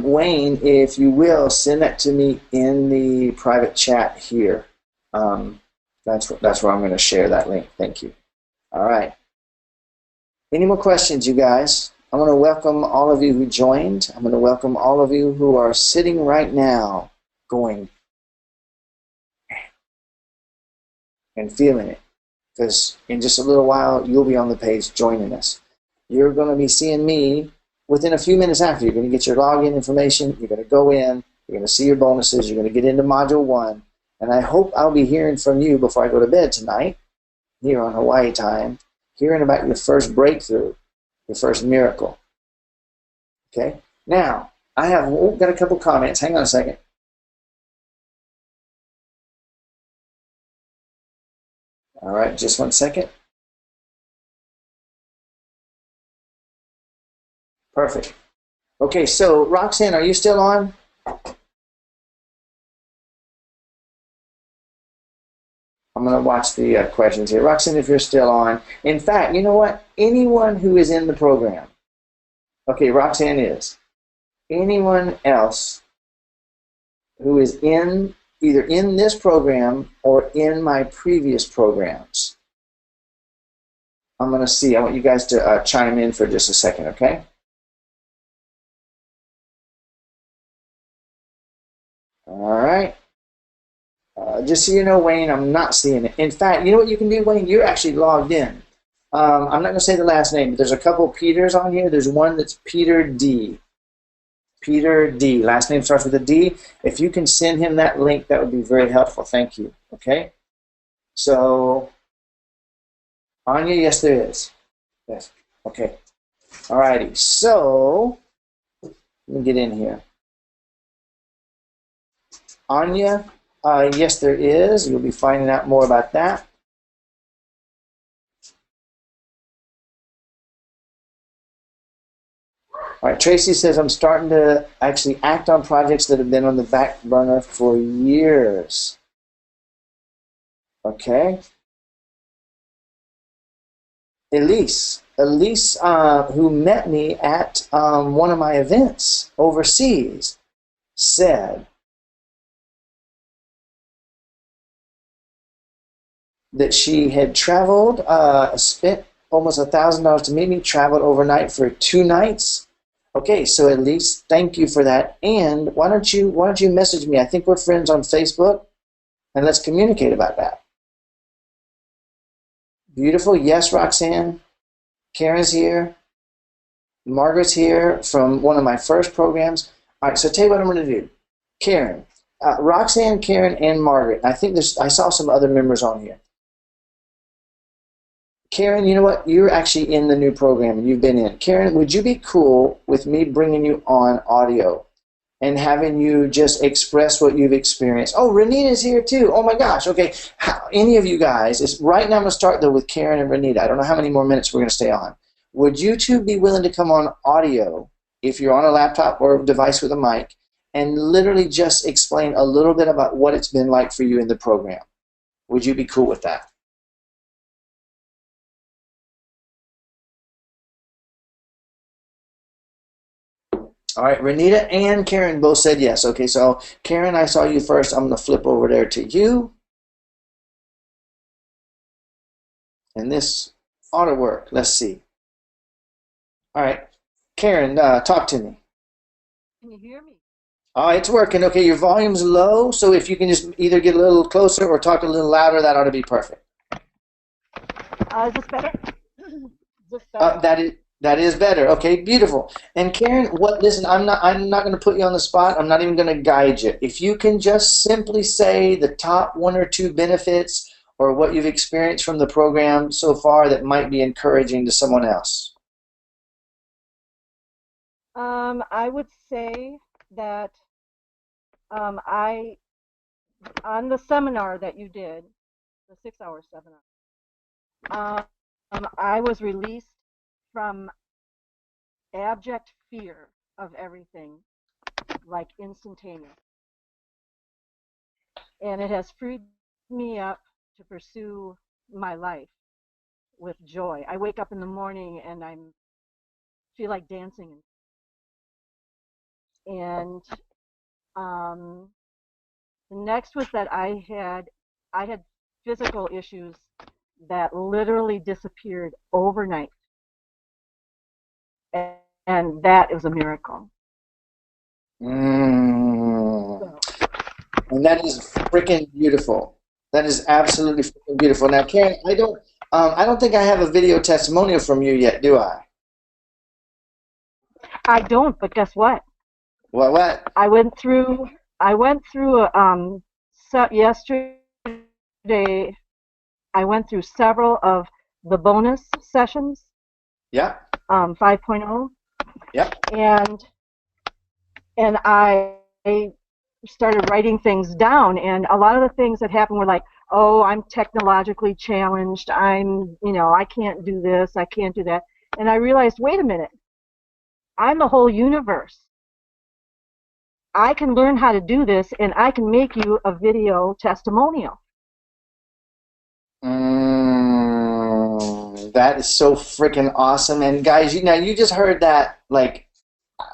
Wayne, if you will, send that to me in the private chat here. That's where I'm going to share that link. Thank you. All right. Any more questions, you guys? I want to welcome all of you who joined. I'm going to welcome all of you who are sitting right now going and feeling it, because in just a little while, you'll be on the page joining us. You're going to be seeing me within a few minutes after. You're going to get your login information. You're going to go in. You're going to see your bonuses. You're going to get into Module 1. And I hope I'll be hearing from you before I go to bed tonight, here on Hawaii time, hearing about your first breakthrough, your first miracle. Okay? Now, I have got a couple comments. Hang on a second. All right, just 1 second. Perfect. Okay, so Roxanne, are you still on? I'm going to watch the questions here. Roxanne, if you're still on. In fact, you know what? Anyone who is in the program. Okay, Roxanne is. Anyone else who is in either in this program or in my previous programs. I'm going to see. I want you guys to chime in for just a second, okay? All right. Just so you know, Wayne, I'm not seeing it. In fact, you know what you can do, Wayne? You're actually logged in. I'm not going to say the last name, but there's a couple Peters on here. There's one that's Peter D. Peter D. Last name starts with a D. If you can send him that link, that would be very helpful. Thank you. Okay? So, Anya, yes, there is. Yes. Okay. All righty. So, let me get in here. Anya, yes, there is. You'll be finding out more about that. All right, Tracy says, I'm starting to actually act on projects that have been on the back burner for years. Okay. Elise, who met me at one of my events overseas, said that she had traveled, spent almost $1,000 to meet me, traveled overnight for 2 nights. Okay, so at least thank you for that. And why don't you message me? I think we're friends on Facebook, and let's communicate about that. Beautiful. Yes, Roxanne. Karen's here. Margaret's here from one of my first programs. All right, so tell you what I'm going to do. Karen, Roxanne, Karen, and Margaret. I think I saw some other members on here. Karen, you know what? You're actually in the new program and you've been in. Karen, would you be cool with me bringing you on audio and having you just express what you've experienced? Oh, Renita's here too. Oh my gosh. Okay. Any of you guys, right now I'm going to start though with Karen and Renita. I don't know how many more minutes we're going to stay on. Would you two be willing to come on audio if you're on a laptop or a device with a mic and literally just explain a little bit about what it's been like for you in the program? Would you be cool with that? All right, Renita and Karen both said yes. Okay, so Karen, I saw you first. I'm going to flip over there to you. And this ought to work. Let's see. All right, Karen, talk to me. Can you hear me? Oh, it's working. Okay, your volume's low, so if you can just either get a little closer or talk a little louder, that ought to be perfect. Is this better? Is this better? That is better. Okay, beautiful. And Karen, listen, I'm not going to put you on the spot. I'm not even going to guide you. If you can just simply say the top 1 or 2 benefits or what you've experienced from the program so far that might be encouraging to someone else. I would say that I on the seminar that you did, the 6-hour seminar, I was released from abject fear of everything, like instantaneous, and it has freed me up to pursue my life with joy. I wake up in the morning and I feel like dancing, and um, the next was that I had physical issues that literally disappeared overnight, and that is a miracle. Mm. So, And that is freaking beautiful. That is absolutely freaking beautiful. Now, Karen, I don't think I have a video testimonial from you yet, do I? I don't, but guess what? What? I went through yesterday. I went through several of the bonus sessions, Yeah. 5.0, Yep. and I started writing things down, and a lot of the things that happened were like, oh, I'm technologically challenged, I can't do this, I can't do that. And I realized, wait a minute, I'm the whole universe. I can learn how to do this, and I can make you a video testimonial. That is so freaking awesome. And guys, you just heard that, like,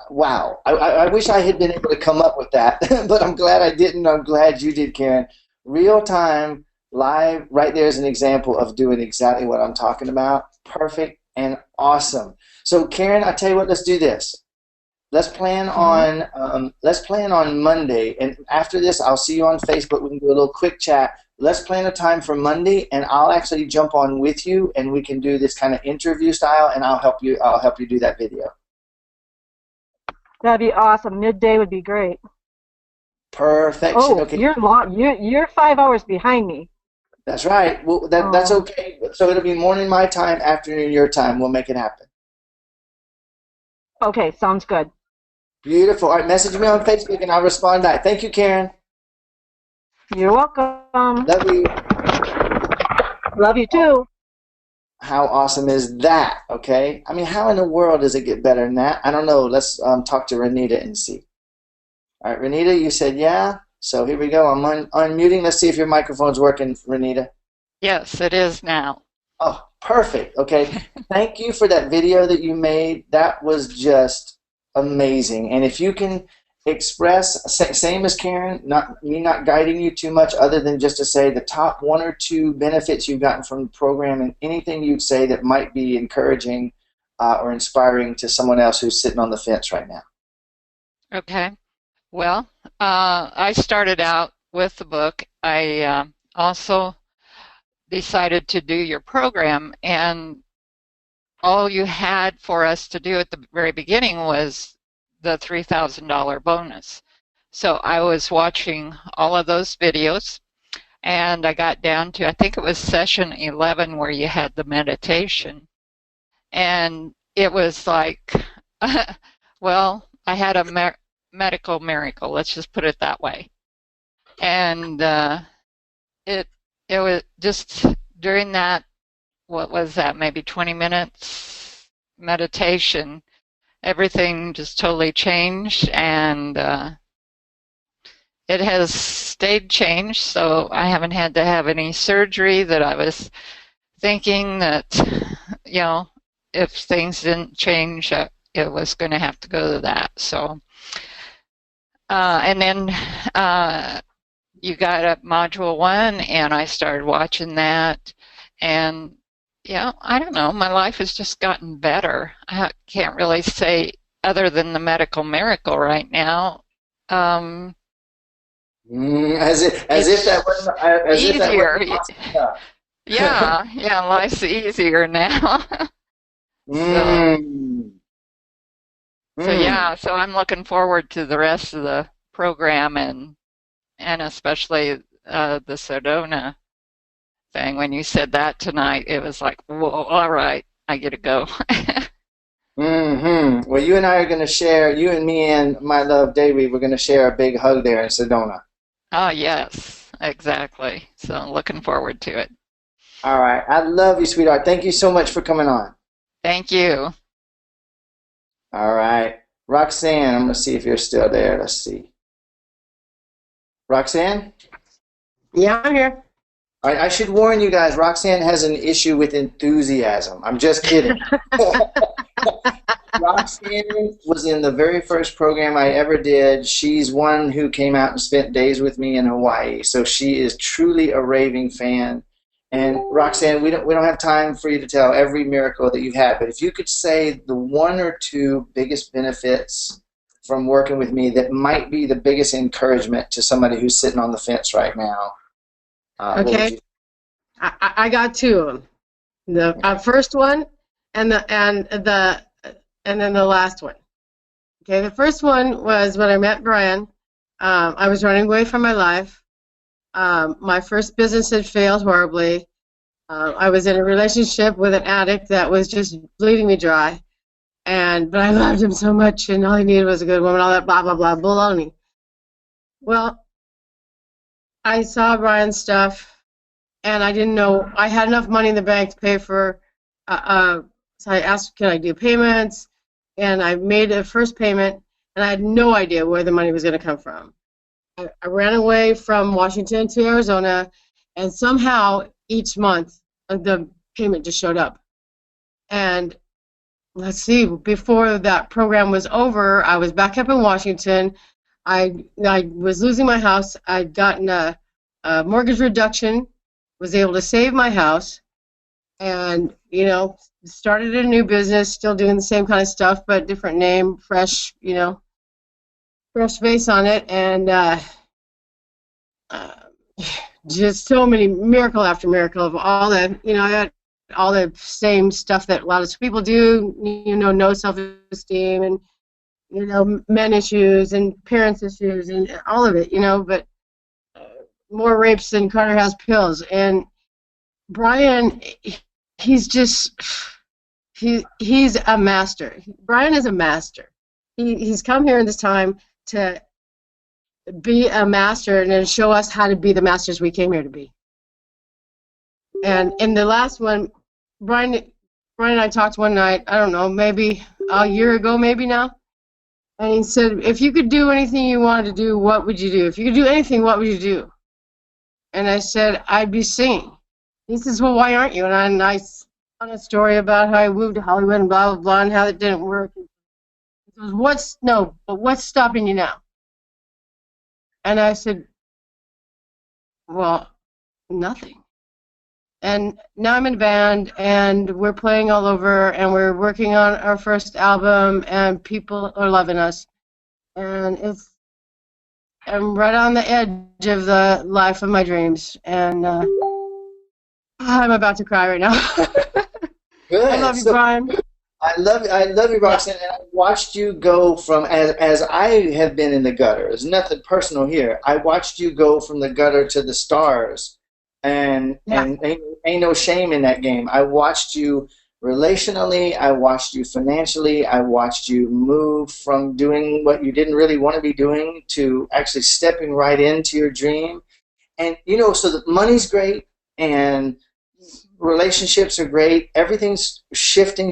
wow. I wish I had been able to come up with that, but I'm glad I didn't. I'm glad you did, Karen. Real time, live, right there is an example of doing exactly what I'm talking about. Perfect and awesome. So, Karen, I tell you what, let's do this. Let's plan on Monday, and after this, I'll see you on Facebook. We can do a little quick chat. Let's plan a time for Monday, and I'll actually jump on with you, and we can do this kind of interview style, and I'll help you. I'll help you do that video. That'd be awesome. Midday would be great. Perfection. Oh, Okay, you're 5 hours behind me. that's right. Well, that's okay. So it'll be morning my time, afternoon your time. We'll make it happen. Okay, sounds good. Beautiful. All right, message me on Facebook, and I'll respond back. Thank you, Karen. You're welcome. Love you. Love you too. How awesome is that? Okay. I mean, how in the world does it get better than that? I don't know. Let's talk to Renita and see. All right, Renita, you said yeah. So here we go. I'm unmuting. Let's see if your microphone's working, Renita. Yes, it is now. Oh, perfect. Okay. Thank you for that video that you made. That was just amazing. And if you can express, same as Karen, not guiding you too much other than just to say the top one or two benefits you've gotten from the program, and anything you'd say that might be encouraging or inspiring to someone else who's sitting on the fence right now. Okay. Well, I started out with the book. I also decided to do your program, and all you had for us to do at the very beginning was the $3,000 bonus. So I was watching all of those videos, and I got down to, I think it was session 11 where you had the meditation. And it was like, well, I had a medical miracle, let's just put it that way. And it was just during that, what was that, maybe 20 minutes meditation, everything just totally changed, and it has stayed changed. So I haven't had to have any surgery that I was thinking that, if things didn't change, it was going to have to go to that. So and then you got up module 1, and I started watching that, and I don't know, my life has just gotten better. I can't really say other than the medical miracle right now. As if that wasn't easier. Awesome. Yeah, life's easier now. So I'm looking forward to the rest of the program, and especially the Sedona thing. When you said that tonight, it was like, whoa, all right, I get to go. Well, you and I are going to share, you and me and my love Davey, we're going to share a big hug there in Sedona. Oh, yes, exactly. So looking forward to it. All right. I love you, sweetheart. Thank you so much for coming on. Thank you. All right. Roxanne, I'm going to see if you're still there. Let's see. Roxanne? Yeah, I'm here. All right, I should warn you guys, Roxanne has an issue with enthusiasm. I'm just kidding. Roxanne was in the very first program I ever did. She's one who came out and spent days with me in Hawaii. So she is truly a raving fan. And Roxanne, we don't have time for you to tell every miracle that you've had, but if you could say the one or two biggest benefits from working with me that might be the biggest encouragement to somebody who's sitting on the fence right now. Okay, I got two of them. The first one and then the last one. Okay, the first one was when I met Brian. I was running away from my life. My first business had failed horribly. I was in a relationship with an addict that was just bleeding me dry. But I loved him so much, and all he needed was a good woman, all that blah, blah, blah, baloney. Well, I saw Brian's stuff, and I didn't know I had enough money in the bank to pay for. So I asked, can I do payments? And I made a first payment, and I had no idea where the money was going to come from. I ran away from Washington to Arizona, and somehow each month the payment just showed up. And let's see, before that program was over, I was back up in Washington. I was losing my house. I'd gotten a mortgage reduction, was able to save my house, and started a new business, still doing the same kind of stuff, but different name, fresh, fresh face on it, and uh, just so many miracle after miracle of all the, I had all the same stuff that a lot of people do, no self-esteem and, men issues and parents issues and all of it, but more rapes than Carter has pills. And Brian, he's just, he's a master. Brian is a master. He's come here in this time to be a master and then show us how to be the masters we came here to be. And in the last one, Brian and I talked one night, I don't know, maybe a year ago, maybe now, and he said, if you could do anything you wanted to do, what would you do? If you could do anything, what would you do? And I said, I'd be singing. He says, well, why aren't you? And I told a story about how I moved to Hollywood and blah, blah, blah, and how it didn't work. He goes, what's stopping you now? And I said, well, nothing. And now I'm in a band, and we're playing all over, and we're working on our first album, and people are loving us. And I'm right on the edge of the life of my dreams, and I'm about to cry right now. Good. I love you, Brian. I love you, Roxanne. And I watched you go from, as I have been in the gutter. There's nothing personal here. I watched you go from the gutter to the stars, and ain't no shame in that game. I watched you relationally. I watched you financially. I watched you move from doing what you didn't really want to be doing to actually stepping right into your dream. And so the money's great, and relationships are great. Everything's shifting.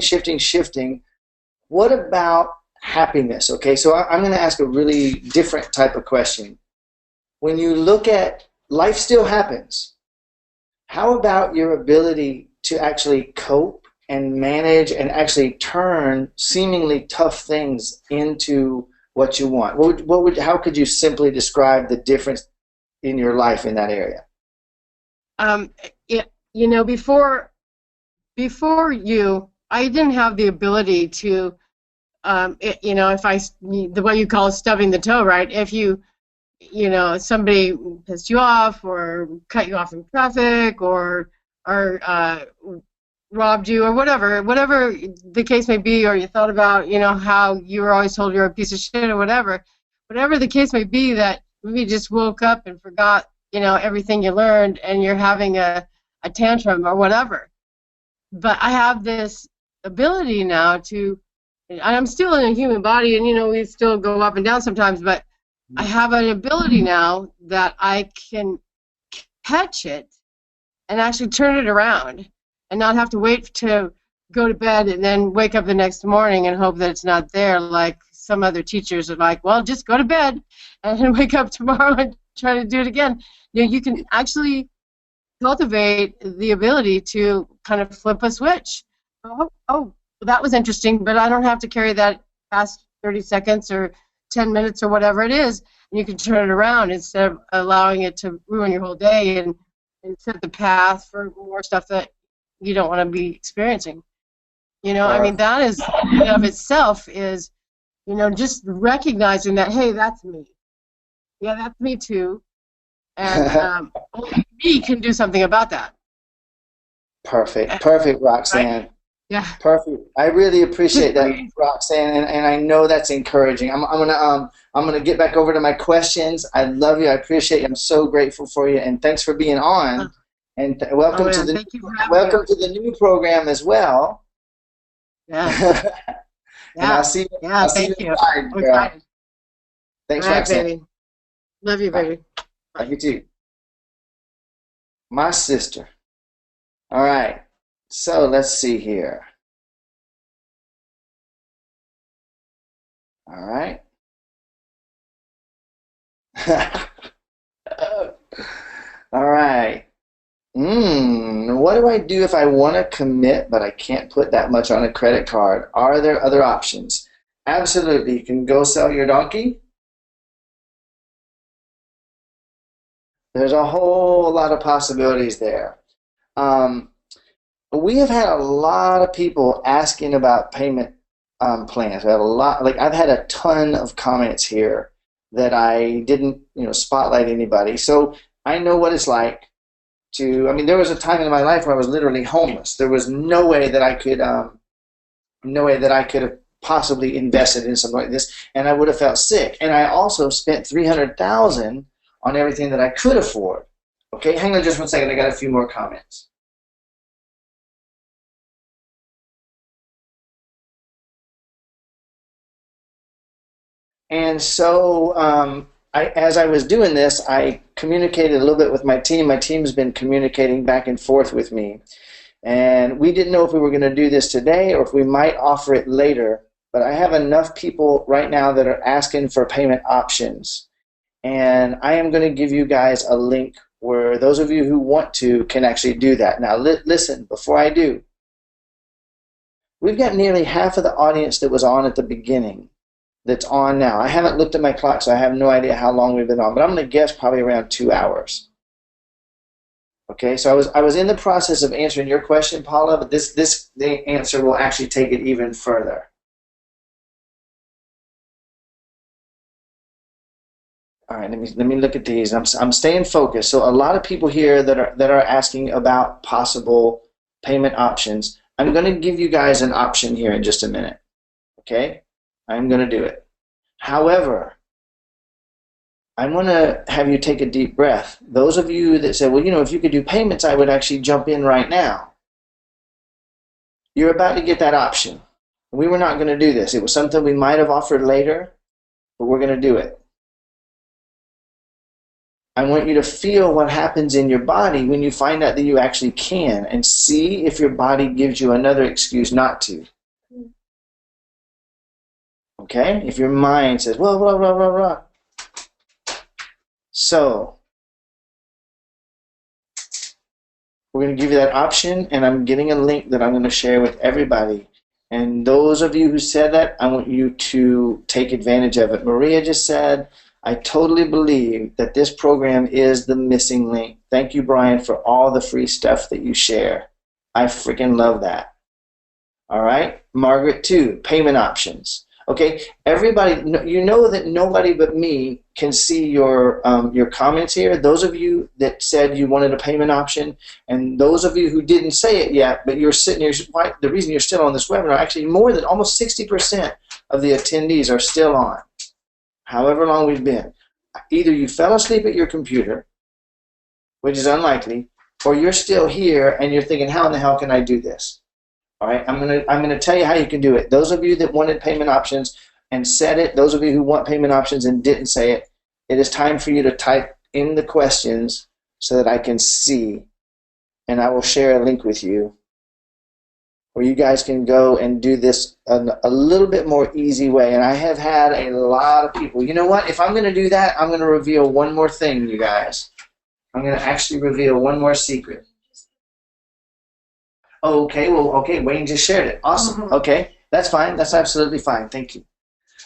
What about happiness? Okay, so I'm going to ask a really different type of question. When you look at life still happens, how about your ability to actually cope and manage and actually turn seemingly tough things into what you want? How could you simply describe the difference in your life in that area? Before you, I didn't have the ability to, the way you call it stubbing the toe, right? If somebody pissed you off or cut you off in traffic or robbed you or whatever the case may be, or you thought about, how you were always told you're a piece of shit or whatever the case may be, that maybe just woke up and forgot, everything you learned and you're having a tantrum or whatever. But I have this ability now to, I'm still in a human body and, we still go up and down sometimes, but I have an ability now that I can catch it and actually turn it around and not have to wait to go to bed and then wake up the next morning and hope that it's not there, like some other teachers are like, well, just go to bed and then wake up tomorrow and try to do it again. You can actually cultivate the ability to kind of flip a switch. Oh, that was interesting, but I don't have to carry that past 30 seconds or 10 minutes or whatever it is, and you can turn it around instead of allowing it to ruin your whole day and set the path for more stuff that you don't want to be experiencing. I mean, that is, in and of itself is, just recognizing that, hey, that's me. Yeah, that's me too. And only me can do something about that. Perfect, Roxanne. Right? Yeah. Perfect. I really appreciate that, Roxanne, and I know that's encouraging. I'm gonna get back over to my questions. I love you. I appreciate you. I'm so grateful for you, and thanks for being on. And welcome to the new program as well. Yeah. And I'll see you. Yeah. Thank you. Inside, girl. Thanks, all right, Roxanne. baby. Love you, baby. Love you too. My sister. All right. So let's see here. All right. All right. What do I do if I want to commit, but I can't put that much on a credit card? Are there other options? Absolutely. You can go sell your donkey. There's a whole lot of possibilities there. We have had a lot of people asking about payment plans. I have a lot, like I've had a ton of comments here that I didn't, spotlight anybody. So I know what it's like to. I mean, there was a time in my life where I was literally homeless. There was no way that I could, have possibly invested in something like this, and I would have felt sick. And I also spent $300,000 on everything that I could afford. Okay, hang on just 1 second. I got a few more comments. And so, as I was doing this, I communicated a little bit with my team. My team's been communicating back and forth with me. And we didn't know if we were going to do this today or if we might offer it later. But I have enough people right now that are asking for payment options. And I am going to give you guys a link where those of you who want to can actually do that. Now, listen, before I do, we've got nearly half of the audience that was on at the beginning that's on now. I haven't looked at my clock, so I have no idea how long we've been on, but I'm going to guess probably around 2 hours. Okay, so I was in the process of answering your question, Paula, but the answer will actually take it even further. All right, let me look at these. I'm staying focused. So a lot of people here that are asking about possible payment options. I'm going to give you guys an option here in just a minute. Okay, I'm going to do it. However, I'm going to have you take a deep breath. Those of you that said, well, if you could do payments, I would actually jump in right now. You're about to get that option. We were not going to do this. It was something we might have offered later, but we're going to do it. I want you to feel what happens in your body when you find out that you actually can, and see if your body gives you another excuse not to. Okay? If your mind says, well, blah, blah, blah, blah. So, we're going to give you that option, and I'm getting a link that I'm going to share with everybody. And those of you who said that, I want you to take advantage of it. Maria just said, I totally believe that this program is the missing link. Thank you, Brian, for all the free stuff that you share. I freaking love that. All right? Margaret, too, payment options. Okay, everybody, you know that nobody but me can see your comments here. Those of you that said you wanted a payment option, and those of you who didn't say it yet, but you're sitting here, the reason you're still on this webinar, actually more than almost 60% of the attendees are still on, however long we've been. Either you fell asleep at your computer, which is unlikely, or you're still here and you're thinking, how in the hell can I do this? All right, I'm gonna tell you how you can do it. Those of you that wanted payment options and said it, those of you who want payment options and didn't say it, it is time for you to type in the questions so that I can see, and I will share a link with you where you guys can go and do this a little bit more easy way. And I have had a lot of people. You know what? If I'm going to do that, I'm going to reveal one more thing, you guys. I'm going to actually reveal one more secret. Okay, Wayne just shared it. Awesome. Okay, that's fine. That's absolutely fine. Thank you.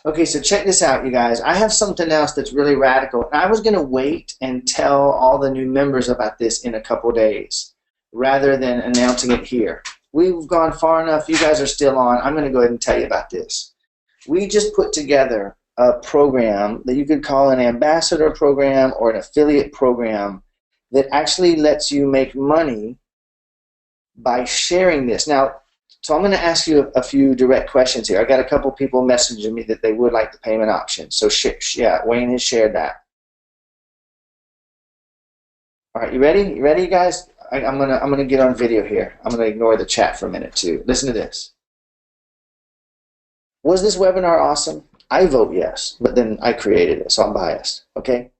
Okay, so check this out, you guys. I have something else that's really radical. And I was going to wait and tell all the new members about this in a couple days rather than announcing it here. We've gone far enough. You guys are still on. I'm going to go ahead and tell you about this. We just put together a program that you could call an ambassador program or an affiliate program that actually lets you make money by sharing this. Now, so I'm going to ask you a few direct questions here. I got a couple people messaging me that they would like the payment option. So yeah, Wayne has shared that. All right, you ready? You ready, guys? I'm gonna get on video here. I'm gonna ignore the chat for a minute too. Listen to this. Was this webinar awesome? I vote yes, but then I created it, so I'm biased. Okay.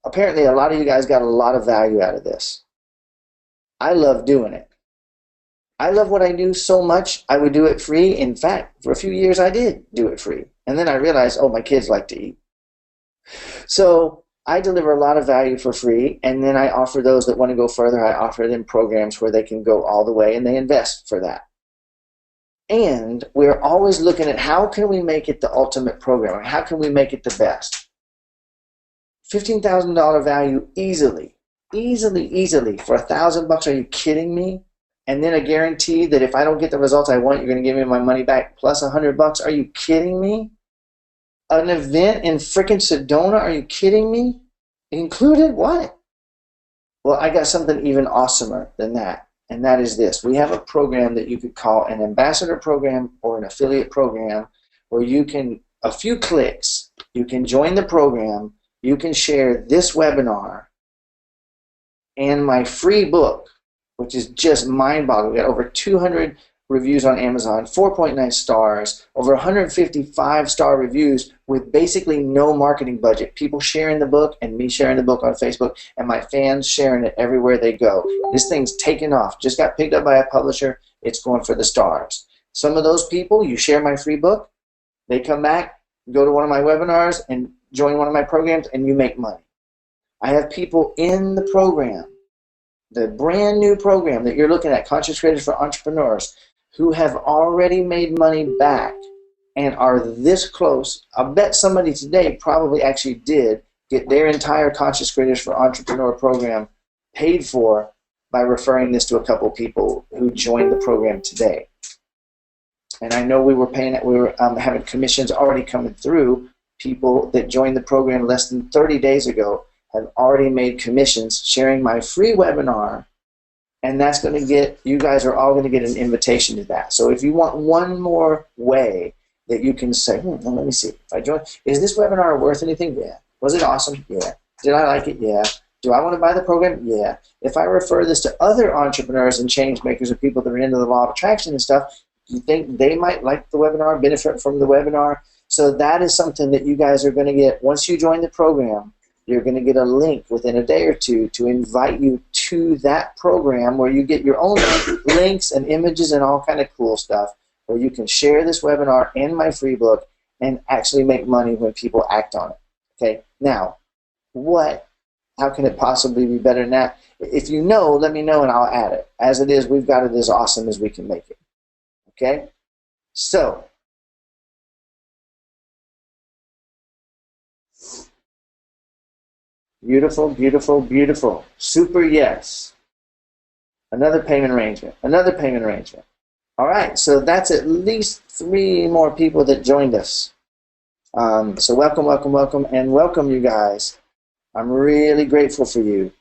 Apparently, a lot of you guys got a lot of value out of this. I love doing it. I love what I do so much, I would do it free. In fact, for a few years, I did do it free. And then I realized, oh, my kids like to eat. So I deliver a lot of value for free, and then I offer those that want to go further, I offer them programs where they can go all the way, and they invest for that. And we're always looking at how can we make it the ultimate program? How can we make it the best? $15,000 value easily for $1,000. Are you kidding me? And then a guarantee that if I don't get the results I want, you're going to give me my money back plus $100. Are you kidding me? An event in frickin' Sedona? Are you kidding me? Included what? Well, I got something even awesomer than that, and that is this. We have a program that you could call an ambassador program or an affiliate program where you can, a few clicks, you can join the program, you can share this webinar and my free book, which is just mind-boggling. We got over 200 reviews on Amazon, 4.9 stars, over 150 5-star reviews with basically no marketing budget. People sharing the book and me sharing the book on Facebook and my fans sharing it everywhere they go. This thing's taken off. Just got picked up by a publisher. It's going for the stars. Some of those people, you share my free book, they come back, go to one of my webinars and join one of my programs, and you make money. I have people in the program, the brand new program that you're looking at, Conscious Creators for Entrepreneurs, who have already made money back and are this close. I bet somebody today probably actually did get their entire Conscious Creators for Entrepreneur program paid for by referring this to a couple people who joined the program today. And I know we were having commissions already coming through. People that joined the program less than 30 days ago have already made commissions sharing my free webinar. And that's going to get, you guys are all going to get an invitation to that. So if you want one more way that you can say, let me see, if I join, is this webinar worth anything? Yeah. Was it awesome? Yeah. Did I like it? Yeah. Do I want to buy the program? Yeah. If I refer this to other entrepreneurs and change makers or people that are into the law of attraction and stuff, do you think they might like the webinar, benefit from the webinar? So that is something that you guys are going to get. Once you join the program, you're going to get a link within a day or two to invite you to that program where you get your own links and images and all kind of cool stuff where you can share this webinar and my free book and actually make money when people act on it. Okay, now, how can it possibly be better than that? If you know, let me know and I'll add it. As it is, we've got it as awesome as we can make it. Okay, so beautiful, beautiful, beautiful. Super yes. Another payment arrangement. Another payment arrangement. All right, so that's at least 3 more people that joined us. So welcome, welcome, welcome, and welcome you guys. I'm really grateful for you.